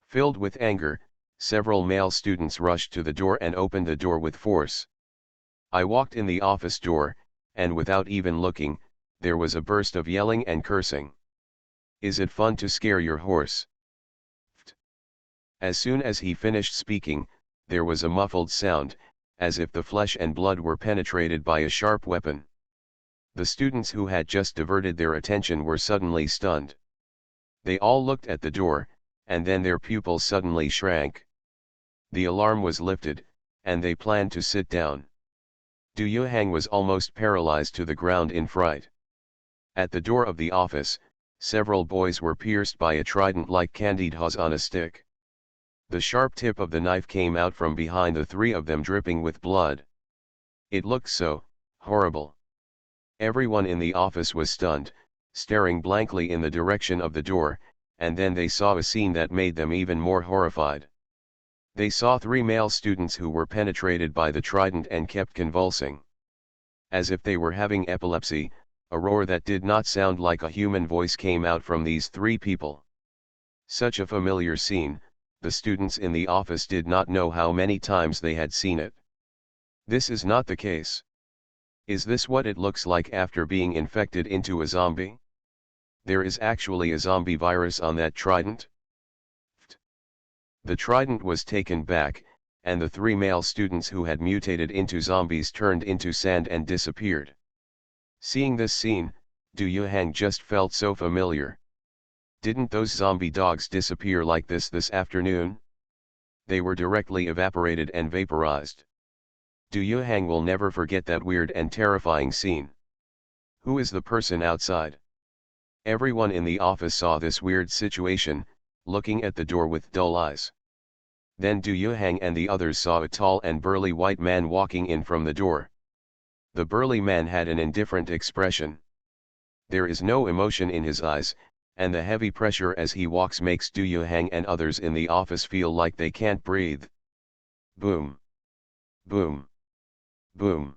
Filled with anger, several male students rushed to the door and opened the door with force. I walked in the office door, and without even looking, there was a burst of yelling and cursing. Is it fun to scare your horse? As soon as he finished speaking, there was a muffled sound, as if the flesh and blood were penetrated by a sharp weapon. The students who had just diverted their attention were suddenly stunned. They all looked at the door, and then their pupils suddenly shrank. The alarm was lifted, and they planned to sit down. Du Yuhang was almost paralyzed to the ground in fright. At the door of the office, several boys were pierced by a trident like candied haws on a stick. The sharp tip of the knife came out from behind the three of them, dripping with blood. It looked so horrible. Everyone in the office was stunned, staring blankly in the direction of the door, and then they saw a scene that made them even more horrified. They saw three male students who were penetrated by the trident and kept convulsing. As if they were having epilepsy, a roar that did not sound like a human voice came out from these three people. Such a familiar scene, the students in the office did not know how many times they had seen it. This is not the case. Is this what it looks like after being infected into a zombie? There is actually a zombie virus on that trident? The trident was taken back, and the three male students who had mutated into zombies turned into sand and disappeared. Seeing this scene, Du Yuhang just felt so familiar. Didn't those zombie dogs disappear like this afternoon? They were directly evaporated and vaporized. Du Yuhang will never forget that weird and terrifying scene. Who is the person outside? Everyone in the office saw this weird situation, looking at the door with dull eyes. Then Du Yuhang and the others saw a tall and burly white man walking in from the door. The burly man had an indifferent expression. There is no emotion in his eyes, and the heavy pressure as he walks makes Du Yuhang and others in the office feel like they can't breathe. Boom. Boom. Boom.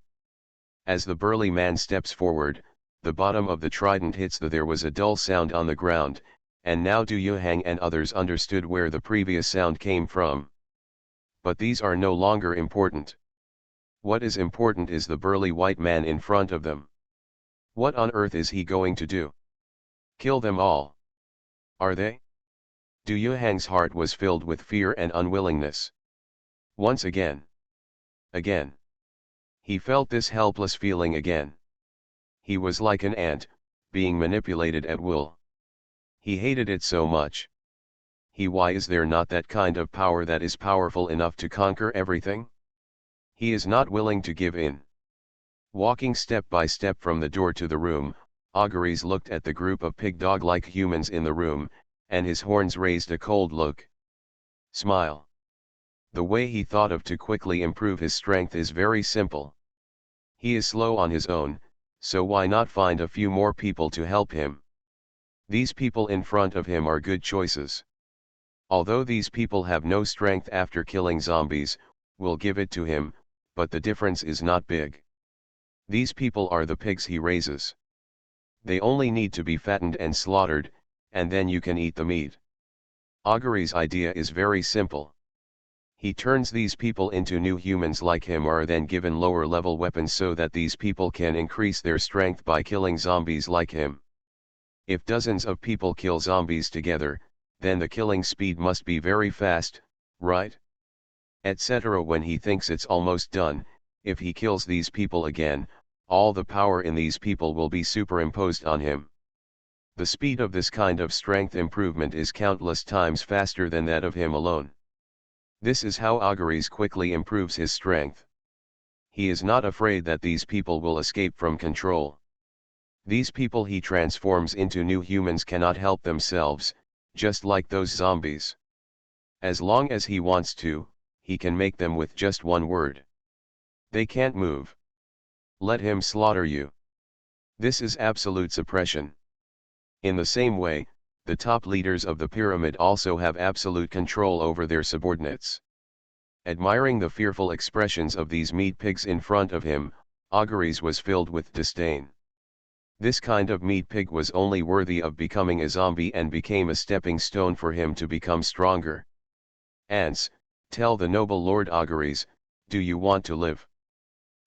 As the burly man steps forward, the bottom of the trident hits there was a dull sound on the ground, and now Du Yuhang and others understood where the previous sound came from. But these are no longer important. What is important is the burly white man in front of them. What on earth is he going to do? Kill them all? Are they? Du Yuhang's heart was filled with fear and unwillingness. Once again. Again. He felt this helpless feeling again. He was like an ant, being manipulated at will. He hated it so much. Why is there not that kind of power that is powerful enough to conquer everything? He is not willing to give in. Walking step by step from the door to the room, Auguries looked at the group of pig-dog-like humans in the room, and his horns raised a cold look. Smile. The way he thought of to quickly improve his strength is very simple. He is slow on his own, so why not find a few more people to help him? These people in front of him are good choices. Although these people have no strength after killing zombies, we'll give it to him, but the difference is not big. These people are the pigs he raises. They only need to be fattened and slaughtered, and then you can eat the meat. Auguries' idea is very simple. He turns these people into new humans like him, or then given lower level weapons so that these people can increase their strength by killing zombies like him. If dozens of people kill zombies together, then the killing speed must be very fast, right? Etc. When he thinks it's almost done, if he kills these people again, all the power in these people will be superimposed on him. The speed of this kind of strength improvement is countless times faster than that of him alone. This is how Auguries quickly improves his strength. He is not afraid that these people will escape from control. These people he transforms into new humans cannot help themselves, just like those zombies. As long as he wants to, he can make them with just one word. They can't move. Let him slaughter you. This is absolute suppression. In the same way, the top leaders of the pyramid also have absolute control over their subordinates. Admiring the fearful expressions of these meat pigs in front of him, Auguries was filled with disdain. This kind of meat pig was only worthy of becoming a zombie and became a stepping stone for him to become stronger. Ants, tell the noble Lord Auguries, do you want to live?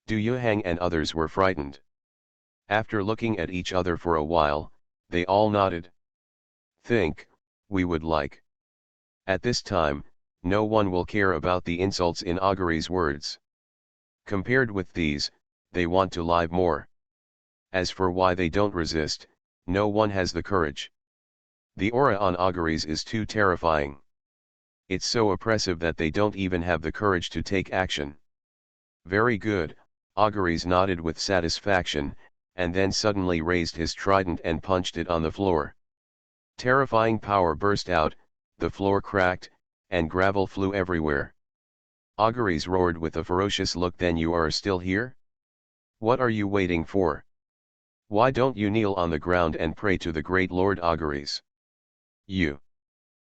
Du Hang and others were frightened. After looking at each other for a while, they all nodded. Think, we would like. At this time, no one will care about the insults in Auguries' words. Compared with these, they want to live more. As for why they don't resist, no one has the courage. The aura on Auguries is too terrifying. It's so oppressive that they don't even have the courage to take action. Very good, Auguries nodded with satisfaction, and then suddenly raised his trident and punched it on the floor. Terrifying power burst out, the floor cracked, and gravel flew everywhere. Auguries roared with a ferocious look, then you are still here? What are you waiting for? Why don't you kneel on the ground and pray to the great Lord Auguries?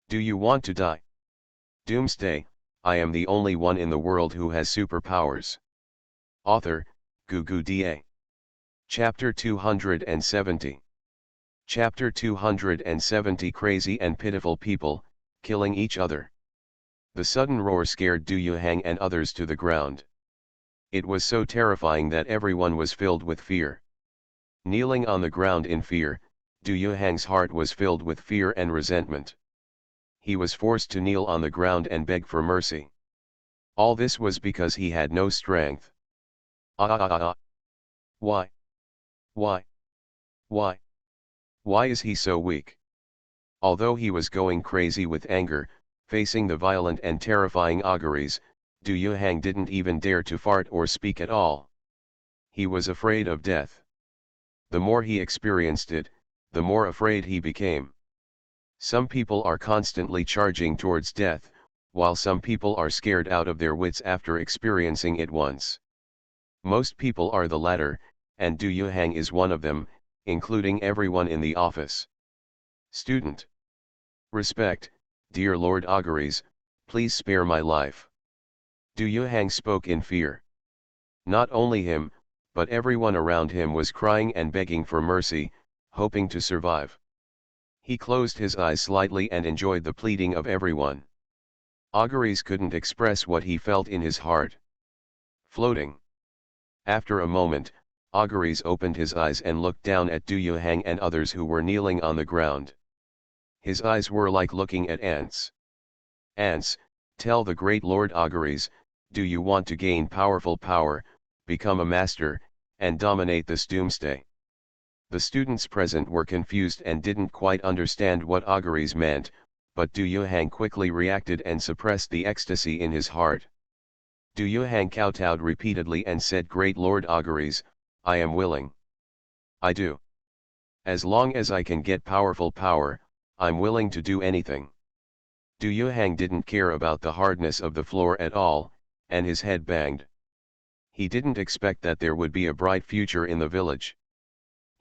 Do you want to die? Doomsday, I am the only one in the world who has superpowers. Author, Doomsday. Chapter 270. Chapter 270. Crazy and pitiful people, killing each other. The sudden roar scared Du Hang and others to the ground. It was so terrifying that everyone was filled with fear. Kneeling on the ground in fear, Du Hang's heart was filled with fear and resentment. He was forced to kneel on the ground and beg for mercy. All this was because he had no strength. Why? Why? Why? Why is he so weak? Although he was going crazy with anger, facing the violent and terrifying Auguries, Du Hang didn't even dare to fart or speak at all. He was afraid of death. The more he experienced it, the more afraid he became. Some people are constantly charging towards death, while some people are scared out of their wits after experiencing it once. Most people are the latter, and Du Hang is one of them, including everyone in the office. Student. Respect, dear Lord Auguries, please spare my life. Du Hang spoke in fear. Not only him, but everyone around him was crying and begging for mercy, hoping to survive. He closed his eyes slightly and enjoyed the pleading of everyone. Auguries couldn't express what he felt in his heart. Floating. After a moment, Auguries opened his eyes and looked down at Du Hang and others who were kneeling on the ground. His eyes were like looking at ants. Ants, tell the great Lord Auguries, do you want to gain powerful power, become a master, and dominate this Doomsday? The students present were confused and didn't quite understand what auguries meant, but Du Yuhang quickly reacted and suppressed the ecstasy in his heart. Du Yuhang kowtowed repeatedly and said, "Great Lord Auguries, I am willing. I do. As long as I can get powerful power, I'm willing to do anything." Du Yuhang didn't care about the hardness of the floor at all, and his head banged. He didn't expect that there would be a bright future in the village.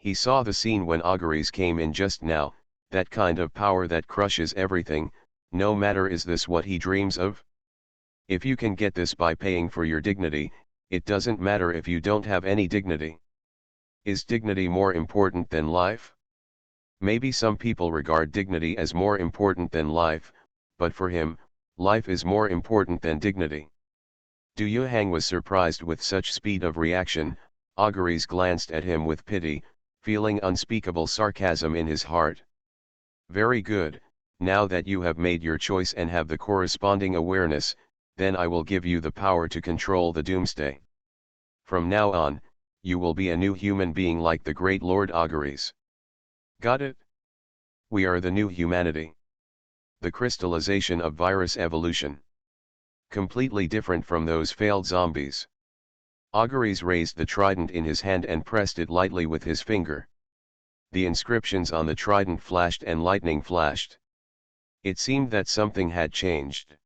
He saw the scene when auguries came in just now, that kind of power that crushes everything, no matter is this what he dreams of? If you can get this by paying for your dignity, it doesn't matter if you don't have any dignity. Is dignity more important than life? Maybe some people regard dignity as more important than life, but for him, life is more important than dignity. Du Yuhang was surprised with such speed of reaction. Auguries glanced at him with pity, feeling unspeakable sarcasm in his heart. "Very good, now that you have made your choice and have the corresponding awareness, then I will give you the power to control the Doomsday. From now on, you will be a new human being like the great Lord Auguries. Got it? We are the new humanity. The crystallization of virus evolution. Completely different from those failed zombies." Auguries raised the trident in his hand and pressed it lightly with his finger. The inscriptions on the trident flashed and lightning flashed. It seemed that something had changed.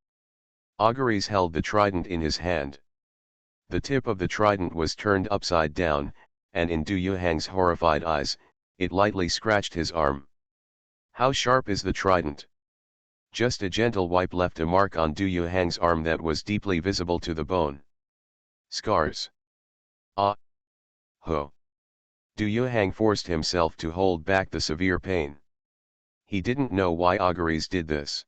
Auguries held the trident in his hand. The tip of the trident was turned upside down, and in Du Yuhang's horrified eyes, it lightly scratched his arm. "How sharp is the trident?" Just a gentle wipe left a mark on Du Yuhang's arm that was deeply visible to the bone. Scars. Ah! Ho! Du Yuhang forced himself to hold back the severe pain. He didn't know why auguries did this.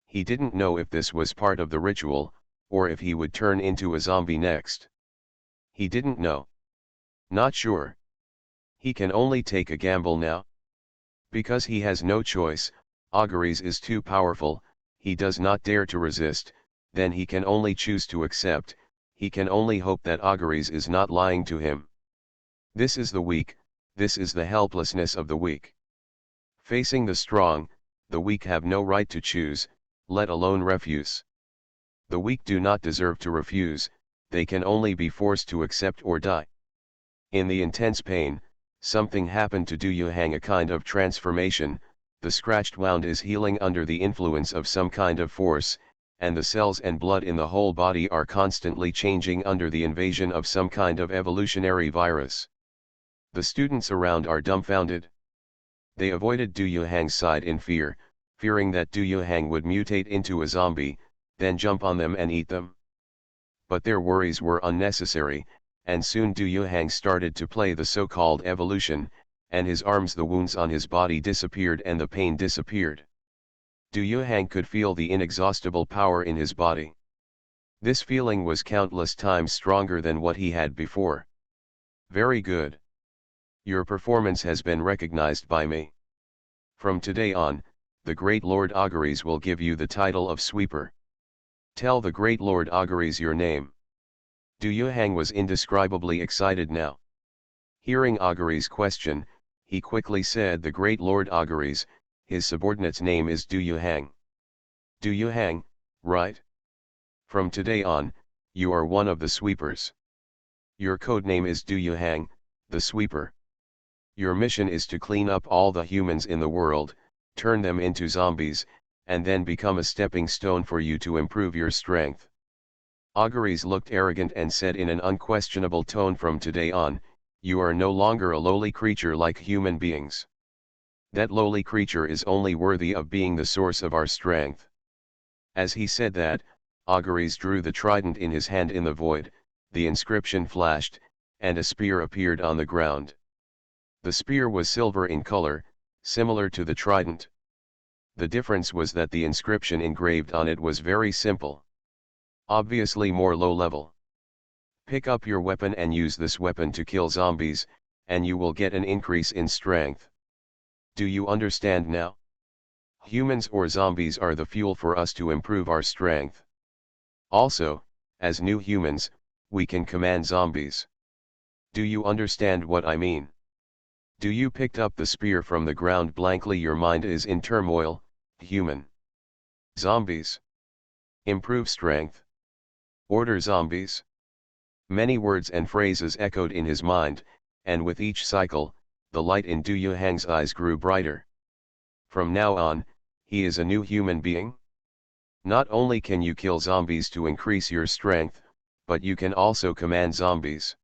He didn't know if this was part of the ritual, or if he would turn into a zombie next. He didn't know. Not sure. He can only take a gamble now. Because he has no choice, auguries is too powerful, he does not dare to resist, then he can only choose to accept, he can only hope that auguries is not lying to him. This is the weak, this is the helplessness of the weak. Facing the strong, the weak have no right to choose, let alone refuse. The weak do not deserve to refuse, they can only be forced to accept or die. In the intense pain, something happened to Du Yuhang, a kind of transformation. The scratched wound is healing under the influence of some kind of force, and the cells and blood in the whole body are constantly changing under the invasion of some kind of evolutionary virus. The students around are dumbfounded. They avoided Du Yuhang's side in fear, fearing that Du Yuhang would mutate into a zombie, then jump on them and eat them. But their worries were unnecessary, and soon Du Yuhang started to play the so-called evolution, and his arms, the wounds on his body disappeared and the pain disappeared. Du Yuhang could feel the inexhaustible power in his body. This feeling was countless times stronger than what he had before. "Very good. Your performance has been recognized by me. From today on, the great Lord Auguries will give you the title of Sweeper. Tell the great Lord Auguries your name." Du Yuhang was indescribably excited now. Hearing Auguries' question, he quickly said, "The great Lord Auguries, his subordinate's name is Du Yuhang." "Du Yuhang, right? From today on, you are one of the sweepers. Your code name is Du Yuhang, the sweeper. Your mission is to clean up all the humans in the world, turn them into zombies, and then become a stepping stone for you to improve your strength." Auguries looked arrogant and said in an unquestionable tone, "From today on, you are no longer a lowly creature like human beings. That lowly creature is only worthy of being the source of our strength." As he said that, Auguries drew the trident in his hand in the void, the inscription flashed, and a spear appeared on the ground. The spear was silver in color, similar to the trident. The difference was that the inscription engraved on it was very simple. Obviously more low level. "Pick up your weapon and use this weapon to kill zombies, and you will get an increase in strength. Do you understand now? Humans or zombies are the fuel for us to improve our strength. Also, as new humans, we can command zombies. Do you understand what I mean?" Do you picked up the spear from the ground blankly? Your mind is in turmoil, human. Zombies. Improve strength. Order zombies. Many words and phrases echoed in his mind, and with each cycle, the light in Du Yuhang's eyes grew brighter. From now on, he is a new human being. Not only can you kill zombies to increase your strength, but you can also command zombies.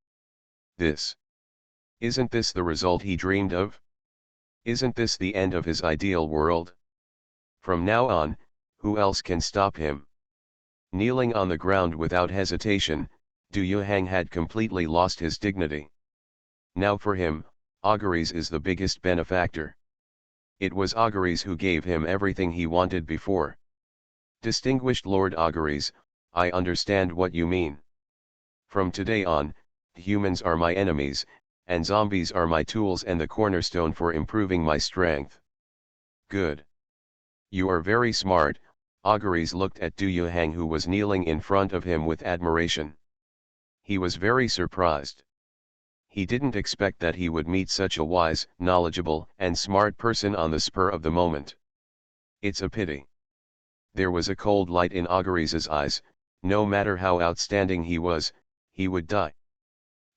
Isn't this the result he dreamed of? Isn't this the end of his ideal world? From now on, who else can stop him? Kneeling on the ground without hesitation, Du Yuhang had completely lost his dignity. Now for him, Auguries is the biggest benefactor. It was Auguries who gave him everything he wanted before. Distinguished Lord Auguries, I understand what you mean. From today on, humans are my enemies, and zombies are my tools and the cornerstone for improving my strength. Good. You are very smart. Auguries looked at Du Yuhang, who was kneeling in front of him, with admiration. He was very surprised. He didn't expect that he would meet such a wise, knowledgeable, and smart person on the spur of the moment. It's a pity. There was a cold light in Auguries' eyes. No matter how outstanding he was, he would die.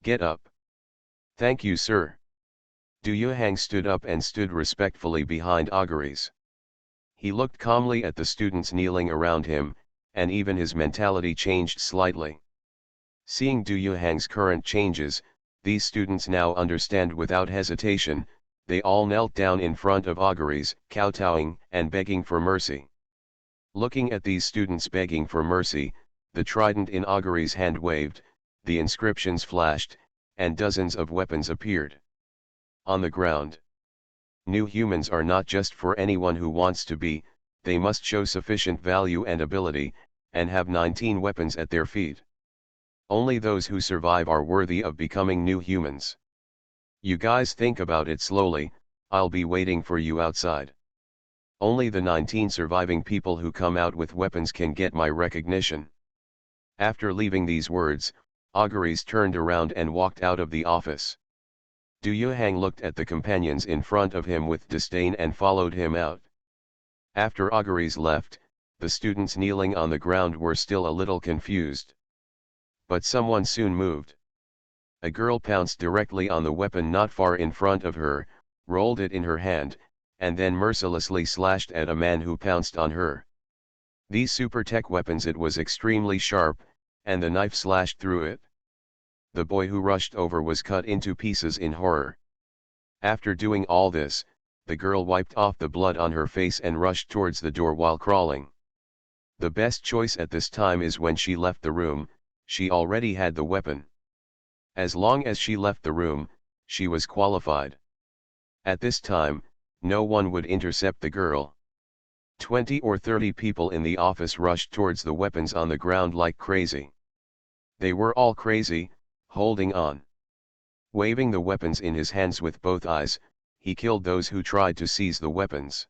Get up. Thank you, sir. Du Yuhang stood up and stood respectfully behind Auguries. He looked calmly at the students kneeling around him, and even his mentality changed slightly. Seeing Du Yuhang's current changes, these students now understand without hesitation. They all knelt down in front of Auguries, kowtowing and begging for mercy. Looking at these students begging for mercy, the trident in Auguries' hand waved, the inscriptions flashed, and dozens of weapons appeared. On the ground. New humans are not just for anyone who wants to be. They must show sufficient value and ability, and have 19 weapons at their feet. Only those who survive are worthy of becoming new humans. You guys think about it slowly. I'll be waiting for you outside. Only the 19 surviving people who come out with weapons can get my recognition. After leaving these words, Auguries turned around and walked out of the office. Du Yuhang looked at the companions in front of him with disdain and followed him out. After Auguries left, the students kneeling on the ground were still a little confused. But someone soon moved. A girl pounced directly on the weapon not far in front of her, rolled it in her hand, and then mercilessly slashed at a man who pounced on her. These super tech weapons, it was extremely sharp, and the knife slashed through it. The boy who rushed over was cut into pieces in horror. After doing all this, the girl wiped off the blood on her face and rushed towards the door while crawling. The best choice at this time is when she left the room. She already had the weapon. As long as she left the room, she was qualified. At this time, no one would intercept the girl. 20 or 30 people in the office rushed towards the weapons on the ground like crazy. They were all crazy, holding on. Waving the weapons in his hands with both eyes, he killed those who tried to seize the weapons.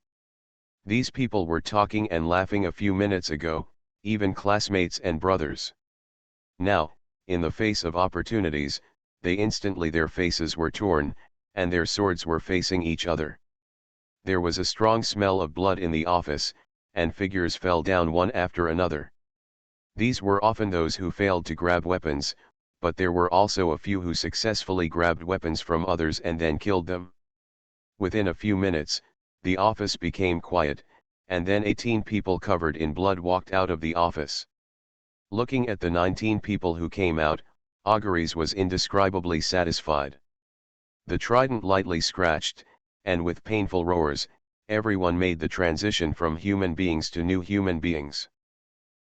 These people were talking and laughing a few minutes ago, even classmates and brothers. Now, in the face of opportunities, their faces were torn, and their swords were facing each other. There was a strong smell of blood in the office, and figures fell down one after another. These were often those who failed to grab weapons, but there were also a few who successfully grabbed weapons from others and then killed them. Within a few minutes, the office became quiet, and then 18 people covered in blood walked out of the office. Looking at the 19 people who came out, Auguries was indescribably satisfied. The trident lightly scratched, and with painful roars, everyone made the transition from human beings to new human beings.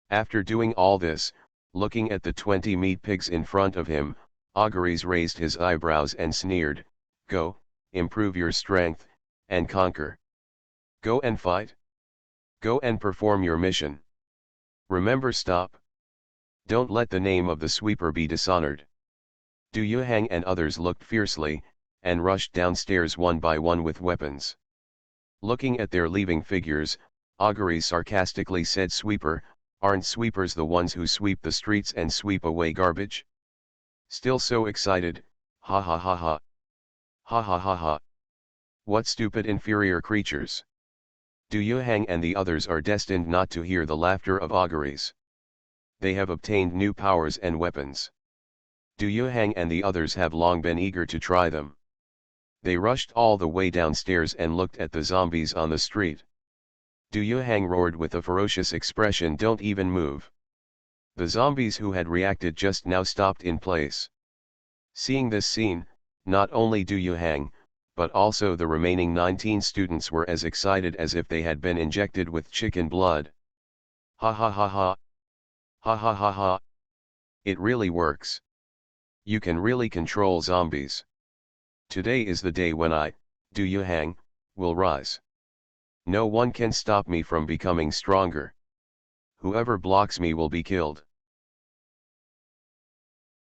After doing all this, looking at the 20 meat pigs in front of him, Auguries raised his eyebrows and sneered, "Go, improve your strength, and conquer. Go and fight. Go and perform your mission. Remember, stop. Don't let the name of the sweeper be dishonored." Du Yuhang and others looked fiercely, and rushed downstairs one by one with weapons. Looking at their leaving figures, Auguries sarcastically said, "Sweeper, aren't sweepers the ones who sweep the streets and sweep away garbage? Still so excited, ha ha ha ha. Ha ha ha ha." What stupid inferior creatures! Du Yuhang and the others are destined not to hear the laughter of auguries. They have obtained new powers and weapons. Du Yuhang and the others have long been eager to try them. They rushed all the way downstairs and looked at the zombies on the street. Du Yuhang roared with a ferocious expression, "Don't even move." The zombies who had reacted just now stopped in place. Seeing this scene, not only Du Yuhang, but also the remaining 19 students were as excited as if they had been injected with chicken blood. Ha ha ha ha. Ha ha ha ha. It really works. You can really control zombies. Today is the day when I, Du Yuhang, will rise. No one can stop me from becoming stronger. Whoever blocks me will be killed.